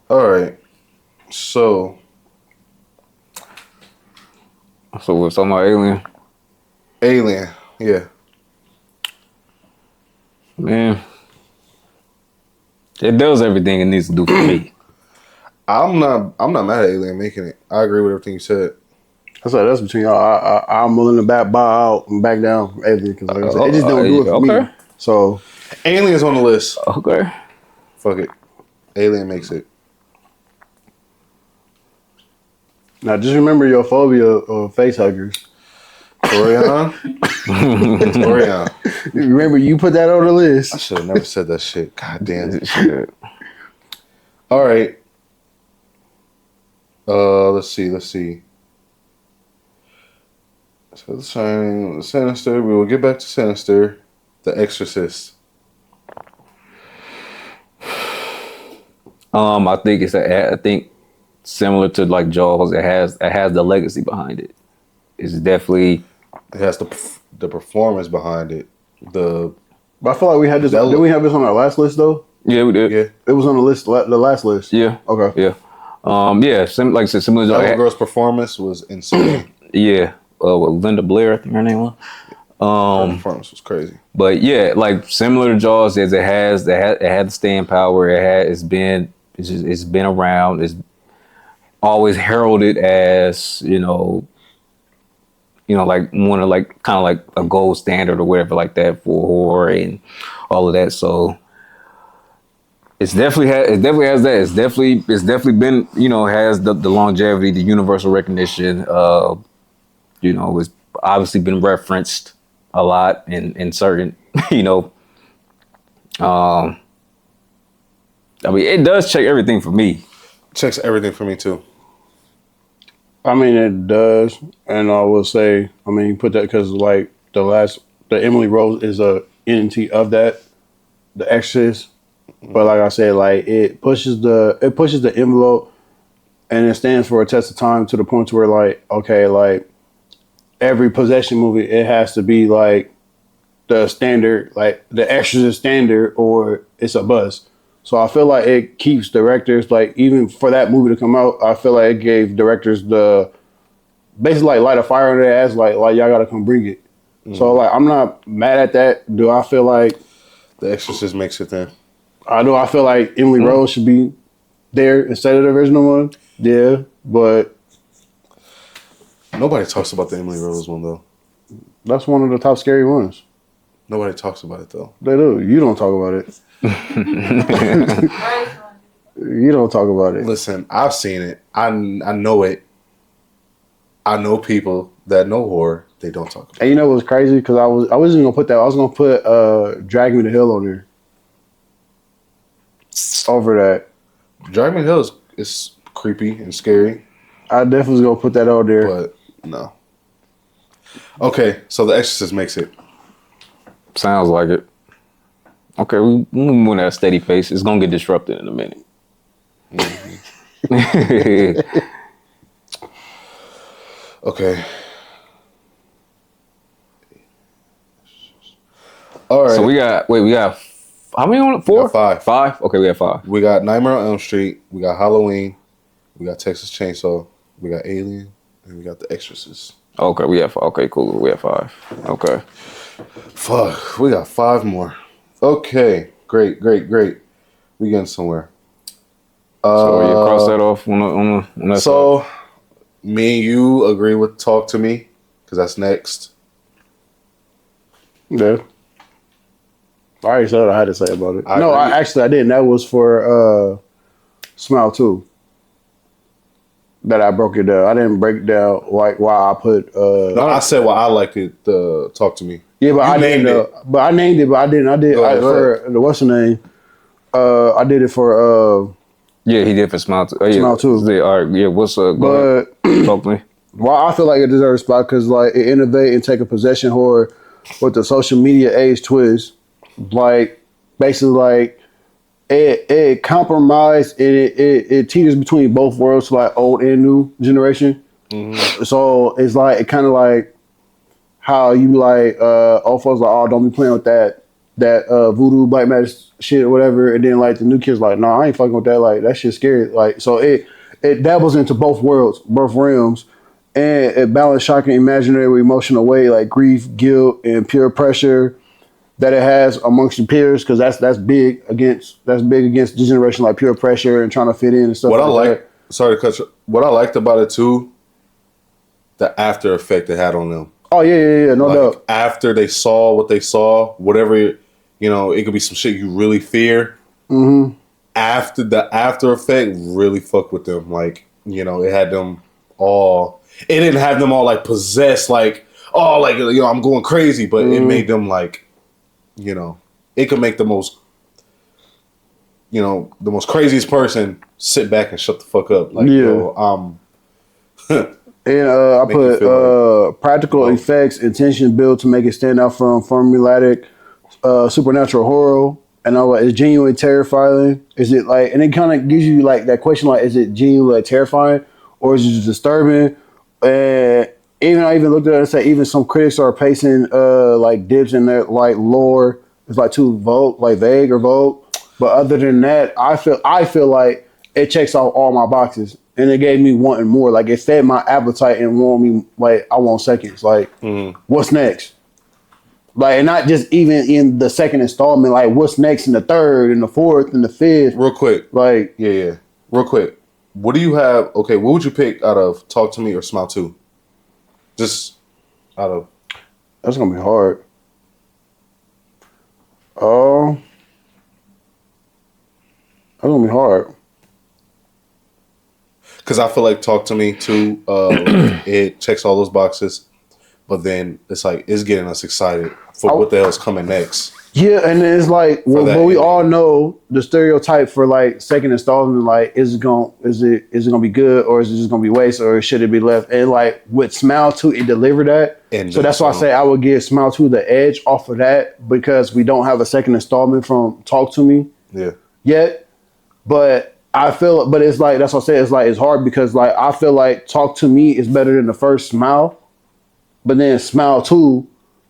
All right. So we're talking about Alien. Alien, yeah. Man, it does everything it needs to do for me. I'm not mad at Alien making it. I agree with everything you said. That's between y'all. I'm willing to bow out and back down from Alien because like I said, it just don't do it for me. So Alien's on the list. Okay. Fuck it. Alien makes it. Now just remember your phobia of face huggers. Torian. Remember you put that on the list. I should have never said that shit. God damn it. Shit. All right. Let's see. So The Shining, Sinister. We will get back to Sinister. The Exorcist. I think similar to like Jaws, it has the legacy behind it. It's definitely. It has the performance behind it. But I feel like we had this. Did we have this on our last list though? Yeah, we did. Yeah, it was on the list. The last list. Yeah. Okay. Yeah. Like I said, similar to that girl's performance was insane. Yeah. With Linda Blair, I think her name was. Her performance was crazy. But yeah, like similar to Jaws, it had the staying power. It's been around. It's always heralded as like one of like kind of like a gold standard or whatever like that for horror and all of that. So it definitely has that. It's definitely been has the longevity, the universal recognition. It's obviously been referenced a lot in certain I mean, it does check everything for me. Checks everything for me too. I mean, it does, and I will say, I mean, put that because like the Emily Rose is a entity of that, the Exorcist. But like I said, like it pushes the envelope, and it stands for a test of time to the point where like okay, like every possession movie, it has to be like the standard, like the Exorcist standard, or it's a buzz. So I feel like it keeps directors, like even for that movie to come out, I feel like it gave directors the basically like light a fire under their ass, like y'all gotta come bring it. So like I'm not mad at that. Do I feel like The Exorcist makes it then? I feel like Emily Rose should be there instead of the original one. Yeah, but nobody talks about the Emily Rose one though. That's one of the top scary ones. Nobody talks about it though. They do. You don't talk about it. You don't talk about it. Listen, I've seen it. I know it. I know people that know horror. They don't talk about it. And you know what's crazy? Because I wasn't gonna put that. I was gonna put Drag Me to Hell on there. Over that. Drag Me to Hell is creepy and scary. I definitely was gonna put that on there. But no. Okay, so The Exorcist makes it. Sounds like it. Okay, we move at a steady pace. It's gonna get disrupted in a minute. Okay. All right. So we got how many on it? 4? We got 5. 5? Okay, we have 5. We got Nightmare on Elm Street. We got Halloween. We got Texas Chainsaw. We got Alien. And we got The Exorcist. Okay, we have 5. Okay, cool. We have 5. Okay. Fuck. We got 5 more. Okay. Great. We getting somewhere. So you cross that off on that So, side. me and you agree with Talk to Me, because that's next. Yeah. I already said what I had to say about it. I I didn't. That was for Smile 2. That I broke it down. I didn't break down like why I put. No, I said why I liked it. Talk to Me. Yeah, but I named it. But I named it. But I didn't. Go ahead. For the what's the name? I did it for. Yeah, he did for Smile 2. Oh, yeah. Smile 2. Yeah, all right. Yeah, what's up? Go ahead. Talk to me. Why I feel like it deserves a spot because like it innovate and take a possession horror with the social media age twist. Like basically like it compromised and it teeters between both worlds, like old and new generation. Mm-hmm. So it's like it kind of like how you like old folks like, oh, don't be playing with that voodoo black magic shit or whatever, and then like the new kids like, nah, I ain't fucking with that, like that shit's scary. Like so it dabbles into both worlds, both realms, and it balances shocking imaginary emotional way like grief, guilt, and peer pressure that it has amongst your peers, because that's big against the generation, like peer pressure and trying to fit in and stuff. What that. I liked about it too, the after effect it had on them. Oh yeah, no doubt. After they saw what they saw, whatever, it could be some shit you really fear. Mm-hmm. After the after effect really fucked with them, like it had them all. It didn't have them all like possessed, like I'm going crazy, but it made them like. It could make the most craziest person sit back and shut the fuck up. Like, and I put practical effects and tension built to make it stand out from formulaic supernatural horror. And I'm like, it's genuinely terrifying. Is it like, and it kind of gives you like that question, like, is it genuinely like, terrifying or is it just disturbing? And I even looked at it and said, even some critics are placing like dibs in their like lore. It's like too vague or vogue. But other than that, I feel like it checks off all my boxes, and it gave me wanting more. Like it fed my appetite and wanted me like I want seconds. Like what's next? Like, and not just even in the second installment. Like what's next in the third and the fourth and the fifth. Real quick, like yeah. Real quick, what do you have? Okay, what would you pick out of Talk to Me or Smile 2? Just out of. That's gonna be hard. That's gonna be hard. Because I feel like Talk to Me too. It checks all those boxes, but then it's like it's getting us excited for what the hell's coming next. Yeah, and it's like well, we all know the stereotype for like second installment. Like, is it gonna be good, or is it just gonna be waste, or should it be left? And like with Smile 2, it delivered that. And so that's why I say I would give Smile 2 the edge off of that, because we don't have a second installment from Talk to Me. Yeah. Yet, but I feel, but it's like that's what I say. It's like it's hard because like I feel like Talk to Me is better than the first Smile, but then Smile 2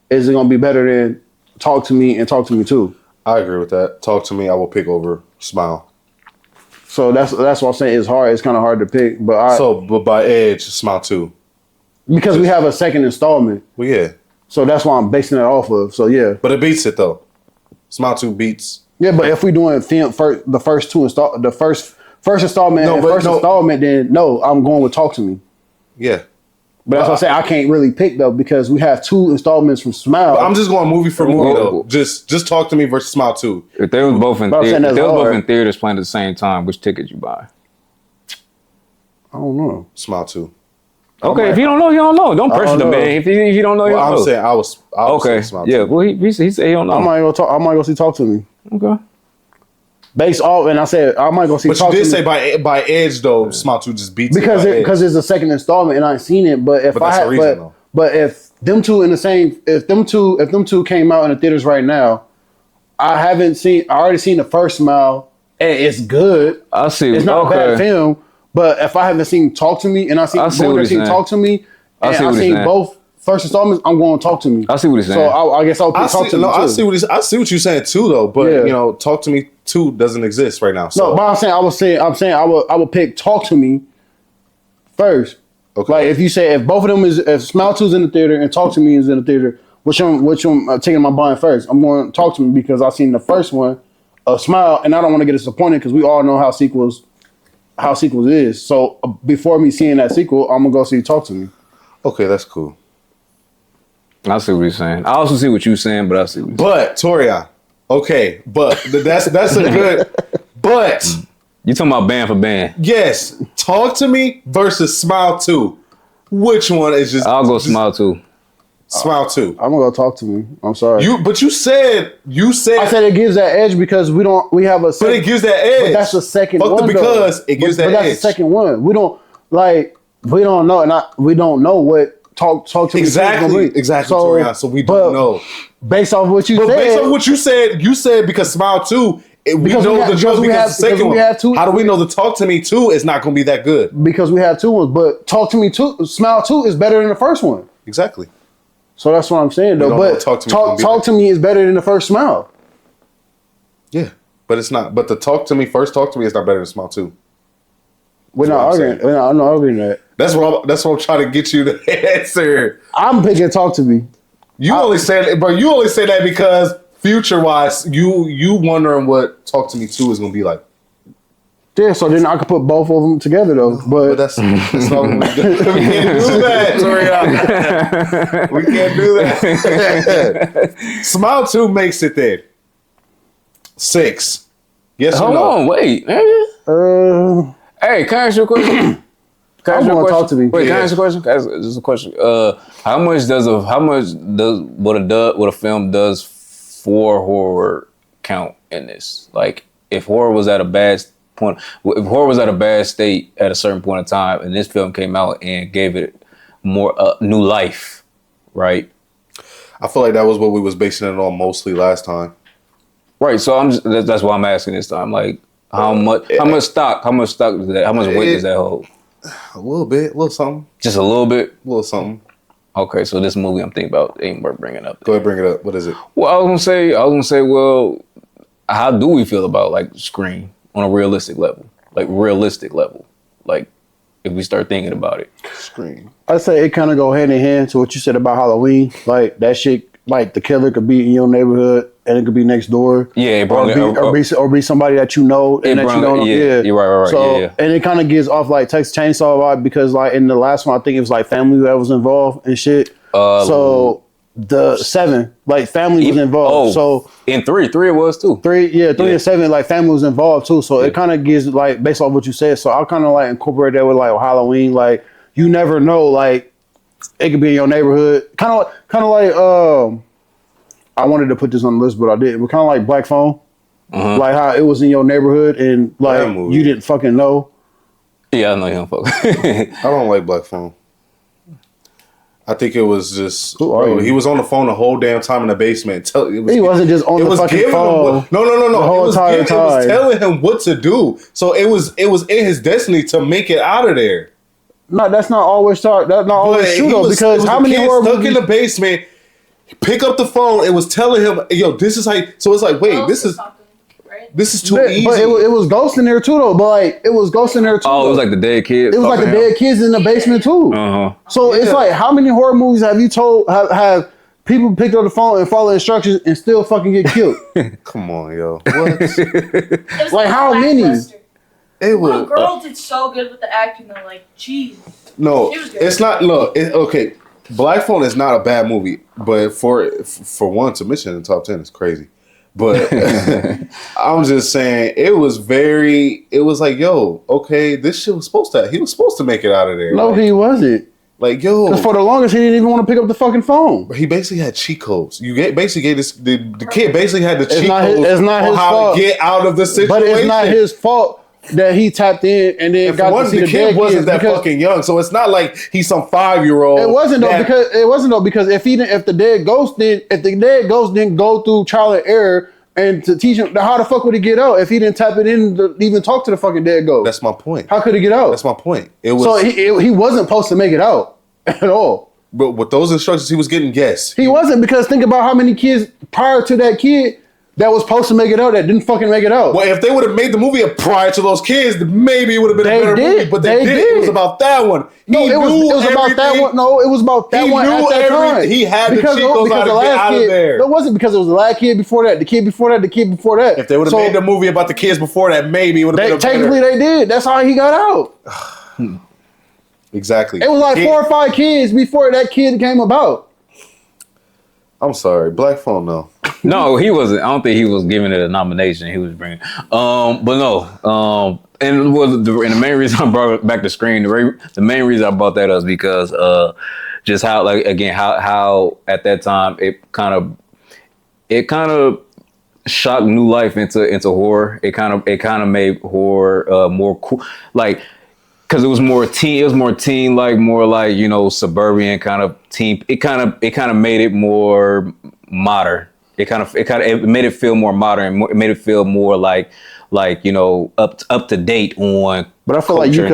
is gonna be better than Talk to Me and Talk to Me 2. I agree with that. Talk to Me, I will pick over Smile. So that's what I'm saying. It's hard. It's kind of hard to pick. But by edge, Smile 2. Because we have a second installment. Well, yeah. So that's why I'm basing that off of. So yeah. But it beats it though. Smile 2 beats. Yeah, but if we doing the first installment, installment, then no, I'm going with Talk to Me. Yeah. But that's what I say. I can't really pick though because we have 2 installments from Smile. I'm just going movie for movie though. Just talk to me versus Smile 2. If they was both in theaters playing at the same time, which ticket you buy? I don't know. Smile 2. Okay, if you don't know, you don't know. Don't pressure the man. If you don't know, you don't know. I'm saying I was okay. Smile 2. Yeah, well, he said he don't know. I might go see Talk to Me. Okay. Based off, and I said I might go see. But Talk you did to say by Edge though, Smile 2 just beats because it's the second installment and I ain't seen it. But if but if them two came out in the theaters right now, I already seen the first Smile and it's good. I see. It's not a bad film. But if I haven't seen Talk to Me and I seen Talk to Me and I seen both first installments, I'm going to Talk to Me. I see what he's saying. So I guess I'll pick Talk to Me. I see what you're saying too though. But Talk to Me 2 doesn't exist right now. So. No, but I'm saying I would pick Talk to Me first. Okay. Like if both of them if Smile 2's in the theater and Talk to Me is in the theater, which one I'm taking my buying first? I'm going to Talk to Me because I've seen the first one, Smile, and I don't want to get disappointed because we all know how sequels is. So before me seeing that sequel, I'm gonna go see Talk to Me. Okay, that's cool. I see what you're saying. I also see what you're saying, but I see what you're saying. But Torian, okay, but that's a good. But you talking about band for band? Yes, Talk to Me versus Smile 2. Which one is just? I'll go Smile 2. Smile 2. I'm gonna go Talk to Me. I'm sorry. You said. I said it gives that edge because we have a. But it gives that edge. But that's the second one. Because it gives that edge. But that's the second one. We don't know, we don't know what Talk to Me exactly. So, so we don't know. Based off what you said. Based on what you said because Smile 2. We know the joke because the second one. How do we know the Talk to Me 2 is not going to be that good? Because we have 2 ones, but Talk to Me 2, Smile 2 is better than the first one. Exactly. So that's what I'm saying though. But Talk to Me is better than the first Smile. Yeah, but it's not. But the Talk to Me first Talk to Me is not better than Smile 2. We're not arguing. I'm not arguing that. That's what I'm trying to get you to answer. I'm picking Talk to Me. You only say that because future wise, you wondering what Talk to Me 2 is gonna be like. Yeah, so then I could put both of them together though. But that's not what we can't do that, Torian. We can't do that. Smile 2 makes it there. 6. Yes or no? Hold on, wait. Hey, can I ask you a question? Talk to me. Wait, can I ask you a question? Just a question. How much does what a film does for horror count in this? Like, if horror was at a bad point, if horror was at a bad state at a certain point in time, and this film came out and gave it more new life, right? I feel like that was what we was basing it on mostly last time. Right. So that's why I'm asking this time. Like, how much stock does that? How much weight does that hold? A little bit, a little something. Just a little bit? A little something. Okay, so this movie I'm thinking about ain't worth bringing up. Go ahead, bring it up. What is it? Well, I was gonna say, well, how do we feel about like Scream on a realistic level? Like if we start thinking about it. Scream. I'd say it kind of go hand in hand to what you said about Halloween. Like that shit, like the killer could be in your neighborhood and it could be next door. Yeah, or be somebody that you know and that you don't know. Yeah, you're right. So, yeah. And it kind of gives off like Texas Chainsaw vibe because like in the last one, I think it was like family that was involved and shit. So the 7, like family was involved. So in 3 it was too. 3 and 7, like family was involved too. So it kind of gives like based off what you said. So I kind of like incorporate that with like Halloween. Like you never know, like it could be in your neighborhood. Kind of like I wanted to put this on the list, but I didn't. But kind of like Black Phone, like how it was in your neighborhood and like you didn't fucking know. Yeah, I know him. Fuck. I don't like Black Phone. I think it was just he was on the phone the whole damn time in the basement. He wasn't just on the fucking phone. No. The whole entire time. It was telling him what to do. So it was in his destiny to make it out of there. No, that's not always true though. Because how many horror stuck movies in the basement? Pick up the phone. It was telling him, "Yo, this is how." So it's like, wait, this is too easy. But it was ghosts in there too, though. But like, it was ghosts in there too. Oh, it was like the dead kids. It was like the dead kids in the basement too. So it's like, how many horror movies have you have people picked up the phone and follow instructions and still fucking get killed? Come on, yo. What? Like how many? It was. Little girl did so good with the acting though. Like, jeez. No, She was good. it's not. Look, okay. Black Phone is not a bad movie, but for one to mention in the top 10 is crazy. But I'm just saying it was like, yo, okay, this shit was he was supposed to make it out of there. No, like, he wasn't. Like, yo, because for the longest he didn't even want to pick up the fucking phone. He basically had cheat codes. Basically gave the kid basically had the cheat codes on his how fault. to get out of the situation. But it's not his fault that he tapped in and then got to see the kid wasn't that fucking young, so it's not like he's some 5-year-old. It wasn't though because if the dead ghost didn't go through trial and error and to teach him how the fuck would he get out if he didn't tap it in to even talk to the fucking dead ghost? That's my point. How could he get out? That's my point. It was so he wasn't supposed to make it out at all. But with those instructions he was getting, yes, he wasn't, because think about how many kids prior to that kid that was supposed to make it out that didn't fucking make it out. Well, if they would have made the movie prior to those kids, maybe it would have been a better movie. But they did. It was about that one. It was about that one. No, it was about that one at that time. He had the cheat codes how to get out of there. No, it wasn't because it was the last kid before that, the kid before that, the kid before that. If they would have made the movie about the kids before that, maybe it would have been technically they did. That's how he got out. Exactly. It was like 4 or 5 kids before that kid came about. I'm sorry, Black Phone, no. No, he wasn't. I don't think he was giving it a nomination. He was bringing, but no. And the main reason I brought it back to Screen, the main reason I brought that up is because just how, like, again, how at that time it kind of shocked new life into horror. It kind of made horror more cool, like. Because it was more teen, like more like, you know, suburban kind of teen. It kind of made it more modern. It made it feel more modern. It made it feel more like you know, up to date on. But I feel like you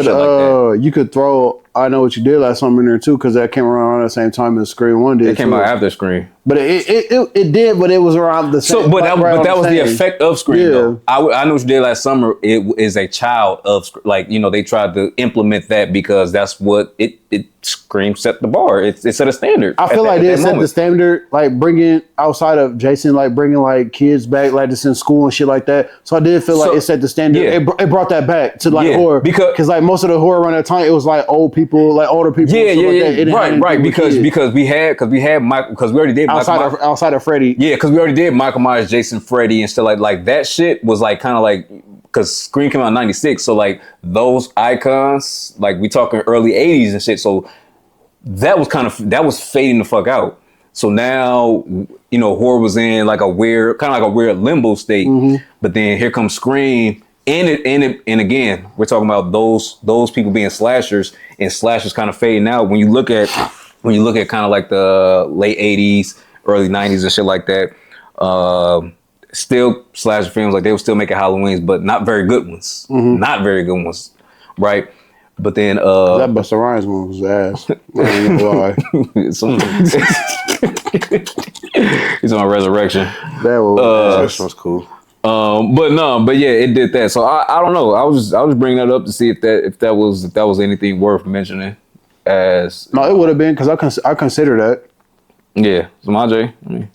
could throw I Know What You Did Last Summer in there too, because that came around at the same time as Scream 1 did. It came out after Scream. But it did, but it was around the same. So, but that was the effect of Scream. Yeah. Though. I Know What You Did Last Summer. It is a child of, like, you know, they tried to implement that because that's what it Scream set the bar. It set a standard. I feel like they set the standard, like bringing outside of Jason, like bringing like kids back, like just in school and shit like that. So I did feel like it set the standard. Yeah. It brought that back to like horror because like most of the horror around that time, it was like older people. Yeah. Right. Because we already did outside of Freddy. Yeah, because we already did Michael Myers, Jason, Freddy, and stuff like that. Shit was like kind of like, because Scream came out in '96, so like those icons, like we talking early '80s and shit. So that was fading the fuck out. So now, you know, horror was in like a weird limbo state. Mm-hmm. But then here comes Scream. And again, we're talking about those people being slashers, and slashers kind of fading out. When you look at kind of like the late '80s, early '90s and shit like that, still slasher films, like they were still making Halloweens, but not very good ones. Mm-hmm. Not very good ones, right? But then that Busta Rhymes one was ass. I ain't gonna lie. He's on Resurrection. That was cool. But yeah, it did that. So I don't know. I was bringing that up to see if that was anything worth mentioning. As no, it would have been, because I consider that. Yeah, so Majay. I mean,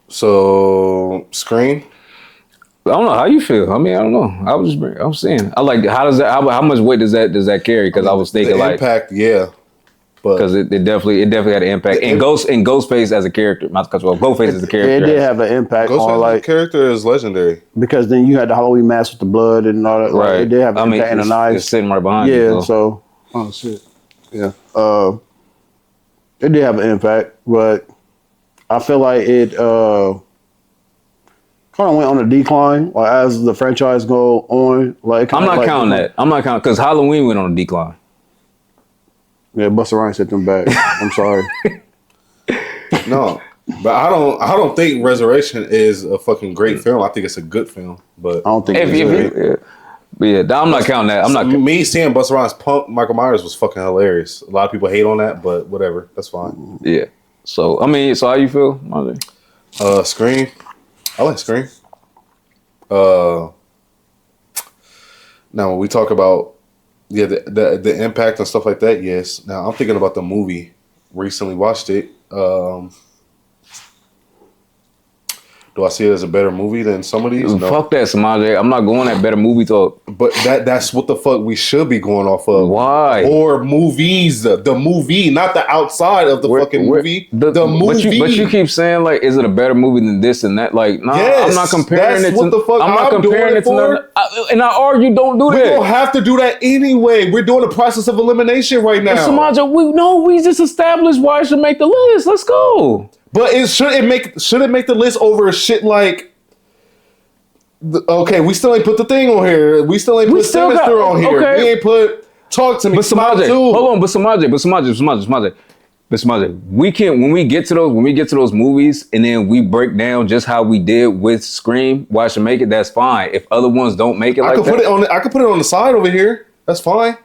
so Scream. I don't know how you feel. I mean, I don't know. I was saying, I like, how much weight does that carry? Because I was thinking the impact, yeah. Because it definitely had an impact. And Ghostface as a character, Ghostface as a character. It did have an impact on, like, character is legendary. Because then you had the Halloween mask with the blood and all that. Right. Like, it did have an impact, and the knives. It's sitting right behind you. Yeah, so. Oh, shit. Yeah. It did have an impact, but I feel like it kind of went on a decline, like, as the franchise go on. Like, I'm not counting that. I'm not counting, because Halloween went on a decline. Yeah, Busta Rhymes set them back. I'm sorry. No, but I don't think Resurrection is a fucking great film. I think it's a good film, but I don't think I'm not counting that. I'm not. Me seeing Busta Rhymes punk Michael Myers was fucking hilarious. A lot of people hate on that, but whatever, that's fine. Yeah. So I mean, so how you feel, Monday? Scream. I like Scream. Now when we talk about the impact and stuff like that, yes. Now I'm thinking about the movie. Recently watched it. The Do I see it as a better movie than some of these? No. Fuck that, Samaj. I'm not going at better movie talk. But that's what the fuck we should be going off of. Why? Or movies, the movie, not the outside of the fucking movie. The movie. But you keep saying like, is it a better movie than this and that? Like, nah, yes, I'm not comparing that's it. What the fuck I'm not comparing it to nothing. And I argue, don't do that. We don't have to do that anyway. We're doing the process of elimination right now. Samaj, we just established why it should make the list. Let's go. But should it make the list over shit like? Okay, we still ain't put the thing on here. We still ain't put Sinister on here. Okay. We ain't put Talk to Me. But Samaj, hold on. But Samaj, we can when we get to those movies and then we break down just how we did with Scream, why it should make it. That's fine. If other ones don't make it, I could put it on the side over here. That's fine.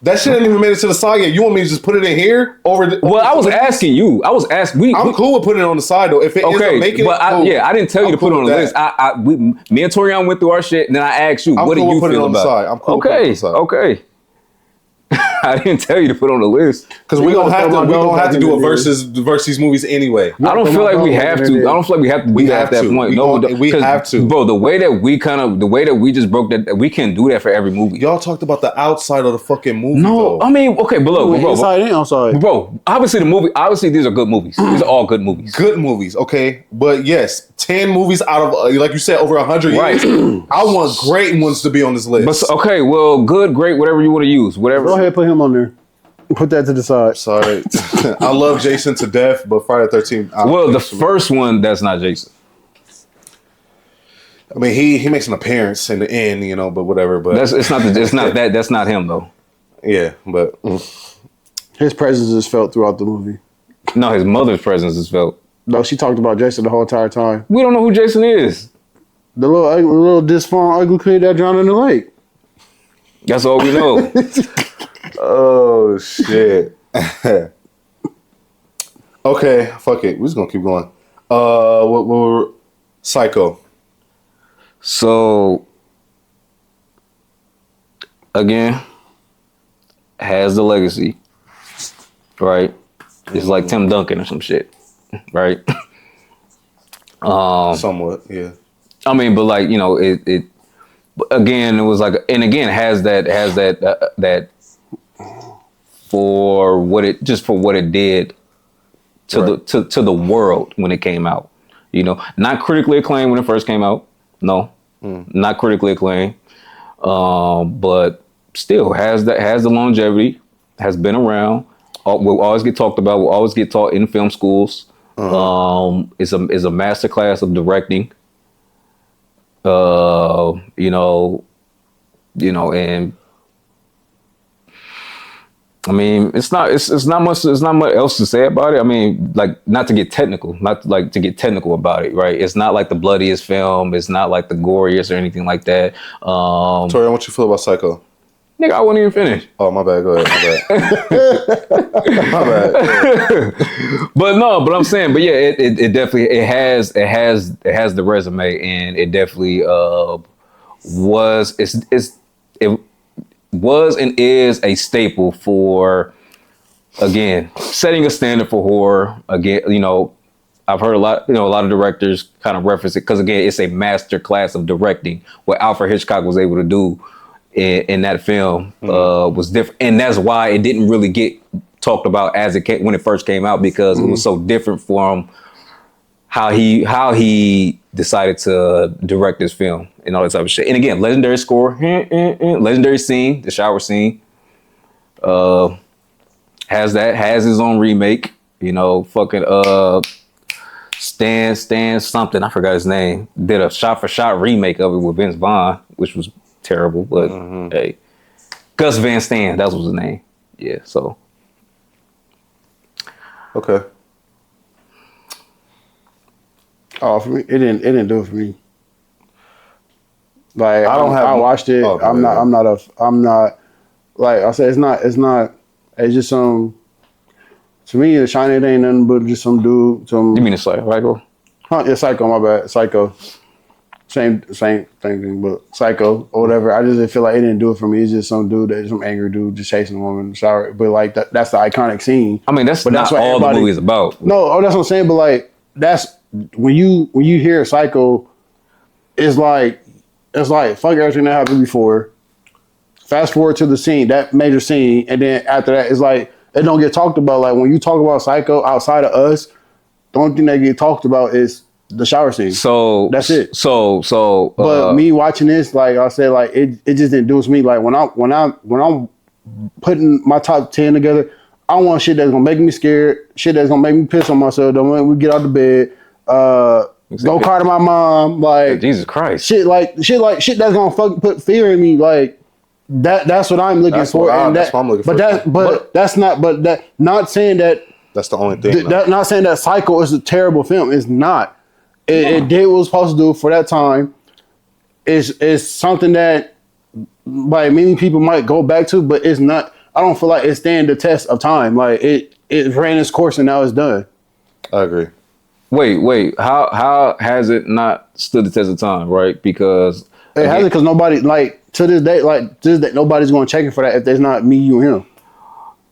That shit ain't even made it to the side yet. You want me to just put it in here? Well, I was asking you. I'm cool with putting it on the side though. If it ends up making it, I didn't tell you to put it on the list. Me and Torian went through our shit, and then I asked you, what do you feel about it? I'm cool with putting it on the side. Okay. I didn't tell you to put on the list because we don't have to do a versus these movies anyway. I don't feel like we have to. I don't feel like we have to do that at that point. We have to, bro. The way that we just broke that, we can't do that for every movie. Y'all talked about the outside of the fucking movie. No, though. I mean, okay, but look, bro, inside and outside. Bro, obviously these are good movies. These are all good movies. Good movies, okay, but yes, 10 movies out of like you said over 100 years. Right. I want great ones to be on this list. But okay, well, good, great, whatever you want to use, whatever. Go ahead, put him on there. Put that to the side. Sorry. I love Jason to death, but Friday the 13th. Well, the first one, that's not Jason. I mean, he makes an appearance in the end, but whatever. But that's not him though. Yeah, but his presence is felt throughout the movie. No, his mother's presence is felt. No, she talked about Jason the whole entire time. We don't know who Jason is. The little disformed ugly kid that drowned in the lake. That's all we know. Oh shit. Okay, fuck it. We're just gonna keep going. What were Psycho? So again, has the legacy, right? It's like Tim Duncan or some shit, right? Somewhat, yeah. I mean, but like it again, it was like, and again has that for what it did to right. to the world when it came out. Not critically acclaimed when it first came out. No, not critically acclaimed. But still has the longevity, has been around. Will always get talked about. Will always get taught in film schools. Is a master class of directing. And I mean, it's not much else to say about it. I mean, like, not to get technical about it, right? It's not like the bloodiest film. It's not like the goriest or anything like that. Tori, what you feel about Psycho? Nigga, I wasn't even finished. Oh, my bad. Go ahead. My bad. But I'm saying, but yeah, it definitely has the resume, and it definitely was and is a staple for, again, setting a standard for horror. Again, I've heard a lot of directors kind of reference it because, again, it's a master class of directing. What Alfred Hitchcock was able to do in that film was different, and that's why it didn't really get talked about when it first came out, because it was so different from how he decided to direct this film and all that type of shit. And again, legendary score, legendary scene, the shower scene, has his own remake. Fucking Stan something, I forgot his name, did a shot for shot remake of it with Vince Vaughn, which was terrible, but hey, Gus Van Sant, that was his name. Yeah, so okay. Oh, for me, it didn't do it for me. Like, I watched it. Oh, I'm not like I said, it's just some, to me, The Shining ain't nothing but just some dude. You mean it's like Psycho? Yeah, Psycho, my bad. Psycho. Same thing, but Psycho or whatever. I just didn't feel like it didn't do it for me. It's just some angry dude just chasing a woman in the shower. But like that's the iconic scene. I mean, that's what all the movie's about. No, that's what I'm saying. But like, that's when you hear Psycho, it's like fuck everything that happened before. Fast forward to the scene, that major scene, and then after that, it's like it don't get talked about. Like when you talk about Psycho outside of us, the only thing that get talked about is the shower scene. So that's it. But me watching this, like I said, like it just induced me. Like when I'm putting my top 10 together, I want shit that's gonna make me scared, shit that's gonna make me piss on myself. Don't let me get out of bed. Don't cry to my mom. Like Jesus Christ. Shit that's gonna fucking put fear in me. Like that's what I'm looking for. That's what I'm looking for. Not saying that. That's the only thing. Not saying that Psycho is a terrible film. It's not. It did what it was supposed to do for that time. It's something that like many people might go back to, but it's not. I don't feel like it's standing the test of time. Like it ran its course and now it's done. I agree. Wait. How has it not stood the test of time? Right? Because it hasn't. Because nobody to this day nobody's going to check it for that if there's not me, you, and him.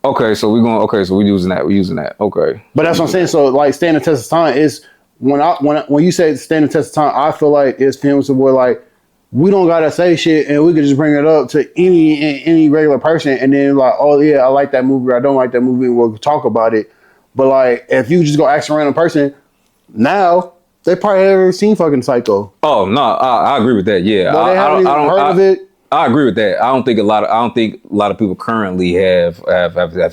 Okay, so we're using that. Okay. But that's what I'm saying. So like standing the test of time is when you say standing the test of time, I feel like it's films where like we don't gotta say shit and we could just bring it up to any regular person and then like, oh yeah, I like that movie or I don't like that movie and we'll talk about it. But like if you just go ask a random person, now they probably never seen fucking Psycho. Oh no, I agree with that. Yeah, but they haven't even heard of it. I agree with that. I don't think a lot of people currently have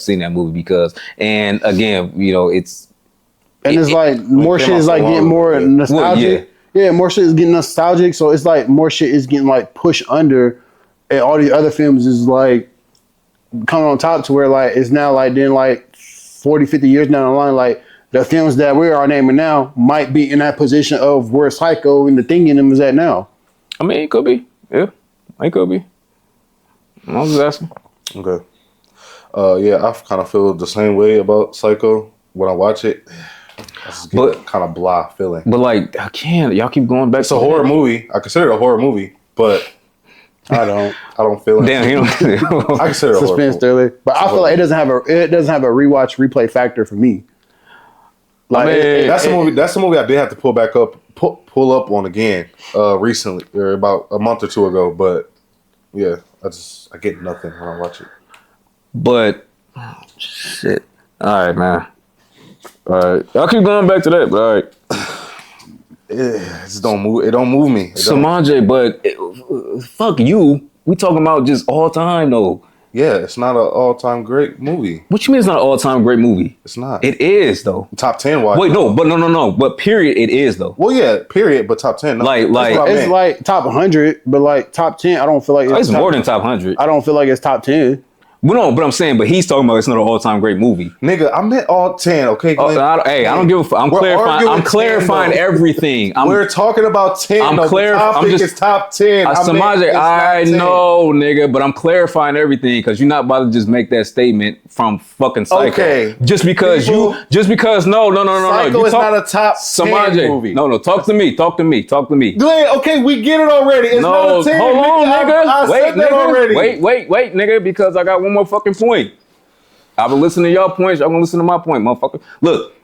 seen that movie because, and again, you know, it's like more shit is like getting more nostalgic. Yeah, more shit is getting nostalgic. So it's like more shit is getting like pushed under, and all these other films is like coming on top to where like it's now like then like 40, 50 years down the line, like the films that we are naming now might be in that position of where Psycho and The Thing in them is at now. I mean, it could be. Yeah. It could be. I was just asking. Okay. Yeah, I kind of feel the same way about Psycho when I watch it. I just get kind of blah feeling. But like, I can't. Y'all keep going back. It's a horror movie. I consider it a horror movie, but I don't feel it. Damn, you don't. I consider it a suspense thriller. But I feel like it doesn't have a rewatch replay factor for me. Like that's the movie I did have to pull up on again recently or about a month or two ago. But yeah, I get nothing when I watch it. But shit. All right, man. All right, I'll keep going back to that. But all right, it just don't move. It don't move me. Samaj, but fuck you. We talking about just all time though. Yeah, it's not an all-time great movie. What you mean it's not an all-time great movie? It's not. It is though. Top 10 wise. Wait, no. But period, it is though. Well, yeah, period. But top 10. No, like it's like top 100, but like top 10. I don't feel like it's more than top 100. I don't feel like it's top 10. Well, no, but I'm saying, but he's talking about it's not an all-time great movie. Nigga, I meant all 10, okay? I don't give a fuck. I'm clarifying everything. We're talking about 10. I'm clarifying. The topic is top 10. I know, nigga, but I'm clarifying everything because you're not about to just make that statement from fucking Psycho. Okay. Just because no. Psycho is not a top 10 movie. No, talk to me. Okay, we get it already. It's not a 10. Hold on, nigga. I said that already. Wait, nigga, because I got one more fucking point. I've been listening to y'all points. I'm gonna listen to my point, motherfucker. Look,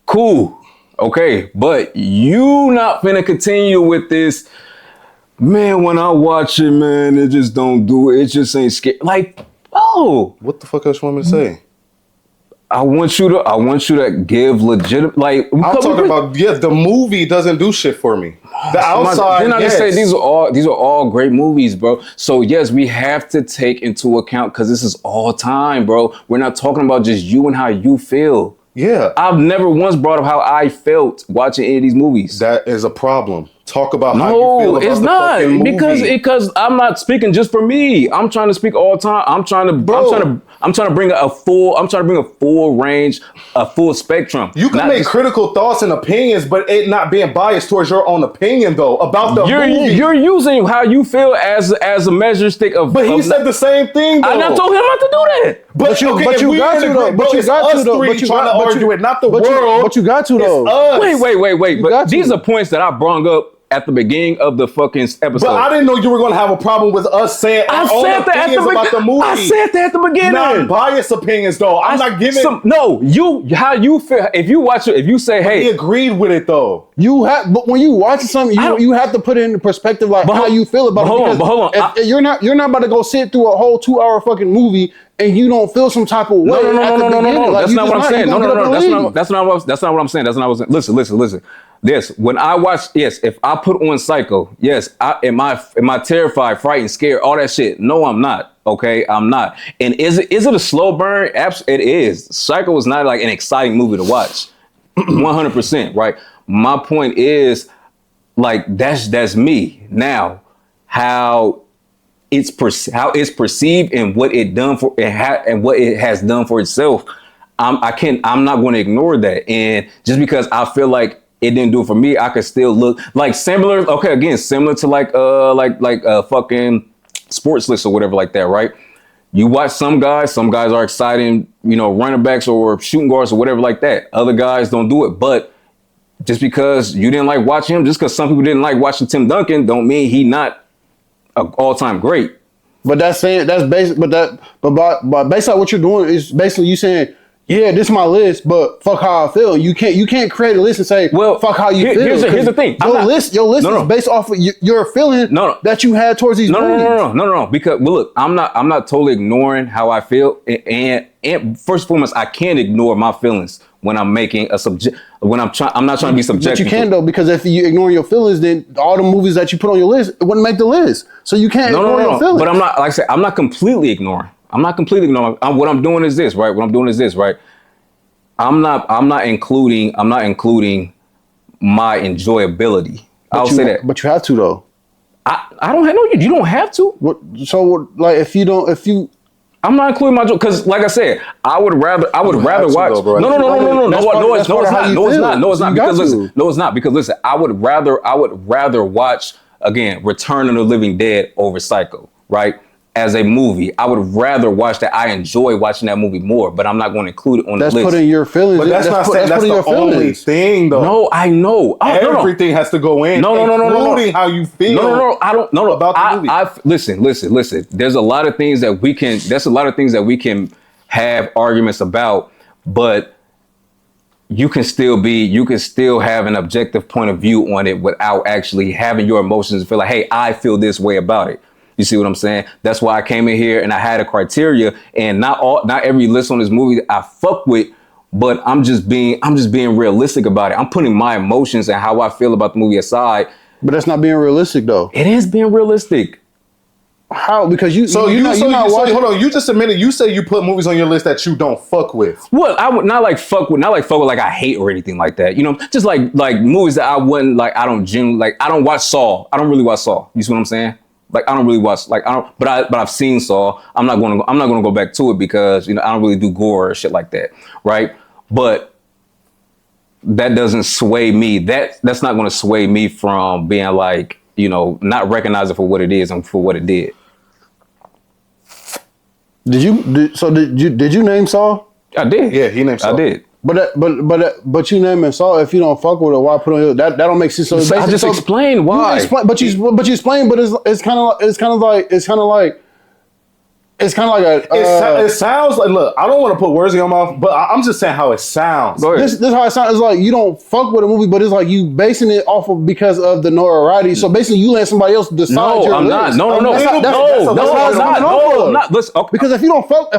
cool, okay, but you not finna continue with this. Man, when I watch it, man, it just don't do it. It just ain't scary. Like, oh, what the fuck else you want me to say? I want you to give legitimate. Like, I'm talking about the movie doesn't do shit for me. The outside. Then I just say these are all great movies, bro. So yes, we have to take into account because this is all time, bro. We're not talking about just you and how you feel. Yeah, I've never once brought up how I felt watching any of these movies. That is a problem. Talk about how you feel about it's the not fucking movie. because I'm not speaking just for me. I'm trying to speak all time. I'm trying to bring a full range, a full spectrum. You can make critical thoughts and opinions, but it not being biased towards your own opinion though about the movie. You're using how you feel as a measure stick of. But he said the same thing though. I told him not to do that. But you got to though. But you got to though. But you trying to argue it, not the world. But you got to though. Wait. But these are points that I brought up at the beginning of the fucking episode. But I didn't know you were going to have a problem with us saying our own opinions about the movie. I said that at the beginning. Not biased opinions, though. I'm not giving. How you feel if you watch it? If you say, "Hey," he agreed with it though. You have, but when you watch something, you have to put it into perspective, like how you feel about it. Hold on. You're not about to go sit through a whole 2-hour fucking movie and you don't feel some type of way. No. That's not what I'm saying. No. That's not what I'm saying. That's not what I'm saying. Listen. Yes, when I watch, if I put on Psycho, am I terrified, frightened, scared, all that shit? No, I'm not. Okay, I'm not. And is it a slow burn? It is. Psycho is not like an exciting movie to watch. 100%, right? My point is, like, that's me. Now, how it's perceived and what it done for and what it has done for itself, I'm not going to ignore that. And just because I feel like it didn't do it for me, I could still look like similar. Okay, again, similar to like fucking Sports List or whatever like that, right? You watch some guys are exciting, running backs or shooting guards or whatever like that. Other guys don't do it, but just because you didn't like watching him, just because some people didn't like watching Tim Duncan, don't mean he not an all-time great. But that's basic. But basically what you're doing is basically you saying, yeah, this is my list, but fuck how I feel. You can't create a list and say, well, fuck how you feel. Here's the thing. Your list is based off of your feeling that you had towards these movies. No. Because look, I'm not totally ignoring how I feel, and first and foremost, I can't ignore my feelings when I'm making a I'm not trying to be subjective. But you can though, because if you ignore your feelings, then all the movies that you put on your list wouldn't make the list. So you can't ignore your feelings. But I'm not, like I said, I'm not completely ignoring. What I'm doing is this, right? I'm not including my enjoyability. I'll say that. But you have to though. I don't know you don't have to. So like I'm not including my joy because, like I said, I would rather watch. Though, No, it's not. Because listen, I would rather watch again Return of the Living Dead over Psycho, right? As a movie, I would rather watch that. I enjoy watching that movie more, but I'm not going to include it on the list. That's putting your feelings. But that's the only thing, though. No, I know. Everything has to go in. No. Including how you feel. No. I don't know about the movie. Listen. There's a lot of things that we can have arguments about, but you can still have an objective point of view on it without actually having your emotions feel like, hey, I feel this way about it. You see what I'm saying? That's why I came in here and I had a criteria, and not every list on this movie I fuck with, but I'm just being realistic about it. I'm putting my emotions and how I feel about the movie aside. But that's not being realistic though. It is being realistic. How? Because hold on. You just admitted you say you put movies on your list that you don't fuck with. Well, I would not like fuck with like I hate or anything like that. Just like movies that I wouldn't like. I don't watch Saw. I don't really watch Saw. You see what I'm saying? Like I don't really watch, but I've seen Saw. I'm not gonna go back to it because I don't really do gore or shit like that, right? But that doesn't sway me. That's not gonna sway me from being like not recognizing for what it is and for what it did. Did you name Saw? I did. Yeah, he named Saw. I did. But you name it Saw. If you don't fuck with it, why put on that? That don't make sense. So I just explained why. You explain. But it's kind of like it sounds like. Look, I don't want to put words in your mouth, but I'm just saying how it sounds. This how it sounds. It's like you don't fuck with a movie, but it's like you basing it off of because of the notoriety. So basically, you let somebody else decide your list. No, I'm not. Listen, okay. Because if I don't fuck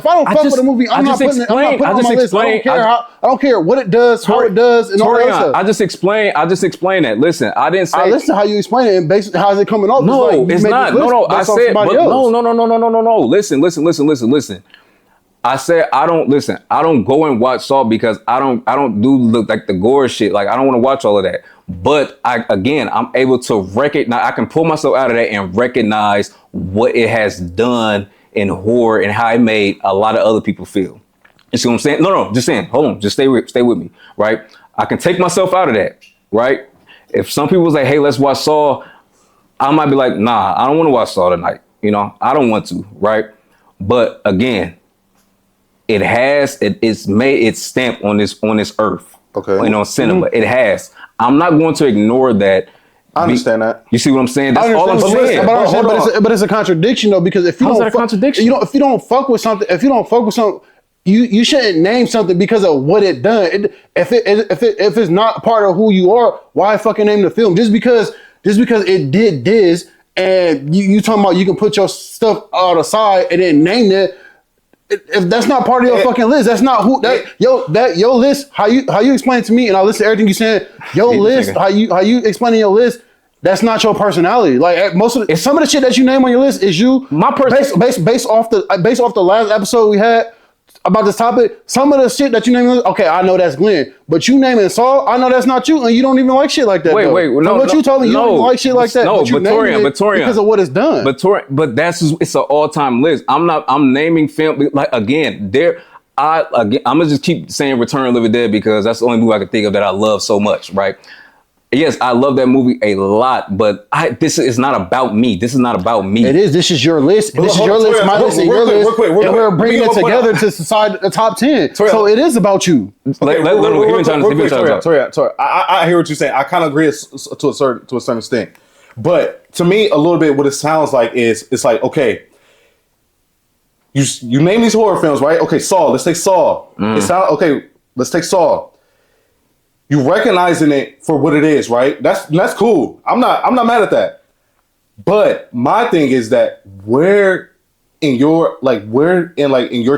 with a movie, I'm not putting it on my list. I don't care what it does, how it does, and all that stuff. I just explained that. Listen, I didn't say. I listen to how you explain it, and basically how's it coming off. No, it's not. No. I said, no. Listen. I said I don't go and watch Saw because I don't do look like the gore shit. Like I don't want to watch all of that. But I'm able to recognize. I can pull myself out of that and recognize what it has done in horror and how it made a lot of other people feel. You see what I'm saying? No. Just saying. Hold on. Just stay with me. Right. I can take myself out of that. Right. If some people was like, hey, let's watch Saw, I might be like, nah, I don't want to watch Saw tonight. I don't want to. Right. But again, it's made its stamp on this earth. Okay. Cinema. Mm-hmm. It has. I'm not going to ignore that I understand that. You see what I'm saying? That's all I'm saying. But it's a contradiction though, because if you How's don't that a contradiction? if you don't fuck with something, you shouldn't name something because of what it done. If it's not part of who you are, why fucking name the film? Just because it did this, and you talking about you can put your stuff on the side and then name it. If that's not part of your fucking list, that's not who your list. How you explain it to me, and I listen to everything you said. Your list, how you explaining your list. That's not your personality. Like some of the shit that you name on your list is you. My based off the last episode we had about this topic. Some of the shit that you name, okay, I know that's Glenn, but you naming Saul, I know that's not you, and you don't even like shit like that. You told me you don't even like shit like that. No, but Torian, because of what it's done. But it's an all-time list. I'm naming film like again. I'm gonna just keep saying Return of the Living Dead because that's the only movie I can think of that I love so much, right? Yes, I love that movie a lot, but this is not about me. This is not about me. It is. This is your list. This is your list, my list, and your list. And we're bringing it together to decide the top 10. So it is about you. I hear what you're saying. I kind of agree to a certain extent. But to me, a little bit what it sounds like is it's like, okay, you name these horror films, right? Okay, Saw. Let's take Saw. Let's take Saw. You recognizing it for what it is, right? That's cool. I'm not mad at that. But my thing is that where in your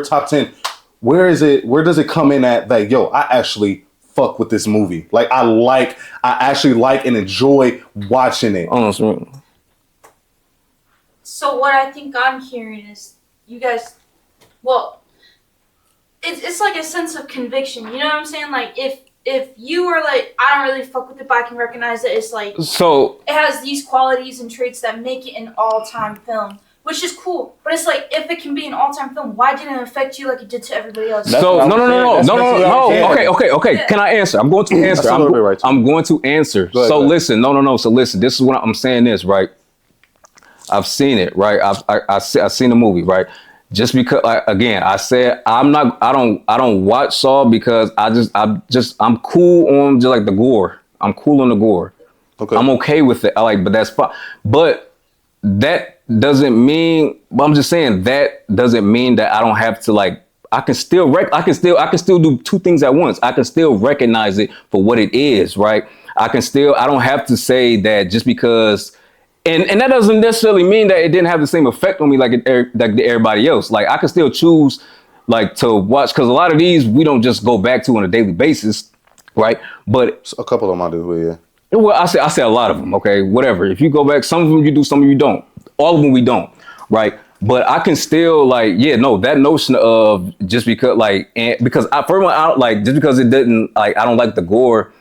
top 10, where does it come in at that, yo, I actually fuck with this movie. Like I actually like and enjoy watching it. So what I think I'm hearing is you guys, it's like a sense of conviction. You know what I'm saying? Like if you are like, I don't really fuck with it, but I can recognize that it's like, so it has these qualities and traits that make it an all-time film, which is cool. But it's like, if it can be an all-time film, why didn't it affect you like it did to everybody else? No. Okay. Yeah. Can I answer? I'm going to answer. I'm going to answer. So listen, So listen, this is what I'm saying this, right? I'm seeing it, right? I've seen the movie, right? Just because, again, I said I don't watch Saw because I'm cool on just like the gore. I'm cool on the gore. Okay. I'm okay with it. But that's fine. But that doesn't mean. But I'm just saying that doesn't mean that I don't have to like. I can still do two things at once. I can still recognize it for what it is, right? I don't have to say that just because. And that doesn't necessarily mean that it didn't have the same effect on me like everybody else. Like I can still choose like to watch because a lot of these we don't just go back to on a daily basis, right? But a couple of them I do, yeah. Well, I say a lot of them. Okay, whatever. If you go back, some of them you do, some of you don't. All of them we don't, right? But I can still that notion of just because because just because it didn't I don't like the gore,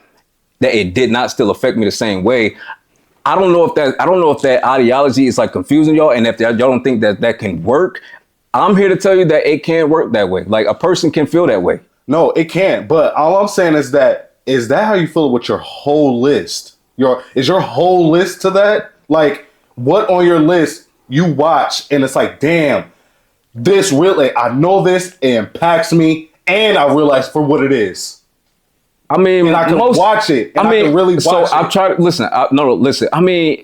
that it did not still affect me the same way. I don't know if that ideology is like confusing y'all, and if y'all don't think that can work. I'm here to tell you that it can't work that way. Like a person can feel that way. No, it can't. But all I'm saying is that how you feel with your whole list? Is your whole list to that? Like what on your list you watch and it's like, damn, this really, I know this, it impacts me, and I realize for what it is. I mean, and I can watch it. And I can really watch it. I've tried. Listen. I mean,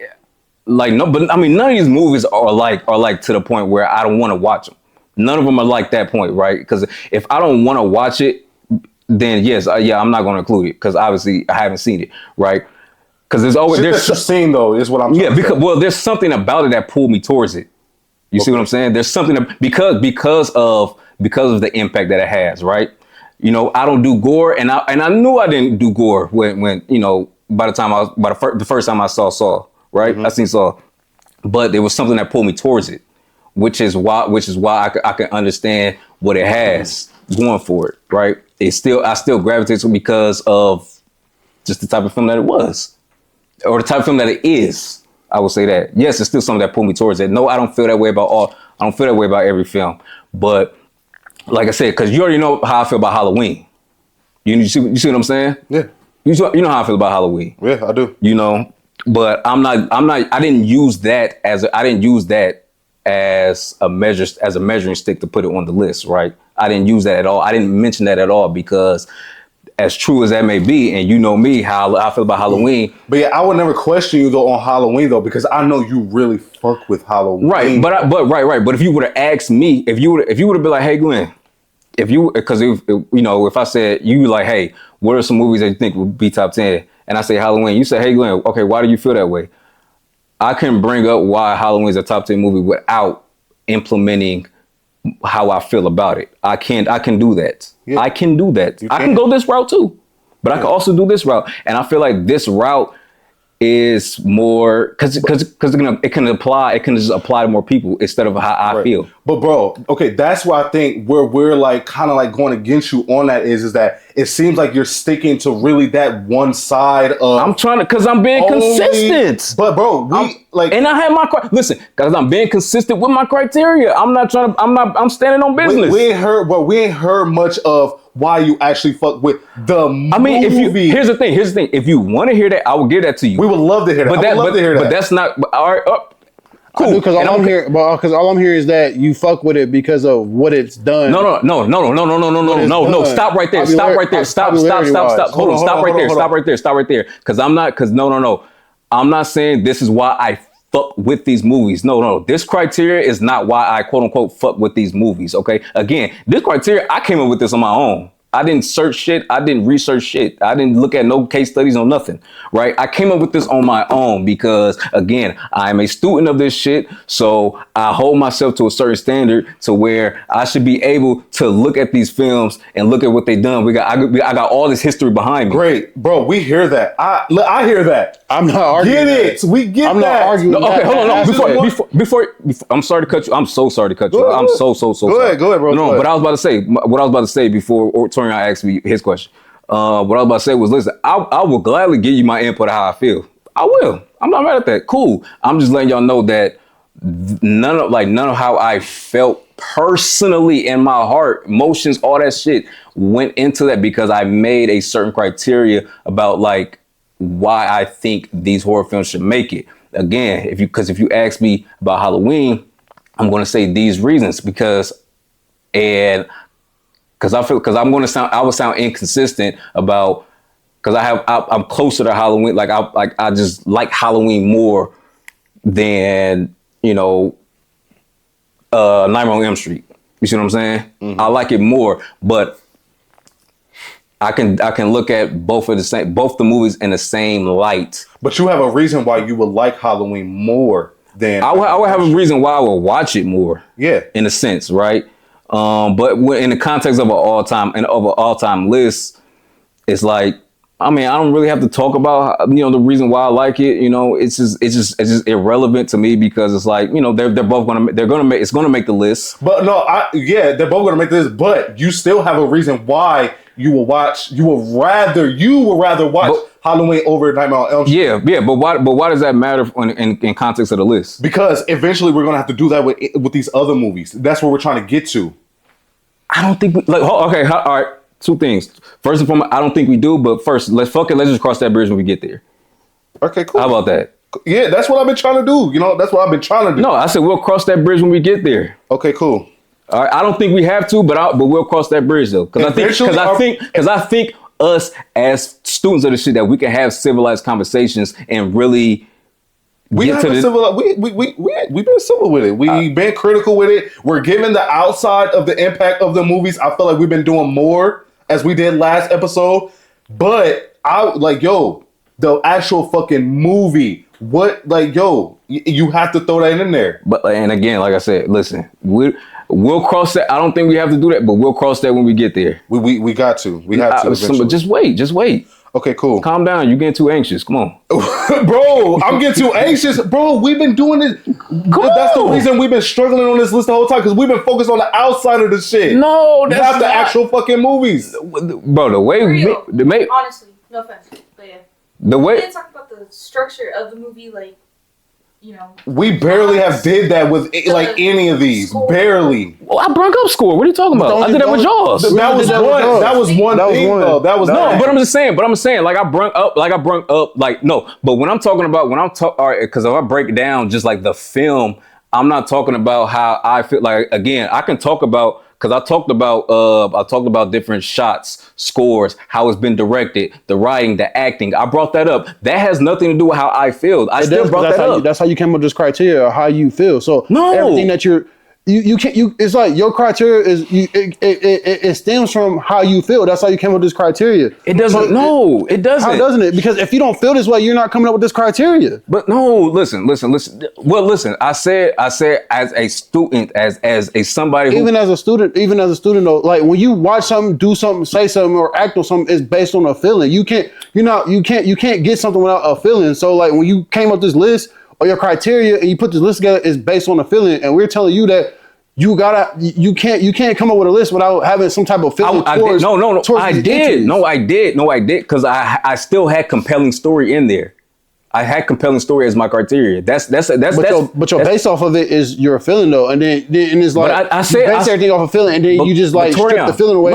none of these movies are like to the point where I don't want to watch them. None of them are like that point, right? Because if I don't want to watch it, then yes, I'm not going to include it because obviously I haven't seen it, right? Because there's seen though is what I'm saying. There's something about it that pulled me towards it. You see what I'm saying? There's something because of the impact that it has, right? You know, I don't do gore, and I knew I didn't do gore when by the first time I saw Saw, right? Mm-hmm. I seen Saw, but there was something that pulled me towards it, which is why I can understand what it has going for it, right? I still gravitate to it because of just the type of film that it was, or the type of film that it is. I will say that. Yes, it's still something that pulled me towards it. No, I don't feel that way about every film, but. Like I said, because you already know how I feel about Halloween. You see what I'm saying? Yeah. You know how I feel about Halloween. Yeah, I do. You know, but I didn't use that as a measuring stick to put it on the list, right? I didn't use that at all. I didn't mention that at all because as true as that may be, and you know me, how I feel about Halloween. But yeah, I would never question you though on Halloween though, because I know you really fuck with Halloween. Right, but if you would have asked me, if you would have been like, hey Glenn, if I said you like, hey, what are some movies that you think would be top 10? And I say Halloween, you say, hey Glenn, okay, why do you feel that way? I can bring up why Halloween is a top 10 movie without implementing how I feel about it. I can do that. Yeah. I can do that. I can go this route too, but I can also do this route. And I feel like this route is more because it can just apply to more people instead of how I feel. But bro, okay, that's why I think where we're like kind of like going against you on that is that it seems like you're sticking to really that one side of. I'm trying to because I'm being consistent. But bro, and I have my listen because I'm being consistent with my criteria. I'm standing on business. We ain't heard much of why you actually fuck with the movie. I mean, here's the thing. If you want to hear that, I will give that to you. We would love to hear that. But that's not all right. Cool. Because all I'm hearing is that you fuck with it because of what it's done. No. Stop right there. Stop. Hold on. Stop right there. Because I'm not saying this is why I fuck with these movies. No. This criteria is not why I quote unquote fuck with these movies. Okay. Again, this criteria, I came up with this on my own. I didn't search shit. I didn't research shit. I didn't look at no case studies or nothing, right? I came up with this on my own because, again, I'm a student of this shit. So I hold myself to a certain standard to where I should be able to look at these films and look at what they've done. I got all this history behind me. Great. Bro, we hear that. I hear that. I'm not arguing. We get that. I'm not arguing. Okay, hold on. Before, I'm sorry to cut you. I'm so sorry to cut you. I'm so sorry. Go ahead, bro. No, but I was about to say before Torian asked me his question. What I was about to say was, listen, I will gladly give you my input of how I feel. I will. I'm not mad at that. Cool. I'm just letting y'all know that none of how I felt personally in my heart, emotions, all that shit went into that because I made a certain criteria about like why I think these horror films should make it. Again, if you ask me about Halloween, I'm going to say these reasons because I would sound inconsistent about because I'm closer to Halloween. I just like Halloween more than Nightmare on Elm Street. You see what I'm saying? Mm-hmm. I like it more, but I can look at both the movies in the same light. But you have a reason why you would like Halloween more than I would have a reason why I would watch it more. Yeah, in a sense, right? But in the context of an all-time list, it's like, I mean, I don't really have to talk about the reason why I like it. It's just irrelevant to me because it's like they're gonna make the list. But no, they're both gonna make the list. But you still have a reason why you will watch. You would rather watch Halloween over Nightmare on Elm Street. Yeah. But why does that matter in context of the list? Because eventually we're gonna have to do that with these other movies. That's what we're trying to get to. I don't think all right. Two things. First and foremost, I don't think we do. But first, let's just cross that bridge when we get there. Okay, cool. How about that? Yeah, that's what I've been trying to do. That's what I've been trying to do. No, I said we'll cross that bridge when we get there. Okay, cool. All right, I don't think we have to, but we'll cross that bridge though, because I think us as students of the shit that we can have civilized conversations and really. We've been civil with it. We've been critical with it. We're giving the outside of the impact of the movies. I feel like we've been doing more as we did last episode. But the actual fucking movie. You have to throw that in there. But and again, like I said, listen, we'll cross that. I don't think we have to do that, but we'll cross that when we get there. We got to. We have to. Just wait. Okay, cool. Calm down. You're getting too anxious. Come on. Bro, I'm getting too anxious. Bro, we've been doing this. That's the reason we've been struggling on this list the whole time, because we've been focused on the outside of the shit. No, that's not the actual fucking movies. Bro, the way honestly, no offense, but yeah. The way we didn't talk about the structure of the movie, we barely have did that with any of these. Score. Barely. Well, I brought up score. What are you talking about? I did that with Jaws. That was one thing though. That was no. But I'm saying, like I brung up, no. But when I'm talking about, all right, because if I break down just like the film, I'm not talking about how I feel. Like again, I can talk about because I talked about different shots, scores, how it's been directed, the writing, the acting. I brought that up. That has nothing to do with how I feel. I still brought that up. That's how you came up with this criteria of how you feel. So everything that you can't, it's like your criteria is it stems from how you feel. That's how you came up with this criteria. It doesn't. No, it doesn't. How doesn't it? Because if you don't feel this way, you're not coming up with this criteria. But no, listen. Well, listen. I said as a student, as a somebody who, even as a student though, like when you watch something, do something, say something, or act on something, it's based on a feeling. You can't get something without a feeling. So like when you came up with this list or your criteria and you put this list together, is based on a feeling, and we're telling you that you can't come up with a list without having some type of feeling. I did because I still had compelling story in there. I had compelling story as my criteria. But your base off of it is your feeling though, and then it's like I said, you base everything off of feeling, and then you just like strip the feeling away.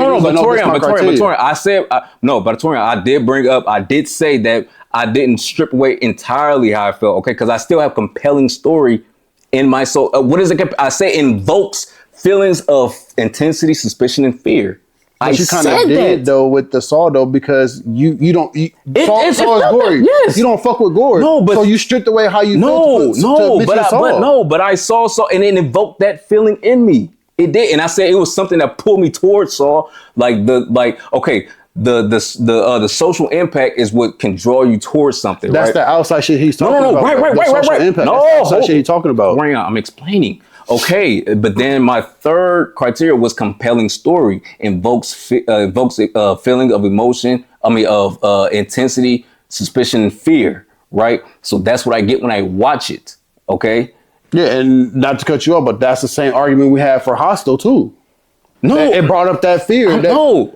I did bring up. I did say that I didn't strip away entirely how I felt. Okay, because I still have compelling story in my soul. What is it? I say invokes feelings of intensity, suspicion, and fear. But you kind of did though with the Saw though, because Saw is gory. Yes. You don't fuck with gore. No, but so you stripped away how you felt. But I saw Saw and it invoked that feeling in me. It did, and I said it was something that pulled me towards Saw. The social impact is what can draw you towards something. That's the outside shit he's talking about. Right. Impact. No, that's the outside shit he's talking about. I'm explaining. Okay, but then my third criteria was compelling story. Invokes a feeling of emotion. Of intensity, suspicion, and fear. Right. So that's what I get when I watch it. Okay. Yeah, and not to cut you off, but that's the same argument we had for Hostel too. No, it brought up that fear. No.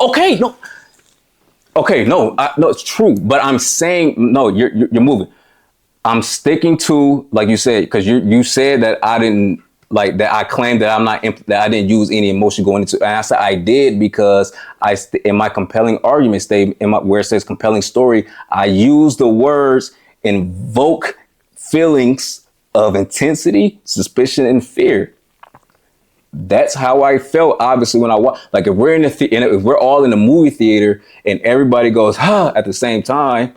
It's true. But I'm saying no. You're moving. I'm sticking to, like you said, because you said that I didn't. Like that, I claimed that that I didn't use any emotion going into. And I said I did because in my compelling argument statement, where it says compelling story, I use the words invoke feelings of intensity, suspicion, and fear. That's how I felt. Obviously, when I watch, like if we're if we're all in the movie theater and everybody goes at the same time.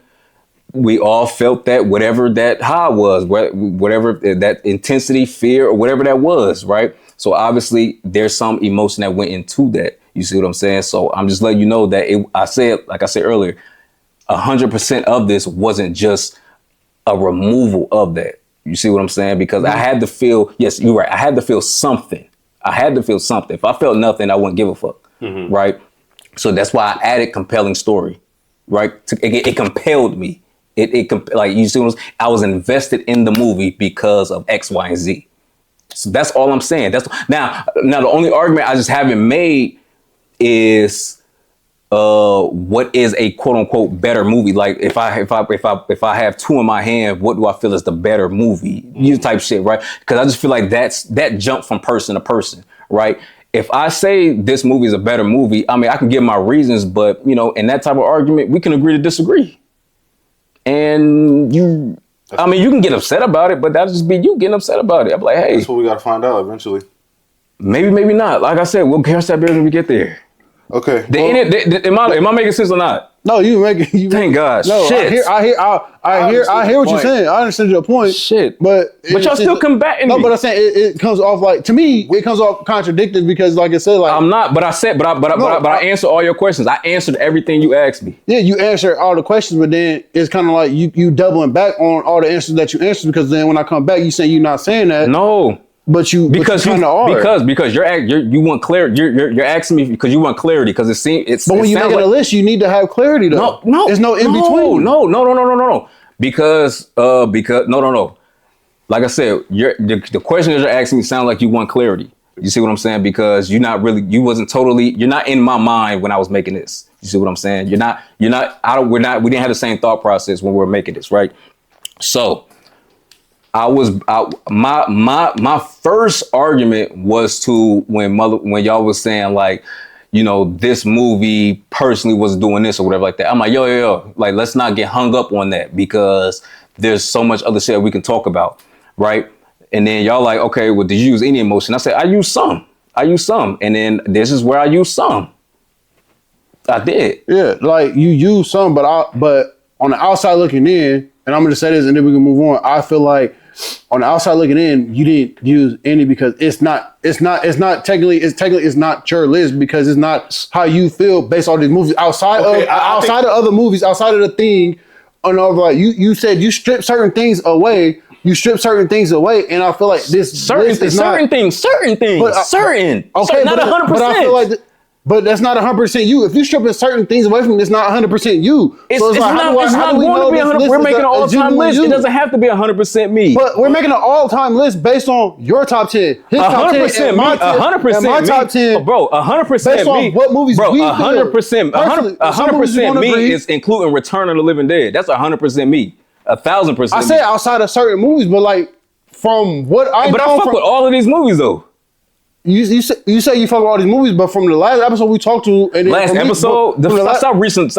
We all felt that whatever that high was, whatever that intensity, fear, or whatever that was, right? So obviously there's some emotion that went into that. You see what I'm saying? So I'm just letting you know that like I said earlier, 100% of this wasn't just a removal of that. You see what I'm saying? Because I had to feel, yes, you're right. I had to feel something. If I felt nothing, I wouldn't give a fuck, right? So that's why I added compelling story, right? It compelled me. Like you see, I was invested in the movie because of X, Y, and Z. So that's all I'm saying. Now the only argument I just haven't made is what is a quote unquote better movie. Like if I have two in my hand, what do I feel is the better movie? You type shit, right? Because I just feel like that jump from person to person, right? If I say this movie is a better movie, I mean I can give my reasons, but in that type of argument, we can agree to disagree. And you can get upset about it, but that'll just be you getting upset about it. I'm like, hey. That's what we got to find out eventually. Maybe not. Like I said, we'll catch that better when we get there. Okay. Am I making sense or not? No, you making. Thank God. No, shit. I hear what you're saying. I understand your point. Shit. But y'all still combating me. No, but I'm saying it comes off like, to me, it comes off contradicted because, like I said, like I'm not. But I answered all your questions. I answered everything you asked me. Yeah, you answered all the questions, but then it's kind of like you doubling back on all the answers that you answered, because then when I come back, you say you're not saying that. No. But you kind of are because you want clarity. You're asking me because you want clarity, because it seems it's. But when you make a list, you need to have clarity though. No, there's no in between. No. Because no. Like I said, the question that you're asking me sound like you want clarity. You see what I'm saying? Because you're not in my mind when I was making this. You see what I'm saying? We didn't have the same thought process when we were making this, right? So. My first argument was to when y'all was saying like, this movie personally was doing this or whatever like that. I'm like, yo, like let's not get hung up on that, because there's so much other shit we can talk about, right? And then y'all like, okay, well, did you use any emotion? I said I used some. I used some, and then this is where I used some. I did. Yeah, like you use some, but on the outside looking in, and I'm gonna say this, and then we can move on. I feel like on the outside looking in, you didn't use any because it's not technically not your list because it's not how you feel based on these movies outside of other movies, outside of the thing. On like you said, you strip certain things away. You strip certain things away, and I feel like this certain things. But, okay, not 100%. But I feel like. But that's not 100% you. If you stripping certain things away from it, it's not 100% you. It's not going to be 100%. We're making an all-time list. It doesn't have to be 100% me. But we're making an all-time list based on your top 10, his top 10, 100% and me. my 100% my top 10. Bro, 100% based me. on what movies we 100%. 100% me is including Return of the Living Dead. That's 100% me. 1,000%. I say outside of certain movies, but like from what I know. But I fuck with all of these movies though. You say you fuck with all these movies, but from the last episode we talked to, and then stop reaching.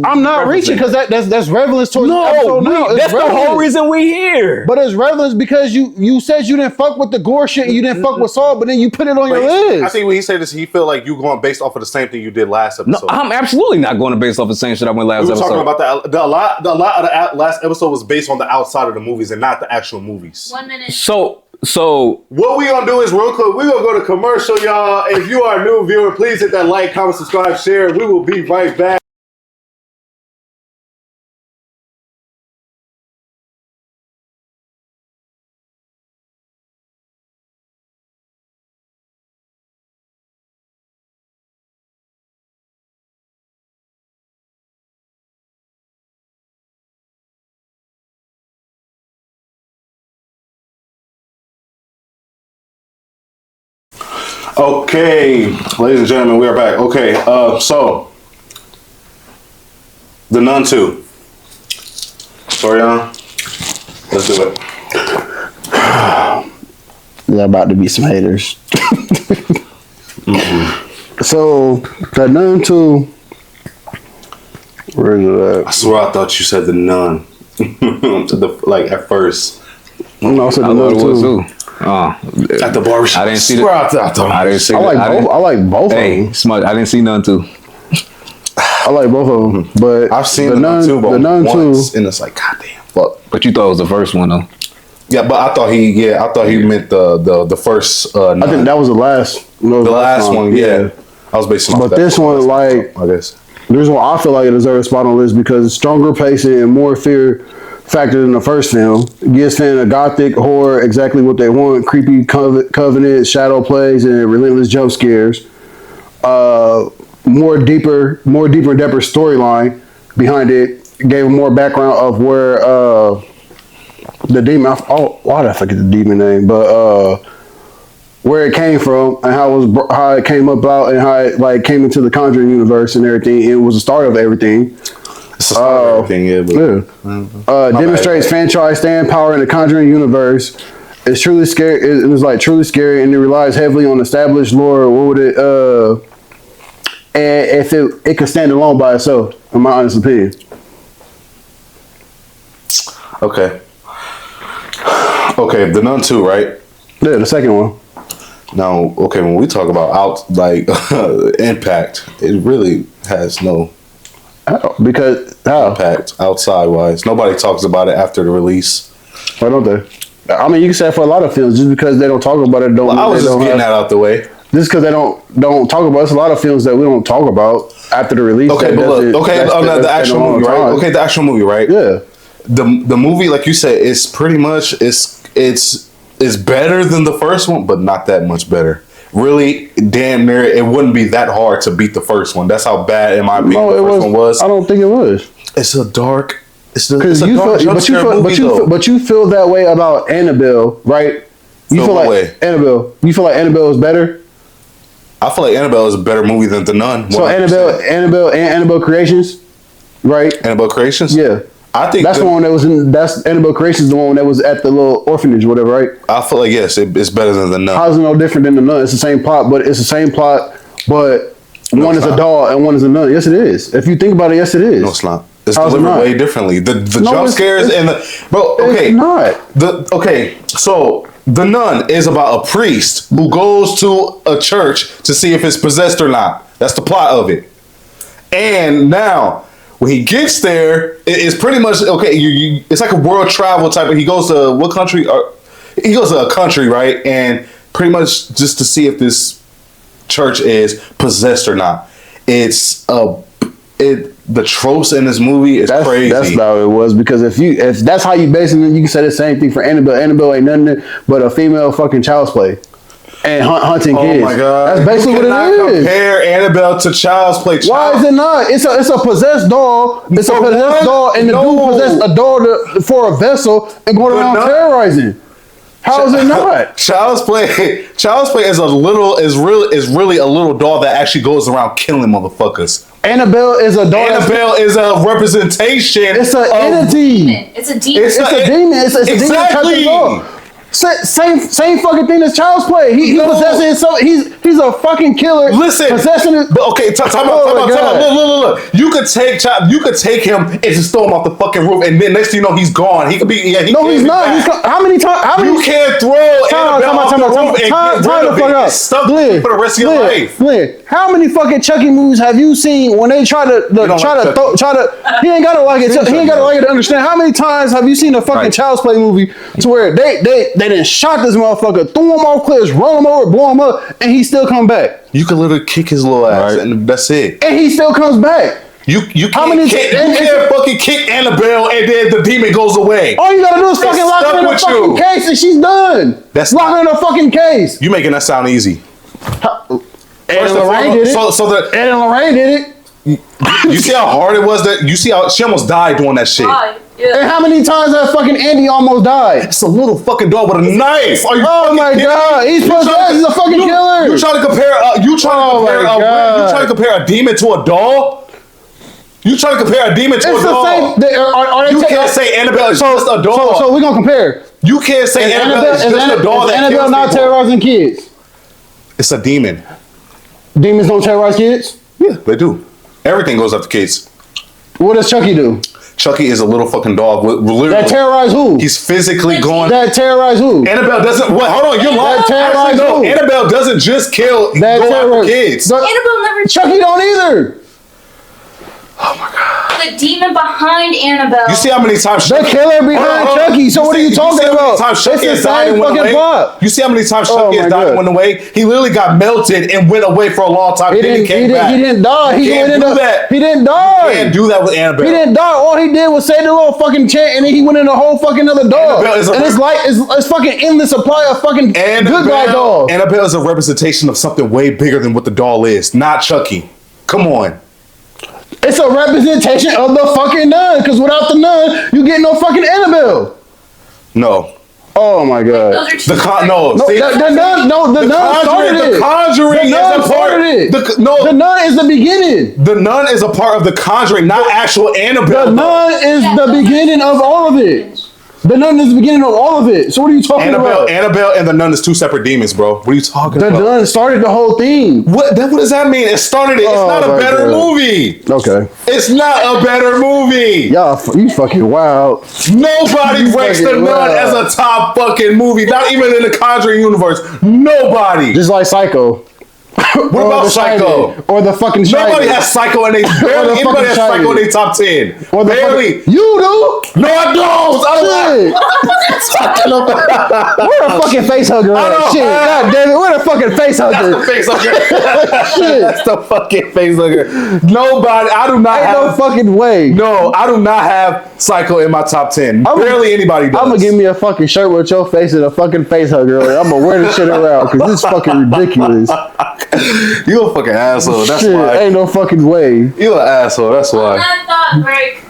I'm not reaching because that's relevance towards episode now. That's the whole reason we here. But it's relevance because you said you didn't fuck with the gore shit, and you didn't fuck with Saw, but then you put it on your list. I think when he said this, he felt like you going based off of the same thing you did last episode. No, I'm absolutely not going to base off the same shit I went last episode. We were talking about a lot of the last episode was based on the outside of the movies and not the actual movies. 1 minute. So what we gonna do is real quick, we gonna go to commercial, y'all. If you are a new viewer, please hit that like, comment, subscribe, share. We will be right back. Okay, ladies and gentlemen, we are back. Okay, so The Nun 2. Sorry, let's do it. There's about to be some haters. So The Nun 2. Where is it at? I swear I thought you said The Nun. Like at first. No, I said The Nun 2. At the barbershop. I didn't see I like both of them. Smart. I didn't see none too. I like both of them, but I've seen The Nun 2, but once, and it's like, goddamn, fuck. But you thought it was the first one though. Yeah, but I thought he meant the first. I think that was the last. No, the last one, yeah. I was basing off that. But this one, like, I guess. There's one I feel like it deserves a spot on the list because it's stronger pacing and more fear factor than the first film. It gives fans a gothic horror, exactly what they want: creepy covenant, shadow plays, and relentless jump scares. More deeper and deeper storyline behind it. Gave more background of where the demon. Why did I forget the demon name? But where it came from and how it came about and how it like came into the Conjuring universe and everything. It was the start of everything. It's the start of everything, yeah. Demonstrates franchise stand power in the Conjuring universe. It's truly scary. It was like truly scary, and it relies heavily on established lore. What would it? And if it could stand alone by itself, in my honest opinion. Okay, The Nun 2, right? Yeah, the second one. Now, okay, when we talk about impact, it really has no impact outside wise. Nobody talks about it after the release. Why don't they? I mean, you can say for a lot of films, just because they don't talk about it, don't. Well, I was just getting that out the way. Just because they don't talk about it, it's a lot of films that we don't talk about after the release. Okay, but look, the actual movie, right? Time. Okay, the actual movie, right? Yeah. The movie, like you said, is pretty much it's better than the first one, but not that much better. Really, damn near, it wouldn't be that hard to beat the first one. That's how bad, in my opinion, the first one was. I don't think it was. It's a dark. It's a dark jump scare movie, but you feel that way about Annabelle, right? You feel like Annabelle. You feel like Annabelle is better. I feel like Annabelle is a better movie than The Nun. So Annabelle Creations, right? Annabelle Creations, yeah. I think that's the one that was in. That's Annabelle Creations, the one that was at the little orphanage, whatever, right? I feel like yes, it's better than The Nun. How's it no different than The Nun? It's the same plot, but one is a doll and one is a nun. Yes, it is. If you think about it, yes, it is. No, it's not. It's delivered way differently. The jump scares and the bro. Okay, it's not. So The Nun is about a priest who goes to a church to see if it's possessed or not. That's the plot of it. And now, when he gets there, it's pretty much okay. It's like a world travel type. He goes to what country? He goes to a country, right? And pretty much just to see if this church is possessed or not. The tropes in this movie is crazy. That's how it was, because if that's how you basically, you can say the same thing for Annabelle. Annabelle ain't nothing but a female fucking child's play and hunting kids. Oh my god, that's basically what it is. Compare Annabelle to child's play. Why is it not? It's a possessed doll. It's a possessed doll, and the dude possessed a doll for a vessel and going around terrorizing. How is it not? Child's play is really a little doll that actually goes around killing motherfuckers. Annabelle is a doll. Annabelle is a representation. It's an entity. It's a demon. It's a demon. It's a exactly. demon. Same fucking thing as child's play. He's possessing so he's a fucking killer. Listen, possessing it. But okay, time out. Look. You could take him and just throw him off the fucking roof, and then next thing you know, he's gone. He could be. Yeah, no, he's not. How many times? You can't throw Annabelle off the roof and get rid of it. It's stuck for the rest of your life. How many fucking Chucky movies have you seen when they try to? He ain't gotta like it. He ain't gotta like it to understand. How many times have you seen a fucking child's play movie to where they done shot this motherfucker, threw him off cliffs, run him over, blow him up, and he still come back. You can literally kick his little ass, and that's it. And he still comes back. You can't fucking kick Annabelle and then the demon goes away. All you gotta do is fucking lock her in a fucking case and she's done. Lock her in a fucking case. You making that sound easy. And Lorraine did it. And Lorraine did it. You see how hard it was? You see how she almost died doing that shit. Yeah. And how many times that fucking Andy almost died? It's a little fucking dog with a knife. Oh my god, he's possessed. He's a fucking killer. You trying to compare? You trying to compare a demon to a doll? You trying to compare a demon to a doll? You can't say Annabelle is just a doll. So we're gonna compare. You can't say Annabelle is just a doll that kills people. Annabelle not terrorizing kids. It's a demon. Demons don't terrorize kids? Yeah, they do. Everything goes after kids. What does Chucky do? Chucky is a little fucking dog. That terrorize who? He's physically going. That terrorize who? Annabelle doesn't. What? Hold on, you're lying. That terrorize who? Annabelle doesn't just kill. Go after kids. Annabelle never. Chucky don't either. Oh my god. The demon behind Annabelle. You see how many times the killer behind Chucky. So what are you talking about? It's the same fucking plot. You see how many times Chucky has died and went away? He literally got melted and went away for a long time. He didn't die. He didn't die. You can't do that with Annabelle. He didn't die. All he did was say the little fucking chant, and then he went in a whole fucking other dog. And it's fucking endless supply of fucking good guy dogs. Annabelle is a representation of something way bigger than what the doll is, not Chucky. Come on. It's a representation of the fucking nun, because without the nun, you get no fucking Annabelle. No. Oh my god. The nun started it. The Conjuring is a part of it. The nun is the beginning. The nun is a part of the Conjuring, not actual Annabelle. The nun is the beginning of all of it. The nun is the beginning of all of it. So what are you talking about? Annabelle and the nun is two separate demons, bro. What are you talking about? The nun started the whole thing. What does that mean? It started it. It's not a better movie. Okay. It's not a better movie. Y'all, you fucking wild. Nobody ranks the nun as a top fucking movie. Not even in the Conjuring universe. Nobody. Just like Psycho. What about Psycho? Or the fucking Nobody has Psycho in their barely anybody has Psycho in their top 10. Or barely. You do? No, I don't. Where the fucking face hugger at? Shit. God damn it. Where the fucking face hugger? That's the face hugger. Shit. That's the fucking face hugger. Nobody. I do not have. No fucking way. No, I do not have Psycho in my top 10. Barely anybody does. I'm gonna give me a fucking shirt with your face and a fucking face hugger. I'm gonna wear this shit around because this is fucking ridiculous. You a fucking asshole. That's shit, why. Ain't no fucking way. You an asshole. That's why. That thought break.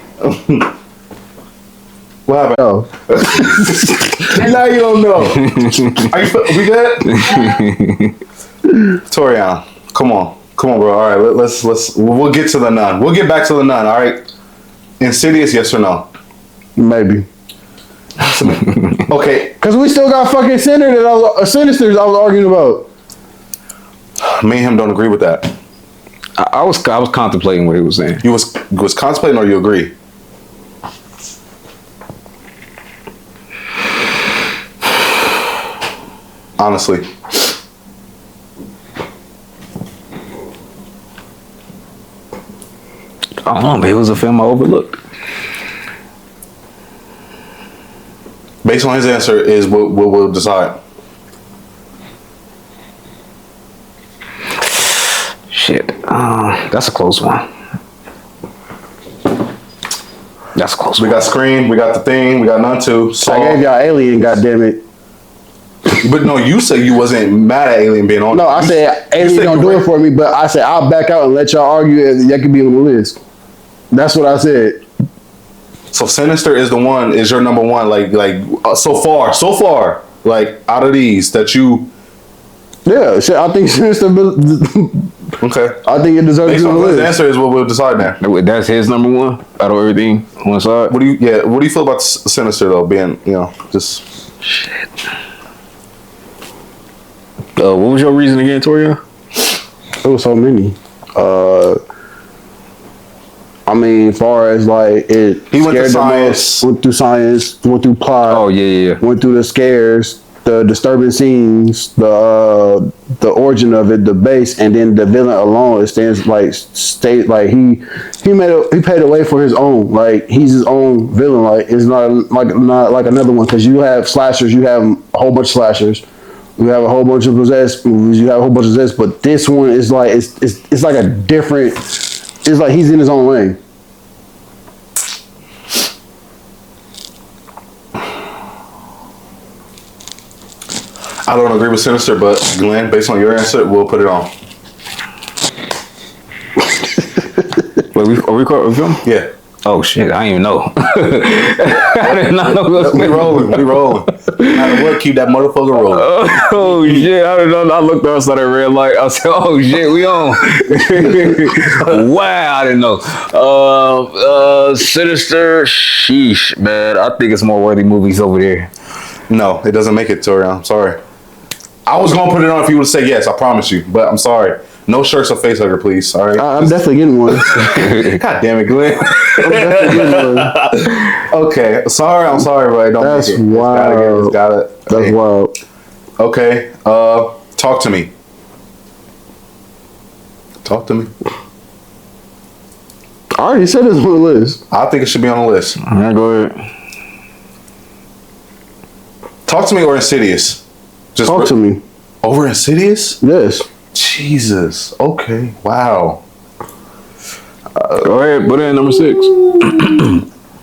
What happened? Oh. Now you don't know. We good? Toriana, come on, bro. All right, let's. We'll get to the nun. We'll get back to the nun. All right. Insidious, yes or no? Maybe. Okay. Because we still got fucking Sinisters I was arguing about. Me and him don't agree with that. I was contemplating what he was saying. You was contemplating, or you agree? Honestly. I don't know. Maybe it was a film I overlooked. Based on his answer is what we'll decide. Shit. That's a close one. That's a close We one. got Scream, we got The Thing, we got None 2. I gave y'all Alien, goddammit. But no, you said you wasn't mad at Alien being on. No, I said Alien said don't you do were- it for me, but I said I'll back out and let y'all argue and that could be on the list. That's what I said. So Sinister is the one, is your number one, so far, like out of these that you. Yeah, shit, I think Sinister. Okay. I think it deserves Based to be on on the his list. answer is what we'll decide now. That's his number one out of everything on one side. What do you feel about Sinister though? Being, just. Shit. What was your reason again, Toria? There was so many. I mean, as far as like it, He went to scared the science. most, went through science, went through plot. Oh yeah. Went through the scares, the disturbing scenes, the origin of it, the base, and then the villain alone. It stands like he paid away for his own. Like he's his own villain. Like it's not like another one, because you have slashers, you have a whole bunch of slashers. You have a whole bunch of possessed movies. You have a whole bunch of this, but this one is like it's like a different. It's like he's in his own lane. I don't agree with Sinister, but Glenn, based on your answer, we'll put it on. Wait, are we recording film? Yeah. Oh shit, I didn't even know. I did not know. We rolling. No matter what, keep that motherfucker rolling. Oh shit, I didn't know. I looked outside that red light. I said, oh shit, we on. Wow, I didn't know. Sinister, sheesh, man. I think it's more worthy movies over there. No, it doesn't make it, Torian. I'm sorry. I was gonna put it on if you would say yes. I promise you, but I'm sorry. No shirts or face hugger, please. All right. I'm definitely getting one. God damn it, Glenn. I'm definitely getting one. Okay, sorry. I'm sorry, but it don't That's make it. wild. It's gotta. That's hey. wild. Okay. Talk to me. Talk to me. I already said this on the list. I think it should be on the list. All right, go ahead. Talk to me or Insidious. Just Talk to me. Over Insidious? Yes. Jesus. Okay. Wow. Go ahead, put it in number 6.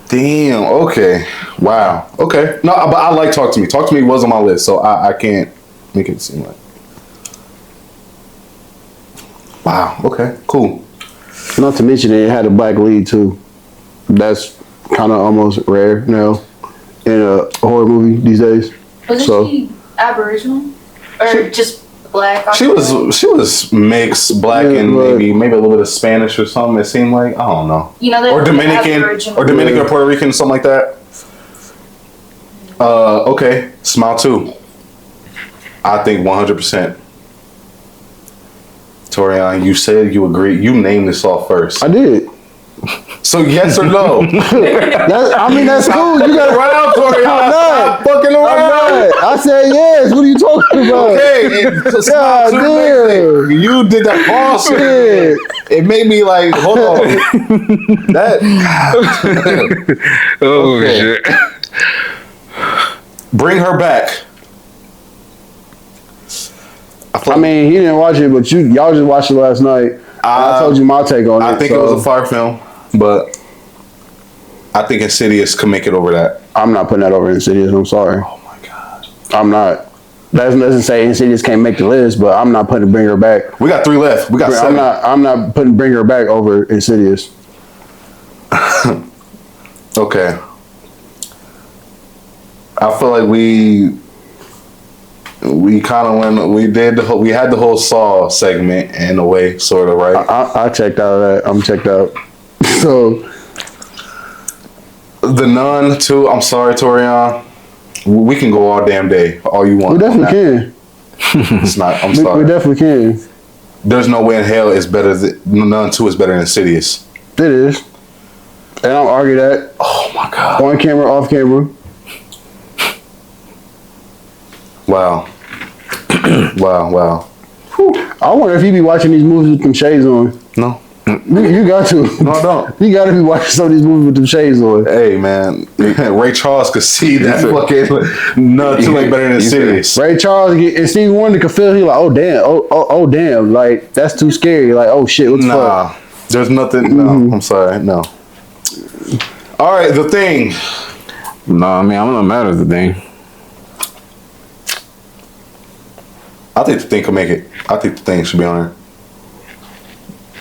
Damn. Okay. Wow. Okay. No, but I like Talk to Me. Talk to Me was on my list, so I can't make it seem like. Wow. Okay. Cool. Not to mention it had a black lead too. That's kind of almost rare now in a horror movie these days. Wasn't she Aboriginal or just black? She was mixed black Yeah, and but- maybe a little bit of Spanish or something. It seemed like, I don't know, You know, or Dominican or Puerto Rican, something like that. Okay, Smile 2. I think 100%. Torian, you said you agree. You named this off first. I did. So yes or no? That's cool. You got Run out, Torian. I'm Stop not. fucking around. I said yes. What are you talking about? Okay, so Smile 2 God makes it. damn. You did that bullshit. Yeah. It made me like, hold on. That. Oh Okay. shit. Bring Her Back. I mean, he didn't watch it, but y'all just watched it last night. I told you my take on it. I think it was a fire film, but I think Insidious could make it over that. I'm not putting that over Insidious. I'm sorry. Oh my god. I'm not. That doesn't say Insidious can't make the list, but I'm not putting Bring Her Back. We got 3 left. We got 7. I'm not putting Bring Her Back over Insidious. Okay. I feel like we kind of went. We had the whole Saw segment in a way, sort of, right? I checked out of that. I'm checked out. So The Nun too. I'm sorry, Torian. We can go all damn day, all you want. we definitely can. It's not. I'm We sorry. definitely can. There's no way in hell it's better. Nun 2 is better than Insidious. It is. And I'll argue that Oh my god. on camera, off camera. Wow. Wow. I wonder if he be watching these movies with them shades on. No. You got to. No, I don't. You got to be watching some of these movies with them shades on. Hey, man. Ray Charles could see that fucking none too late better than Insidious. Ray Charles and Stevie Wonder could feel. He like, oh damn, oh damn, like that's too scary. Like, oh shit, what the fuck? There's nothing. No, I'm sorry. No. All right, The Thing. No, I mean, I'm not mad at The Thing. I think The Thing can make it. I think The Thing should be on there.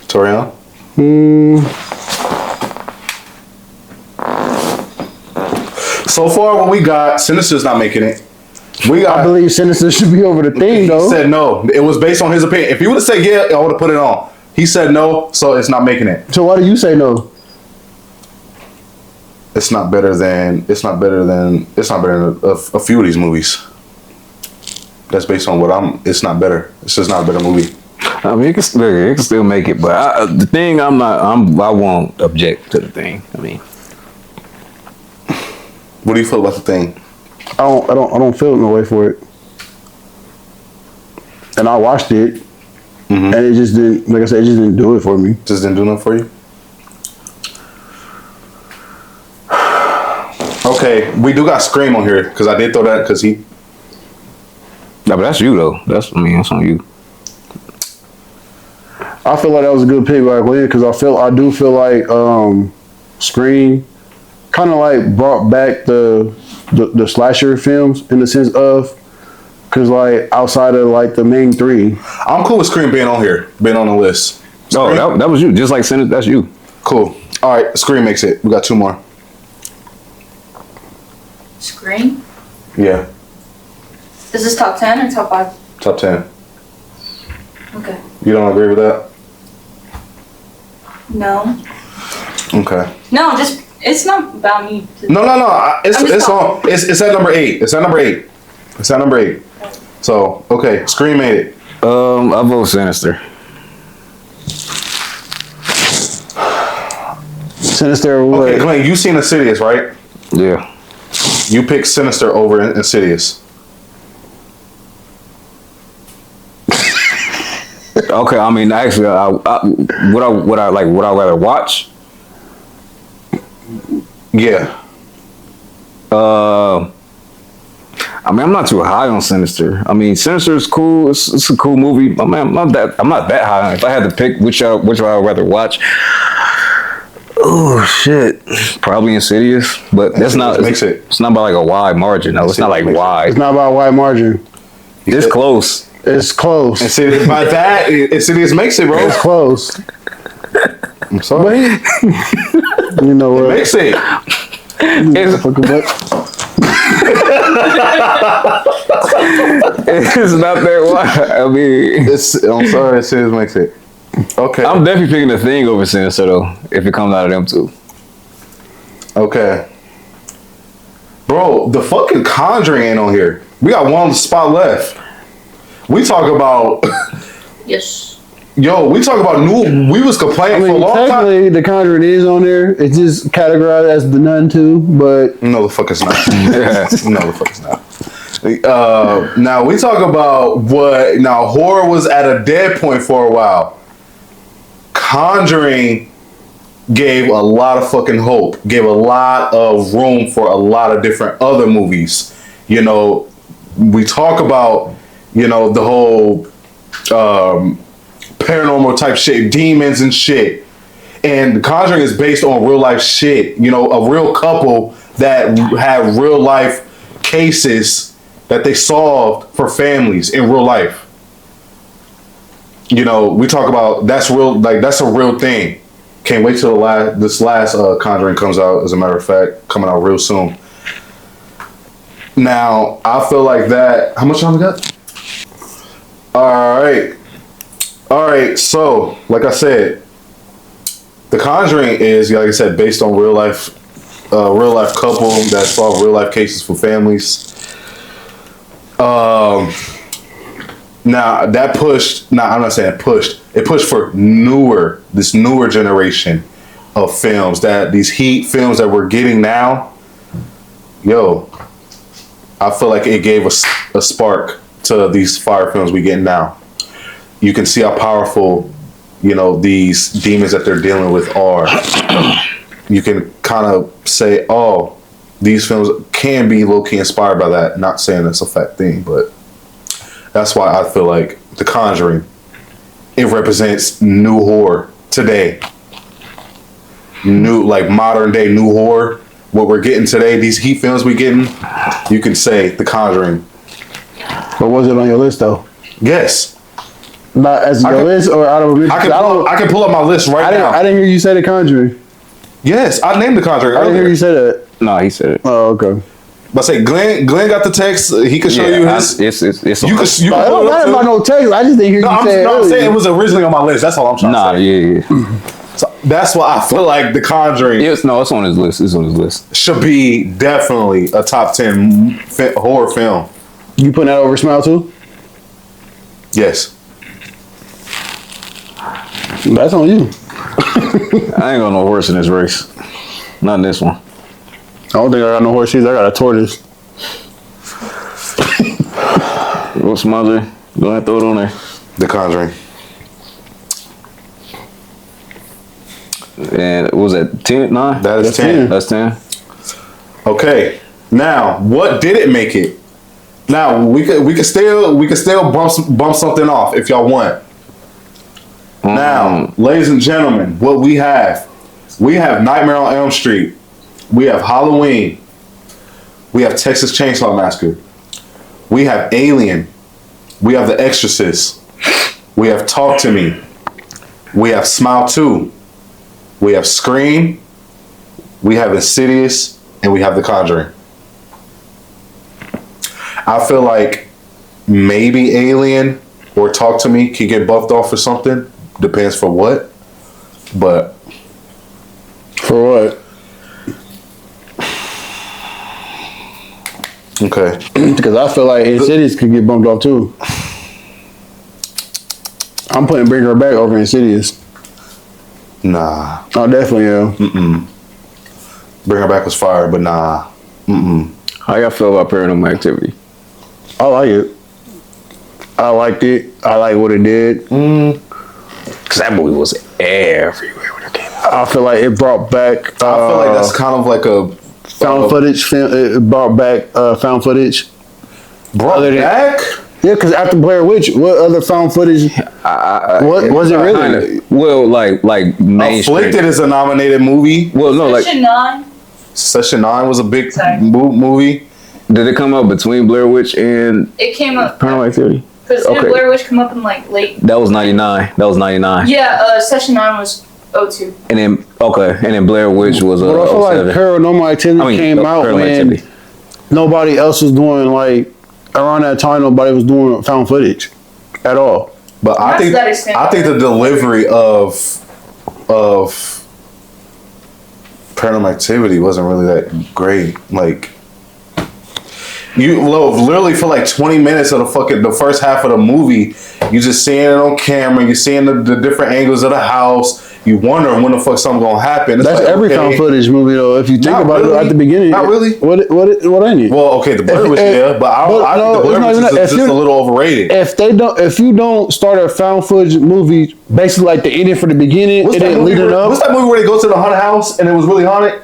Torian? So far, what we got, Sinister's not making it. I believe Sinister should be over The Thing, though. He said no. It was based on his opinion. If he would have said yeah, I would have put it on. He said no, so it's not making it. So why do you say no? It's not better than a few of these movies. That's based on what it's not better. It's just not a better movie. I mean, it can still make it, but The Thing, I won't object to The Thing. I mean, what do you feel about The Thing? I don't feel no way for it. And I watched it, and it just didn't. Like I said, it just didn't do it for me. Just didn't do nothing for you. Okay, we do got Scream on here because I did throw that because he. no, but that's you though. That's on you. I feel like that was a good pick back then because I do feel like Scream kind of like brought back the slasher films in the sense of because like outside of like the main three. I'm cool with Scream being on here, being on the list. Scream. Oh, that was you. Just like Senate, that's you. Cool. All right, Scream makes it. We got two more. Scream? Yeah. Is this top 10 or top 5? Top 10. Okay. You don't agree with that? No. Okay. No, just, it's not about me. No. It's on. It's at number 8. It's at number 8. So, okay, Scream made it. I vote Sinister. Sinister. What? Okay, Glenn, you seen Insidious, right? Yeah. You picked Sinister over Insidious. Okay, I mean, actually, would I rather watch? Yeah. I mean, I'm not too high on Sinister. I mean, Sinister is cool. It's a cool movie. I mean, I'm not that high. If I had to pick which I would rather watch, oh shit, probably Insidious. But that's not. It's not by like a wide margin. No, it's not like wide. It's not by a wide margin. It's close. It's close. Insidious, by that, Insidious makes it, bro. It's close. I'm sorry. You know what? It makes it. It's not that wide. I mean, I'm sorry, Insidious makes it. Okay. I'm definitely picking The Thing over Sinister though, if it comes out of them two. Okay. Bro, the fucking Conjuring ain't on here. We got one spot left. We talk about Yes. Yo, we talk about we was complaining for a long time. Technically, The Conjuring is on there. It's just categorized as The Nun too, but No, the fuck it's not. No, the fuck it's not. Now we talk about horror was at a dead point for a while. Conjuring gave a lot of fucking hope, gave a lot of room for a lot of different other movies. You know, we talk about, the whole paranormal type shit, demons and shit. And Conjuring is based on real life shit. A real couple that have real life cases that they solved for families in real life. We talk about that's real, like that's a real thing. Can't wait till this last Conjuring comes out, as a matter of fact, coming out real soon. Now, I feel like that. How much time we got? All right. So, like I said, The Conjuring is, like I said, based on real life couple that solve real life cases for families. Now that pushed. Now I'm not saying pushed. It pushed for this newer generation of films, that these heat films that we're getting now. Yo, I feel like it gave us a spark to these fire films we get now. You can see how powerful, these demons that they're dealing with are. You can kind of say, oh, these films can be low-key inspired by that. Not saying it's a fact thing, but that's why I feel like The Conjuring, it represents new horror today. New, like modern day new horror. What we're getting today, these heat films we're getting, you can say The Conjuring. But was it on your list though? Yes. Not as your list or out of a list? I can pull up my list now. I didn't hear you say The Conjuring. Yes, I named The Conjuring I didn't earlier. hear you say that. No, he said it. Oh, okay. But say Glenn got the text. He can show you his. It's You can No, it don't matter about no text. I just didn't hear you say it. I'm saying it was originally on my list. That's all I'm trying to say. yeah. So that's why I feel like The Conjuring It's on his list. It's on his list. should be definitely a top 10 horror film. You putting that over Smile too? Yes. That's on you. I ain't got no horse in this race. Not in this one. I don't think I got no horses. I got a tortoise. What's my other? Go ahead and throw it on there. The Conjuring. And what was that 10? 9? That is 10. That's 10. Okay. Now, what did it make it? Now we could still bump something off if y'all want. Now, ladies and gentlemen, what we have Nightmare on Elm Street. We have Halloween. We have Texas Chainsaw Massacre. We have Alien. We have The Exorcist. We have Talk to Me. We have Smile 2. We have Scream. We have Insidious. And we have The Conjuring. I feel like maybe Alien or Talk to Me could get buffed off for something. Depends for what. But For what? okay. Because I feel like Insidious could get bumped off too. I'm putting Bring Her Back over Insidious. Nah. Oh, definitely, yeah. Bring Her Back was fire, but nah. How y'all feel about Paranormal Activity? I like it. I liked it. I like what it did. Because that movie was everywhere when it came out. I feel like it brought back. I feel like that's kind of like a found footage. It brought back found footage. brought Other than- back. Yeah, because after Blair Witch, what other found footage? What was it really? Kinda. Well, like mainstream. Afflicted is a nominated movie. Well, no, like Section 9. Session 9 was a big Sorry. movie. did it come out between Blair Witch and It came up. Paranormal Activity? Because Okay. Blair Witch come up in like late. That was 99. Yeah, Session 9 was 02. And then Blair Witch was But I feel like 07. Paranormal Activity came out Paranormal when Activity. nobody else was doing like around that time. Nobody was doing found footage at all. But I Not to think that extent. the delivery of Paranormal Activity wasn't really that great. Like you literally for like 20 minutes of the first half of the movie, you just seeing it on camera, you're seeing the different angles of the house. You wondering when the fuck something gonna happen. It's That's like, every okay. found footage movie though. If you think Not about really. it at the beginning, Not really. What ain't it? Well, okay, the Blair Witch, yeah, but I think the Blair Witch is just a little overrated. If you don't start a found footage movie basically like the ending for the beginning, What's it that didn't movie lead it up. what's that movie where they go to the haunted house and it was really haunted?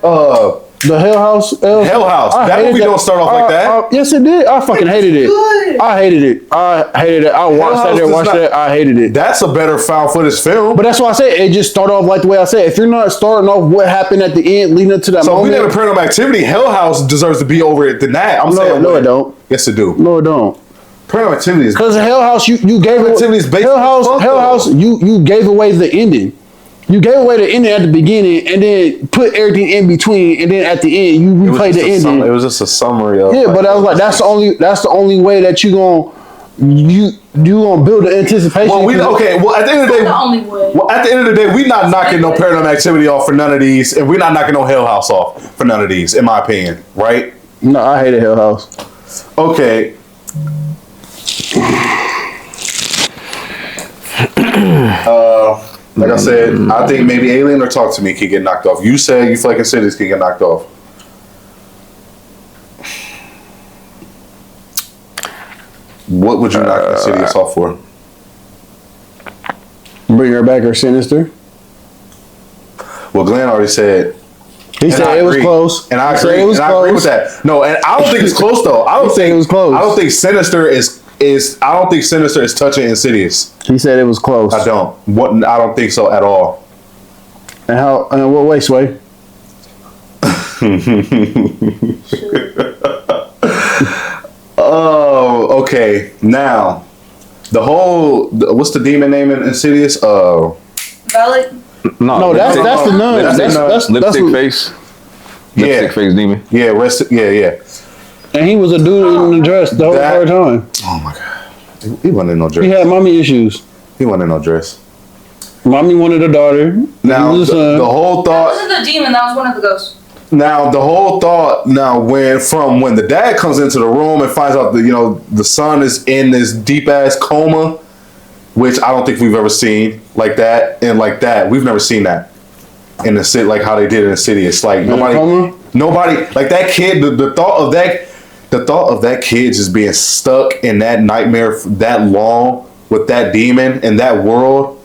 The Hell House. Hell House. I That hated movie don't start off like that. Yes, it did. I fucking hated it. Good. I hated it. I watched House does not- that. I hated it. That's a better found footage film. But that's why I said it just started off like the way I said. If you're not starting off what happened at the end, leading up to that So if we moment. never Paranormal Activity, Hell House deserves to be over it than that. I'm saying No, it don't. Yes, it do. No, it don't. Paranormal Activity is Because Hell House, you gave away. Activity is basic Hell House, as fuck, Hell though. House, you gave away the ending. You gave away the ending at the beginning, and then put everything in between, and then at the end you replayed the ending. It was just a summary of. Yeah, but I was like, that's the only way that you gonna build the anticipation. Well, Well, at the end of the day, The only way. well, at the end of the day, we not knocking no Paranormal Activity off for none of these, and we're not knocking no Hell House off for none of these, in my opinion. Right? No, I hated Hell House. Okay. Like I said, I think maybe Alien or Talk to Me could get knocked off. You said you feel like Insidious could get knocked off. What would you knock Insidious off for? Bring her back or Sinister. Well, Glenn already said. He said it was close. And I agree. And I agree with that. No, and I don't think it's close though. I don't think it was close. I don't think Sinister is. I don't think Sinister is touching Insidious. He said it was close. I don't. I don't think so at all. And how? And what way, Sway? Oh, okay. Now, what's the demon name in Insidious? Valid. No, that's the nun. That's lipstick face. Lipstick face demon. Yeah, yeah. And he was a dude in the dress the whole entire time. Oh my god, he wasn't in no dress. He had mommy issues. He wasn't in no dress. Mommy wanted a daughter. Now the whole thought. That wasn't the demon. That was one of the ghosts. Now the whole thought. Now when the dad comes into the room and finds out that the son is in this deep ass coma, which I don't think we've ever seen like that and like that. We've never seen that in the city, like how they did in the city. It's like nobody like that kid. The thought of that kid just being stuck in that nightmare that long with that demon in that world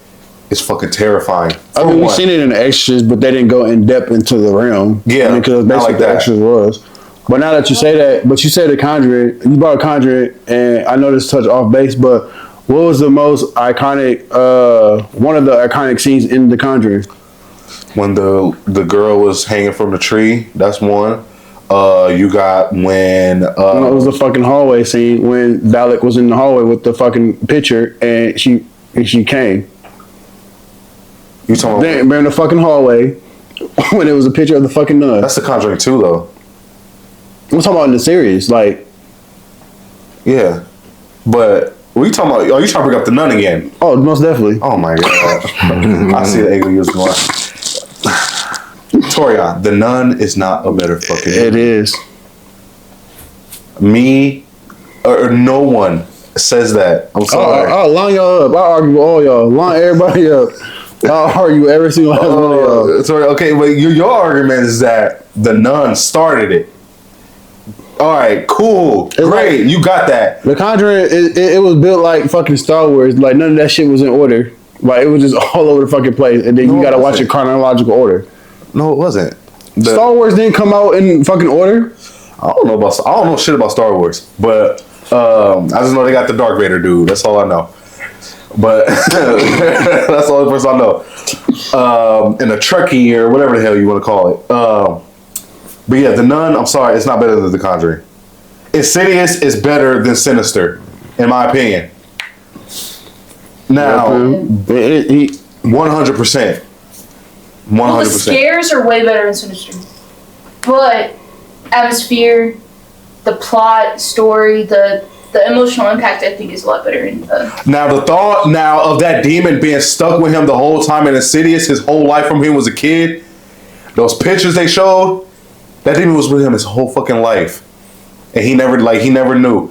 is fucking terrifying. I mean, we've seen it in the extras, but they didn't go in depth into the realm. Yeah, because basically like the extras was. But now that you say that, but you said the Conjuring, you brought Conjuring, and I know this touch off base, but what was the most iconic, one of the iconic scenes in The Conjuring? When the girl was hanging from the tree, that's one. You got when it was the fucking hallway scene when Dalek was in the hallway with the fucking picture and she came. You talking about? Remember the fucking hallway when it was a picture of the fucking nun? That's The Conjuring 2 though. I'm talking about in the series, like. Yeah, but what are you talking about? Are you trying to bring up the nun again? Oh, most definitely. Oh my god! I see the angle you was going. Torian, the nun is not a better fucking. It is. Me or no one says that. I'm sorry. I'll line y'all up. I'll argue with all y'all. Line everybody up. I'll argue every single last one of y'all. Sorry, okay, but your argument is that the nun started it. All right, cool, great, you got that. The Conjuring, it was built like fucking Star Wars. Like none of that shit was in order. Like it was just all over the fucking place, and then you gotta watch it chronological order. No, it wasn't. Star Wars didn't come out in fucking order. I don't know shit about Star Wars, but I just know they got the Darth Vader dude. That's all I know. But that's the only person I know. In a Trekkie or whatever the hell you want to call it. But yeah, the nun, I'm sorry, it's not better than The Conjuring. Insidious is better than Sinister, in my opinion. Now, 100%. 100%. Well, the scares are way better than Sinister. But atmosphere, the plot, story, the emotional impact, I think, is a lot better in Now, the thought now of that demon being stuck with him the whole time in Insidious, his whole life from him was a kid, those pictures they showed, that demon was with him his whole fucking life. And he never knew.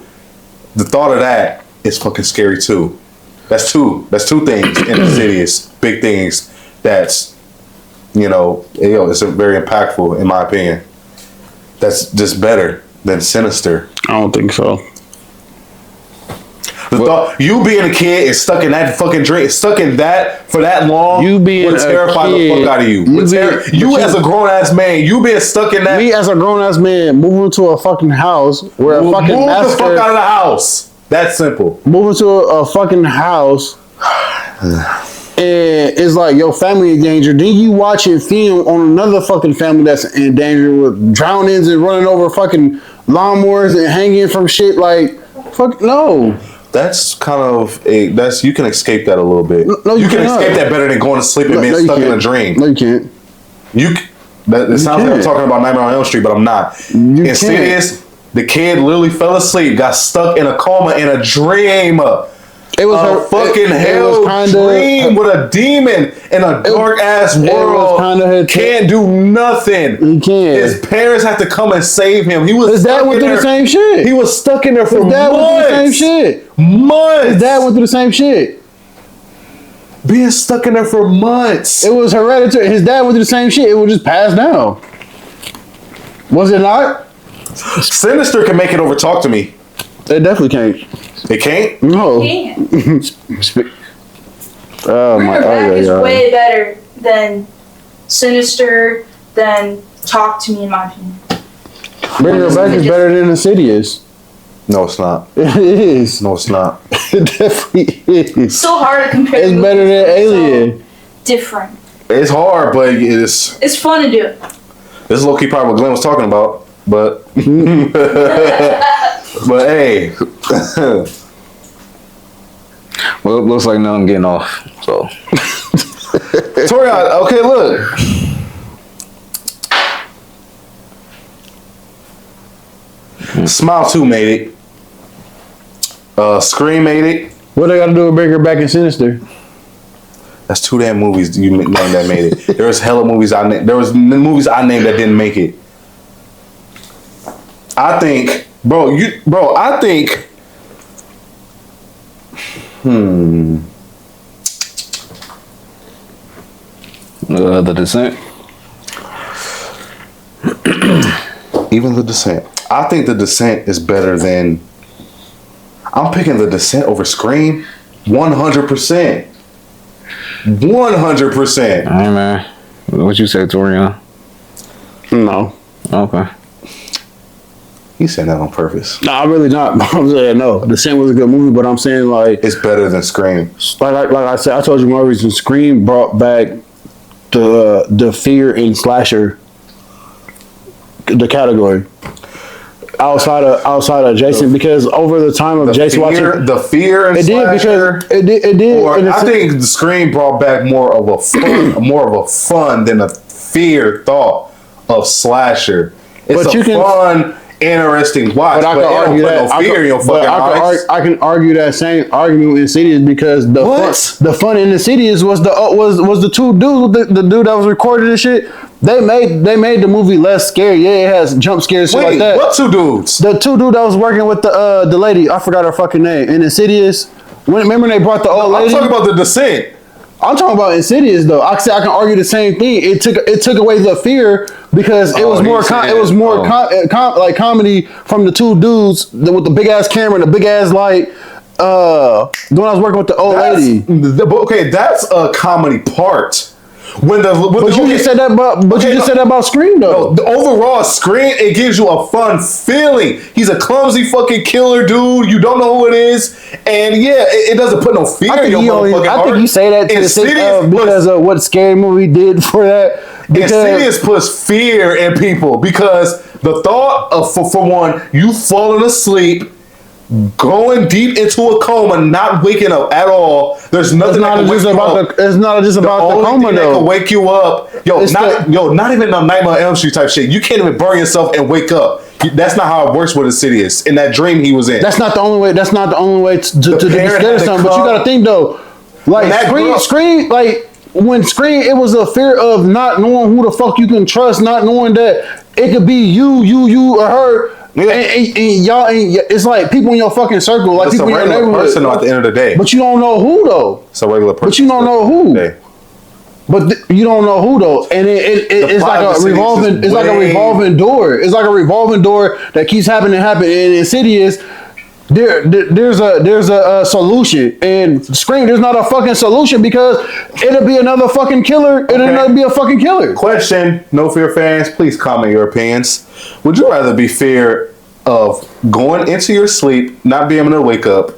The thought of that is fucking scary too. That's two things in Insidious, big things that's, it's very impactful in my opinion. That's just better than Sinister. I don't think so. The thought you being a kid and stuck in that fucking drink, stuck in that for that long, you being would terrify the fuck out of you. You as a grown ass man, you being stuck in that. Me as a grown ass man, moving to a fucking house where a fucking move the fuck out of the house. That's simple. Moving to a fucking house, and it's like your family in danger. Then you watch it film on another fucking family that's in danger with drownings and running over fucking lawnmowers and hanging from shit. Like, fuck no. That's kind of you can escape that a little bit. No, you can escape that better than going to sleep and being stuck in a dream. No, you can't. It sounds like I'm talking about Nightmare on Elm Street, but I'm not. Insidious, the kid literally fell asleep, got stuck in a coma in a dream. It was a fucking hell dream with a demon in a dark ass world. Can't do nothing. He can't. His parents had to come and save him. He was. His dad went through the same shit. He was stuck in there for months. His dad went through the same shit. Months. His dad went through the same shit. Being stuck in there for months. It was hereditary. His dad went through the same shit. It was just passed down. Was it not? Sinister can make it over. Talk to me. It definitely can't. It can't? No. Can't. Oh Bring my Her Back is god. way better than Sinister, than Talk to Me, in my opinion. Bring Her Back is better than Insidious. No, it's not. It is. No, it's not. It definitely is. It's so hard to compare. It's the better movies. than It's so Alien. different. It's hard, but it's Fun to do. this is low key probably what Glenn was talking about. But but hey. Well, it looks like now I'm getting off. So, Torian, okay, look. Smile 2 made it. Scream made it. What they got to do with Bring Her Back and Sinister? That's 2 damn movies you named that made it. There was hella movies I named. There was movies I named that didn't make it. I think, I think. The Descent. Even The Descent. I think The Descent is better than. I'm picking The Descent over Scream. 100%. 100%. Hey man, what you say, Torian? No. Okay. He's saying that on purpose. No, I'm really not. I'm saying no. The Descent was a good movie, but I'm saying like It's better than Scream. like I said, I told you my reason. Scream brought back the fear in slasher, the category. Outside of Jason, because over the time of Jason watching, The fear and it did slasher, because it did. or in a I sense- think the Scream brought back more of a fun than a fear thought of slasher. It's But a you can- fun, interesting watch. But I can argue that. No fear in your fucking eyes. I can argue that same argument with Insidious because the fun in Insidious was the 2 dudes, the dude that was recording this shit. They made the movie less scary. Yeah, it has jump scares shit like that. What 2 dudes? The 2 dude that was working with the lady, I forgot her fucking name. In Insidious, remember they brought the old I'm lady. talking about The Descent. I'm talking about Insidious though. I said I can argue the same thing. It took away the fear because it was more like comedy from the 2 dudes with the big ass camera and the big ass light. When I was working with the old lady. Okay, that's a comedy part. But you just said that about Scream though. No, the overall Scream, it gives you a fun feeling. He's a clumsy fucking killer dude. You don't know who it is, and yeah, it doesn't put no fear in your motherfucking heart. I think you say that to the sake of because of what Scary Movie did for that. Insidious puts fear in people because the thought of for one, you falling asleep, going deep into a coma, not waking up at all. There's nothing that can wake you up. It's not just about the coma thing that though. can wake you up, not even a Nightmare on Elm Street type shit. You can't even burn yourself and wake up. That's not how it works with Insidious. In that dream he was in. That's not the only way. That's not the only way to be scared of something. But you got to think though, like Scream, like when Scream, it was a fear of not knowing who the fuck you can trust, not knowing that it could be you, or her. Yeah. And y'all, it's like people in your fucking circle, like people in your neighborhood. Person at the end of the day, but you don't know who though. It's a regular person. But you don't know who. But you don't know who though, and it's like a revolving. It's like a revolving door. It's like a revolving door that keeps happening. And Insidious, there's a solution. And Scream, there's not a fucking solution because it'll be another fucking killer. It'll be a fucking killer. Question: No Fear fans, please comment your opinions. Would you rather be fear of going into your sleep, not being able to wake up,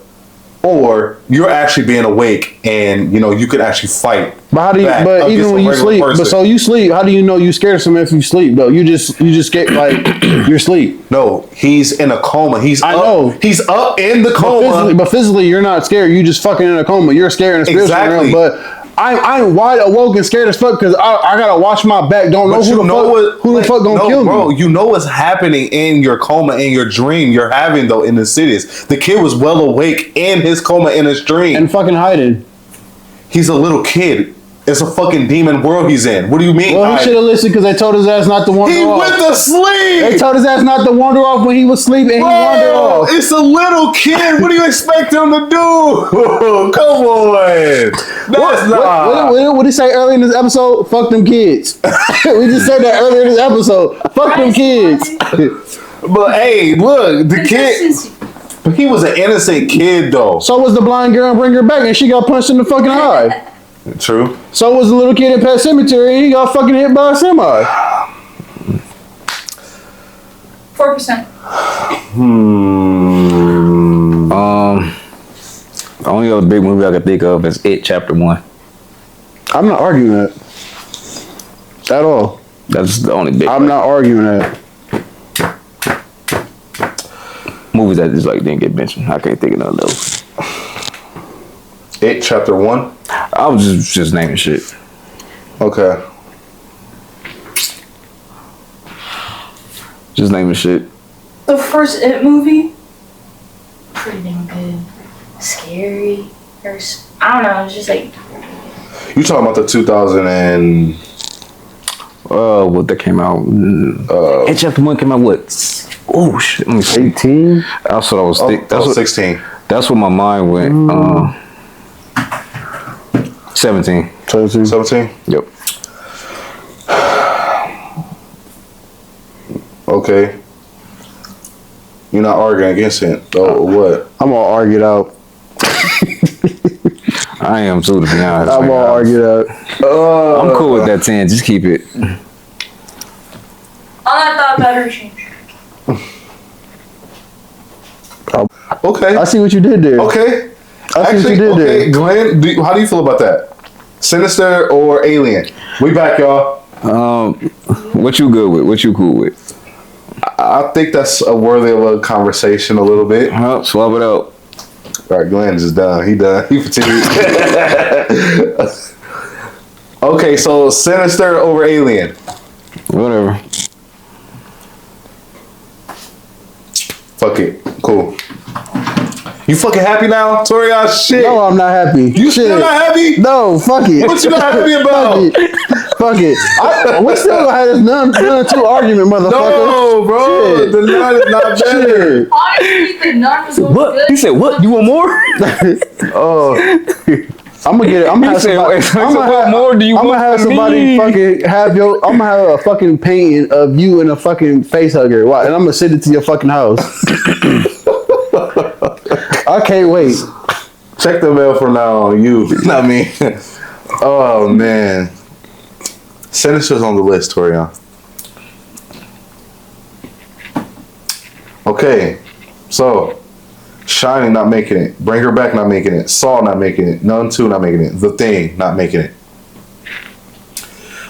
or you're actually being awake and you could actually fight? But how do you? But even when you sleep, you sleep. How do you know you scared of something if you sleep though? You just get like you're asleep. No, he's in a coma. He's up in the coma. But physically, you're not scared. You just fucking in a coma. You're scared in a spiritual realm. But I'm wide awoke and scared as fuck because I gotta watch my back. Don't know who the fuck gonna kill me. Bro, you know what's happening in your coma, in your dream you're having though in the cities. The kid was well awake in his coma in his dream. And fucking hiding. He's a little kid. It's a fucking demon world he's in. What do you mean? Well, he should have listened because they told his ass not to wander off. He went to sleep. They told his ass not to wander off when he was sleeping. He wandered off. It's a little kid. What do you expect him to do? Come on. What did he say earlier in this episode? Fuck them kids. We just said that earlier in this episode. Fuck them kids. But hey, look, the kid. But he was an innocent kid, though. So was the blind girl and Bring Her Back, and she got punched in the fucking eye. True. So was the little kid in Pet Cemetery, and he got fucking hit by a semi. 4%. The only other big movie I can think of is It Chapter 1. I'm not arguing that at all. That's the only big I'm not arguing that. movies that just like didn't get mentioned. I can't think of none of those. It Chapter 1. I was just naming shit. Okay. Just naming shit. The first It movie, pretty damn good. Scary. I don't know. It's just like. You talking about the 2000 and what that came out? It Chapter 1 came out what? Oh shit! Let me see. 18. That's what I was thinking. That's what 16. That's what my mind went. 17. 17. Yep. Okay. You're not arguing against it. Oh, what? I'm gonna argue it out. I am too, to be honest. I'm gonna argue it out. I'm cool with that 10. Just keep it. On that thought, battery change. Okay. I see what you did there. Okay. I see what you did there. Glenn, how do you feel about that? Sinister or Alien? We back, y'all. What you good with? What you cool with? I think that's a worthy of a conversation a little bit. Well, swap it out. All right, Glenn is done. He done. He fatigued. Okay, so Sinister over Alien. Whatever. Fuck it. Cool. You fucking happy now, Torian? Shit. No, I'm not happy. You still not happy? No, fuck it. What you not happy about? Fuck it. We still gonna have this none two argument, motherfucker. No, bro. Shit. The nut is not better. Shit. Honestly, the nun was going What? good. He said, what? You want more? Oh, I'm gonna get it. I'm gonna have said, somebody. wait, so what more do you I'm want gonna have from somebody me? fucking have your. I'm gonna have a fucking painting of you in a fucking face hugger. Why? And I'm gonna send it to your fucking house. I can't wait. check the mail from now on. You, not me. Oh man, Sinister's on the list, Torian. Okay, so Shining not making it. Bring Her Back not making it. Saw not making it. Nun 2 not making it. The Thing not making it.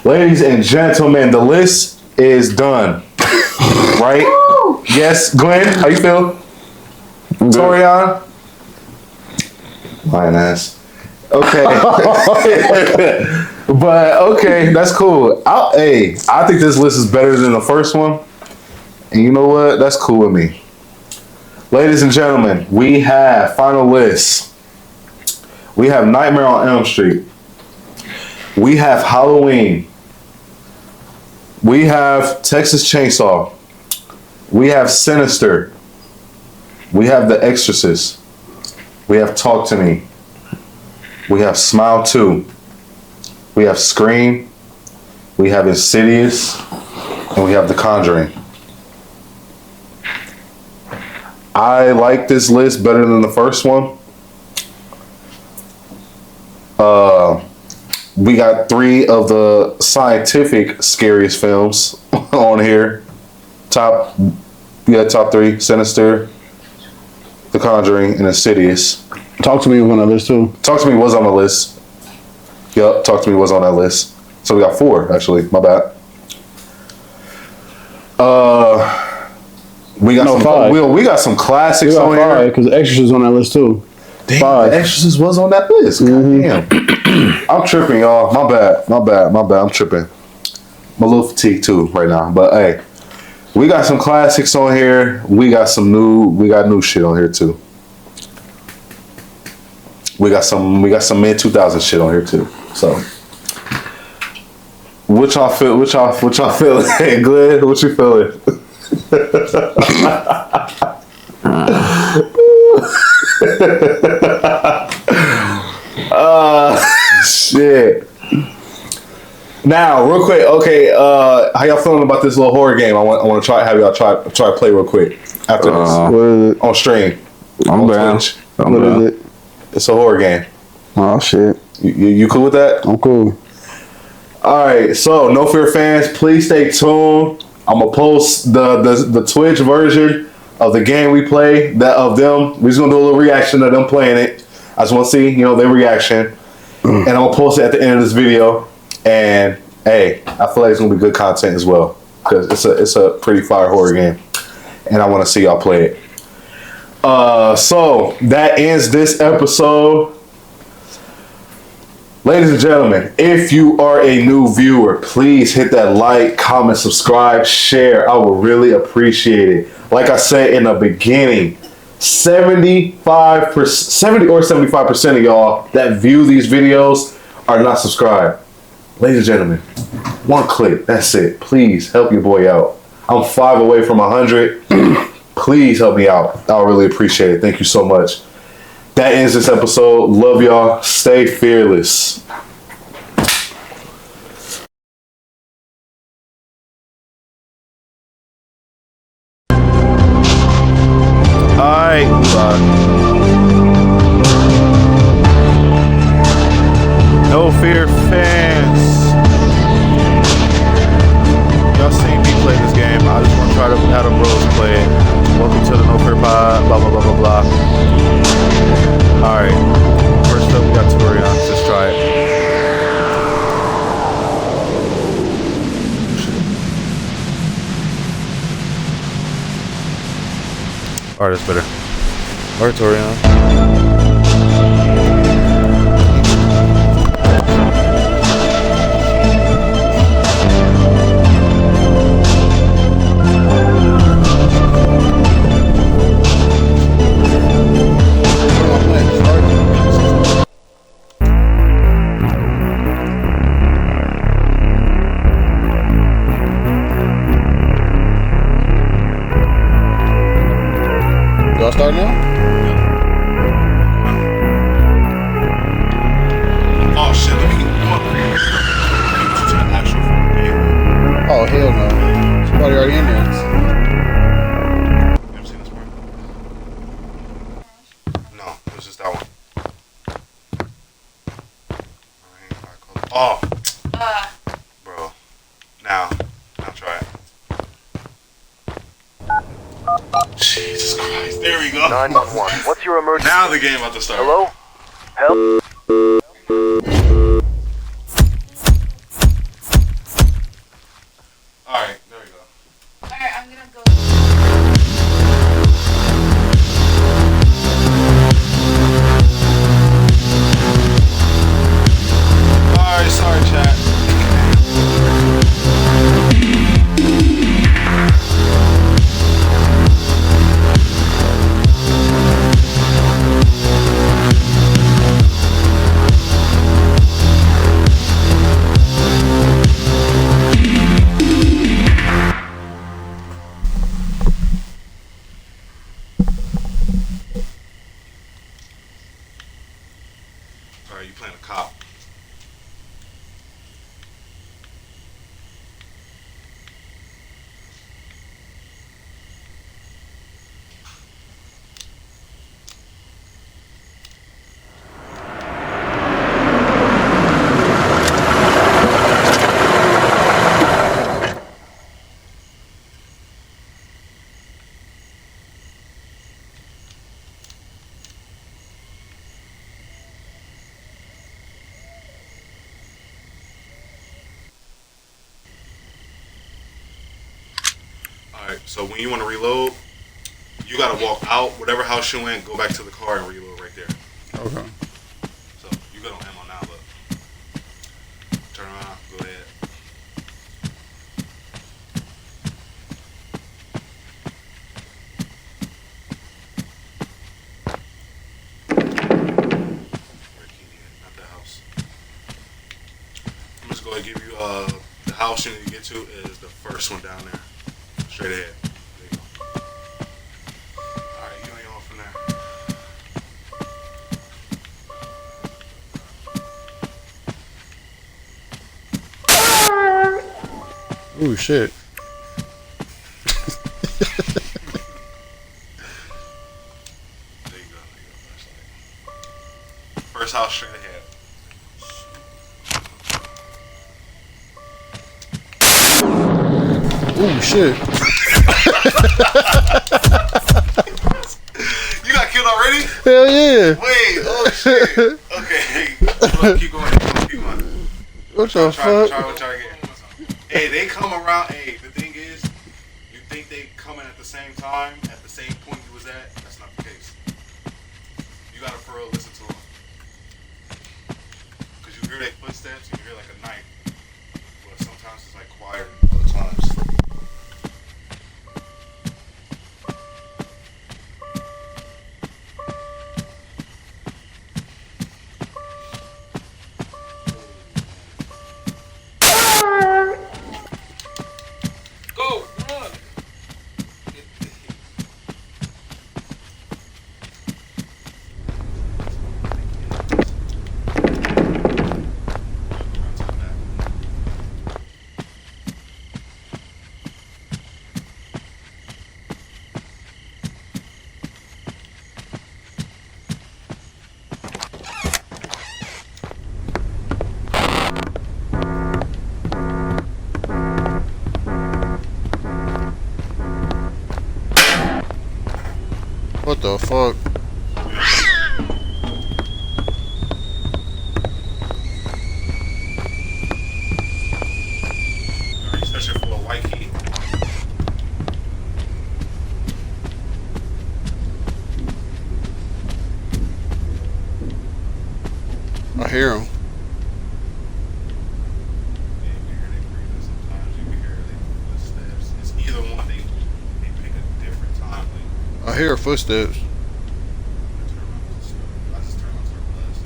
Ladies and gentlemen, the list is done. Right? Yes, Glenn, how you feel? Torian? Lion ass. Okay. But okay, that's cool. I think this list is better than the first one. And you know what? That's cool with me. Ladies and gentlemen, we have final list. We have Nightmare on Elm Street. We have Halloween. We have Texas Chainsaw. We have Sinister. We have The Exorcist. We have Talk to Me. We have Smile 2. We have Scream. We have Insidious. And we have The Conjuring. I like this list better than the first one. We got 3 of the scientific scariest films on here. Top 3: Sinister, The Conjuring, and Insidious. Talk to me with one of this too. Talk to Me was on the list. Yup, Talk to Me was on that list. So we got 4 actually. My bad. We got 5. We got some classics on here. Because The Exorcist is on that list too. Damn, 5. The Exorcist was on that list. God damn. I'm tripping, y'all. My bad. I'm tripping. I'm a little fatigued too right now. But hey, we got some classics on here. We got new shit on here too. We got some mid 2000 shit on here too. So what y'all feeling? Hey, Glenn, what you feeling? Shit. Now, real quick, okay, how y'all feeling about this little horror game? I want to have y'all try play real quick after this What is it? on stream. I'm down. I'm What down. is it? It's a horror game. Oh shit. You cool with that? I'm cool. All right, so No Fear fans, please stay tuned. I'm gonna post the Twitch version of the game we play. That of them, we're just gonna do a little reaction of them playing it. I just want to see, their reaction, and I'm gonna post it at the end of this video. And hey, I feel like it's gonna be good content as well because it's a pretty fire horror game, and I want to see y'all play it. So that ends this episode. Ladies and gentlemen, if you are a new viewer, please hit that like, comment, subscribe, share. I would really appreciate it. Like I said in the beginning, 70 or 75% of y'all that view these videos are not subscribed. Ladies and gentlemen, one click, that's it. Please help your boy out. I'm 5 away from 100. Please help me out. I'll really appreciate it. Thank you so much. That ends this episode. Love y'all. Stay fearless. Alright. No Fear fans. Y'all seen me play this game. I just want to try to have the bros play it. Welcome to the No Fear Pod. Blah, blah, blah, blah, blah. Alright. First up, we got Torian. Let's try it. Alright, that's better. Alright, Torian. Y'all start now? Oh shit, let me come up here. To the actual game. Oh hell no. Somebody already in there. You ever seen this part? No, it was just that one. Oh. Bro. Now try it. Jesus Christ. There we go. 911. What's your emergency? Now the game about to start. Hello? Help? Alright, there we go. Alright, I'm gonna go. Alright, sorry chat. Alright, you playing a cop. Alright, so when you want to reload, you gotta walk out, whatever house you in, go back to the car and reload right there. Okay. So you good on ammo now, but turn around, go ahead. Not that house. I'm just going to give you the house you need to get to is the first one down there. Straight ahead. There you go. Alright, you on your own from there. Ooh shit. There First house straight ahead. Oh shit. You got killed already? Hell yeah. Wait, oh shit. Okay. Hold up, keep going. Keep going. What the fuck? Try again. Hey, they come around. Hey, the thing is, you think they coming at the same time, at the same point you was at? That's not the case. You gotta for real listen to them. Cause you hear their footsteps, and you hear like a knife. But sometimes it's like quiet, other times. Go, run! What the fuck? You searching for a white key? I hear him. Yeah, you can hear they breathing sometimes. You can hear their footsteps. It's either one. They pick a different time. Like, I hear footsteps. I just turned on to blast.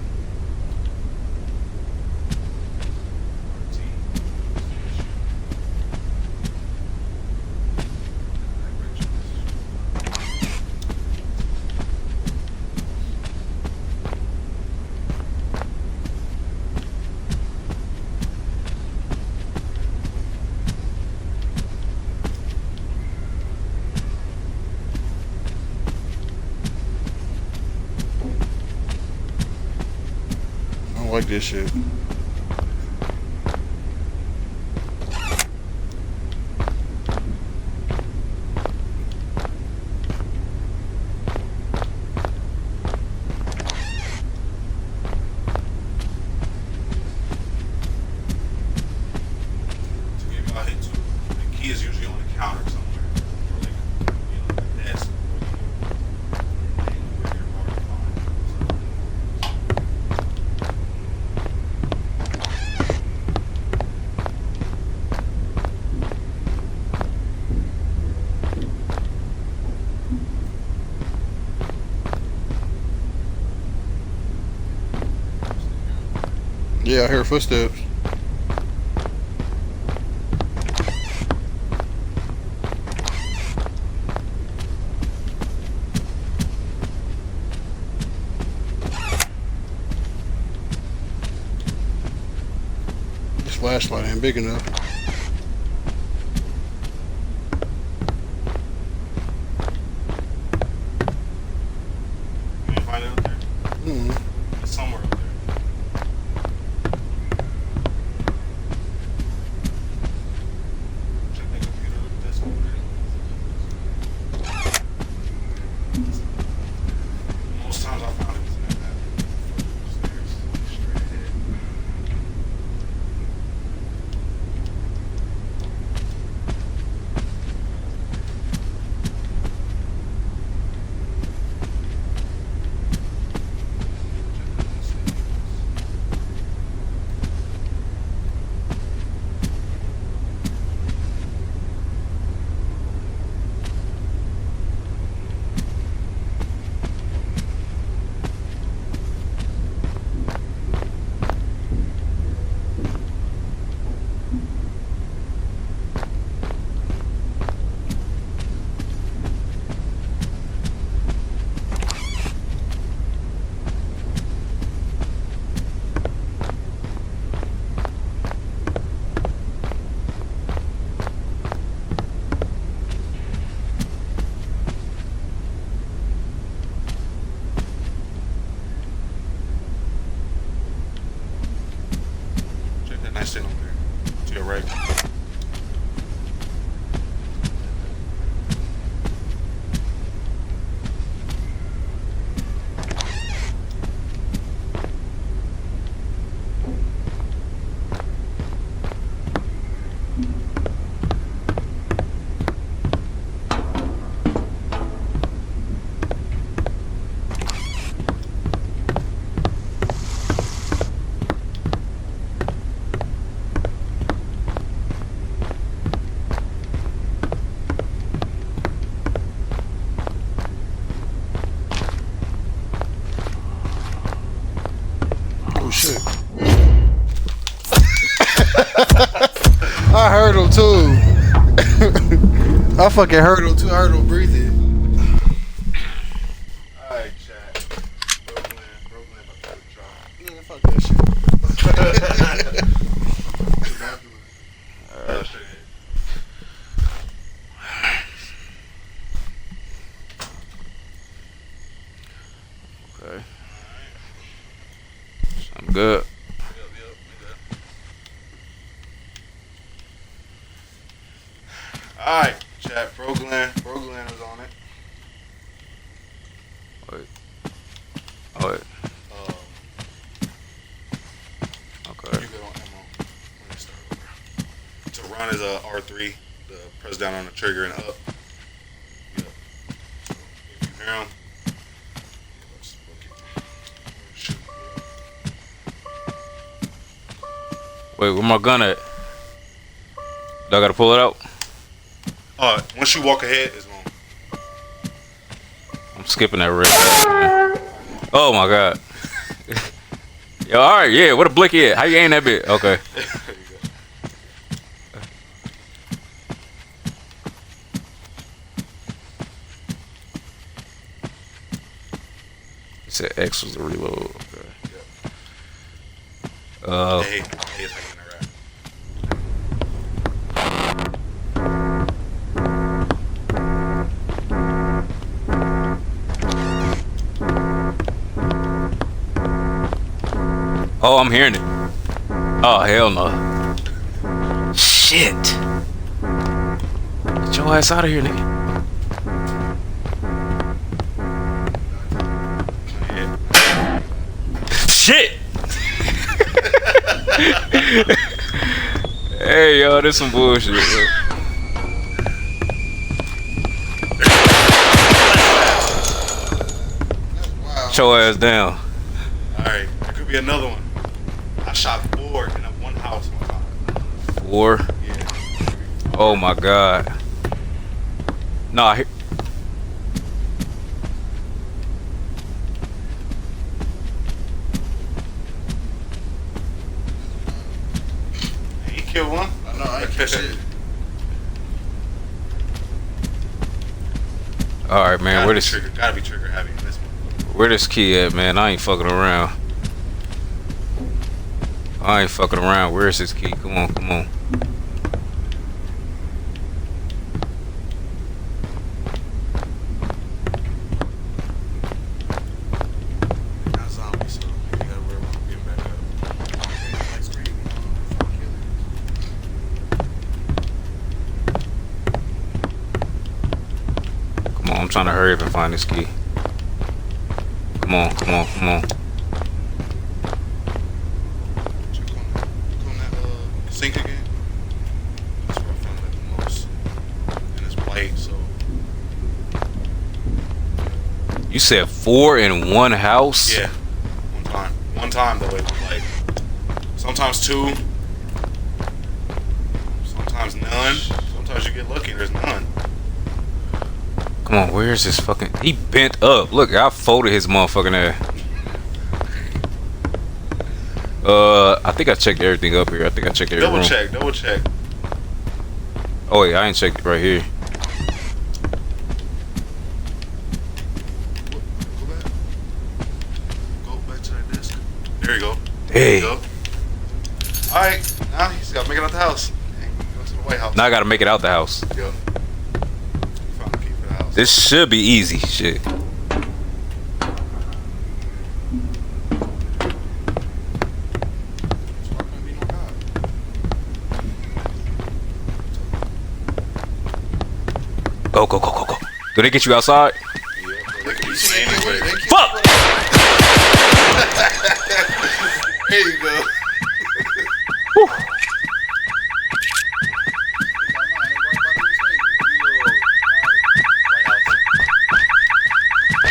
I don't like this shit. To give y'all a hit to, the key is usually on the counter somewhere. Or like, the desk. Or where you're hard to find. Yeah, I hear footsteps. This flashlight ain't big enough. You didn't find it up there? Mm. It's somewhere up there. Check that computer desk over there. Most times I found it was in that bathroom. Upstairs, straight ahead. shit. I heard him too. I fucking heard him too. I heard him breathing. Alright, chat. Brooklyn about to try. Man, fuck that shit. Okay. I'm good. Alright, chat. Brooklyn was on it. Wait. Oh, wait. Okay. You good on ammo. Let me start over. To run is a R3. The press down on the trigger and up. Yep. So if you hear him, let's look at shoot. Wait, where my gun at? Do I gotta pull it out? Once you walk ahead, it's going. I'm skipping that red flag, man. Oh my god. Yo, alright, yeah, what a blicky at? How you aim that bit? Okay. There you go. You said X was the reload. Okay. Hey, it's hanging around. Oh, I'm hearing it. Oh, hell no. Shit. Get your ass out of here, nigga. Shit! Hey, yo, this some bullshit, yo. Get your ass down. Alright, there could be another one. I shot 4 in one house one time. 4. Yeah. Oh my god. Nah, He killed one. I know, I ain't catch shit. alright, man. Where this Gotta be trigger heavy in this one. Where this key at, man? I ain't fucking around. I ain't fucking around. Where's this key? Come on, come on. Not zombie, so you gotta worry about getting back up. Like scream, Come on, I'm trying to hurry up and find this key. Come on, come on, come on. check on that sink again. That's where I found it the most. And it's white, so You said 4 in one house? yeah. One time though, it was like sometimes 2, sometimes none. Sometimes you get lucky and there's none. Come on, where's this fucking... He bent up. Look, I folded his motherfucking ass. I think I checked everything up here. I think I checked every room. Double check. Oh wait, I ain't checked it right here. Go back. Go back to that desk. There you go. Hey. There you go. Alright, now he's gotta make it out the house. And go to the White House. Now I gotta make it out the house. Yo. Found the key for the house. This should be easy. Shit. Go, go, go, go, go. Do they get you outside? Yeah, bro, they can be seen anywhere. Fuck! There you go.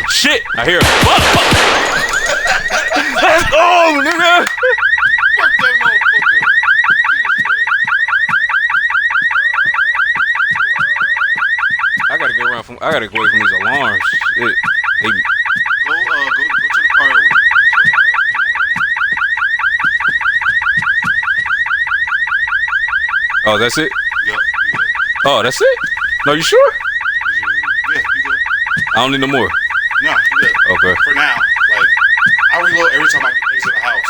Shit! I hear him. Fuck, fuck. Let's go, nigga! Fuck that motherfucker. I gotta get around from. I gotta get away from these alarms. Shit. Hey, Go to the car. Oh, that's it? Yep. You good. Oh, that's it? No, you sure? Yeah, you good. I don't need no more. No, you good. Okay. For now, like I reload every time I exit the house.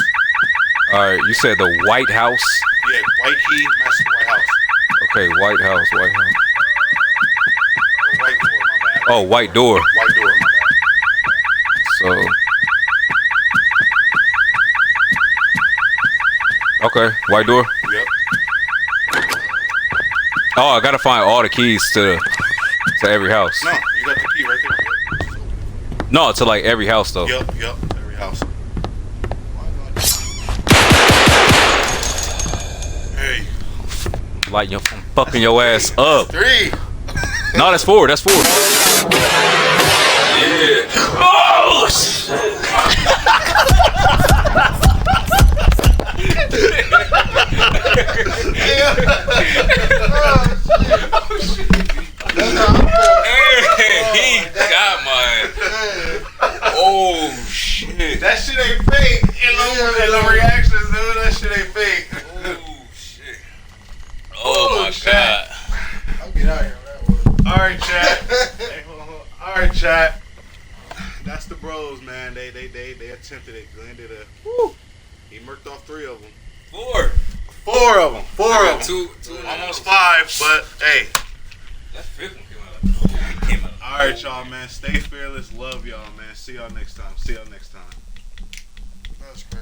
All right, you said the White House. Yeah, white key matches the White House. Okay, White House, White House. Or white door, my bad. Oh, white door. White door, my So. Okay, white door. bad. Yep. Oh, I gotta find all the keys to every house. No, you got the key right there. Yep. No, to like every house though. Yep. Every house. Hey, Like you're fucking your ass up. 3. No, that's 4. That's 4. Yeah. Oh shit. He got mine. Oh shit. That shit ain't fake. And no reactions, dude. That shit ain't fake. Oh shit. Oh my god. I'll get out here on that one. All right, chat. All right, chat. That's the bros, man. They attempted it. Glenn did a. Woo. He murked off 3 of them. 4. 4 of them. 4 of them. Two. Almost 5, but hey. That 5th one came out. All right, y'all, man. Stay fearless. Love y'all, man. See y'all next time. That's crazy.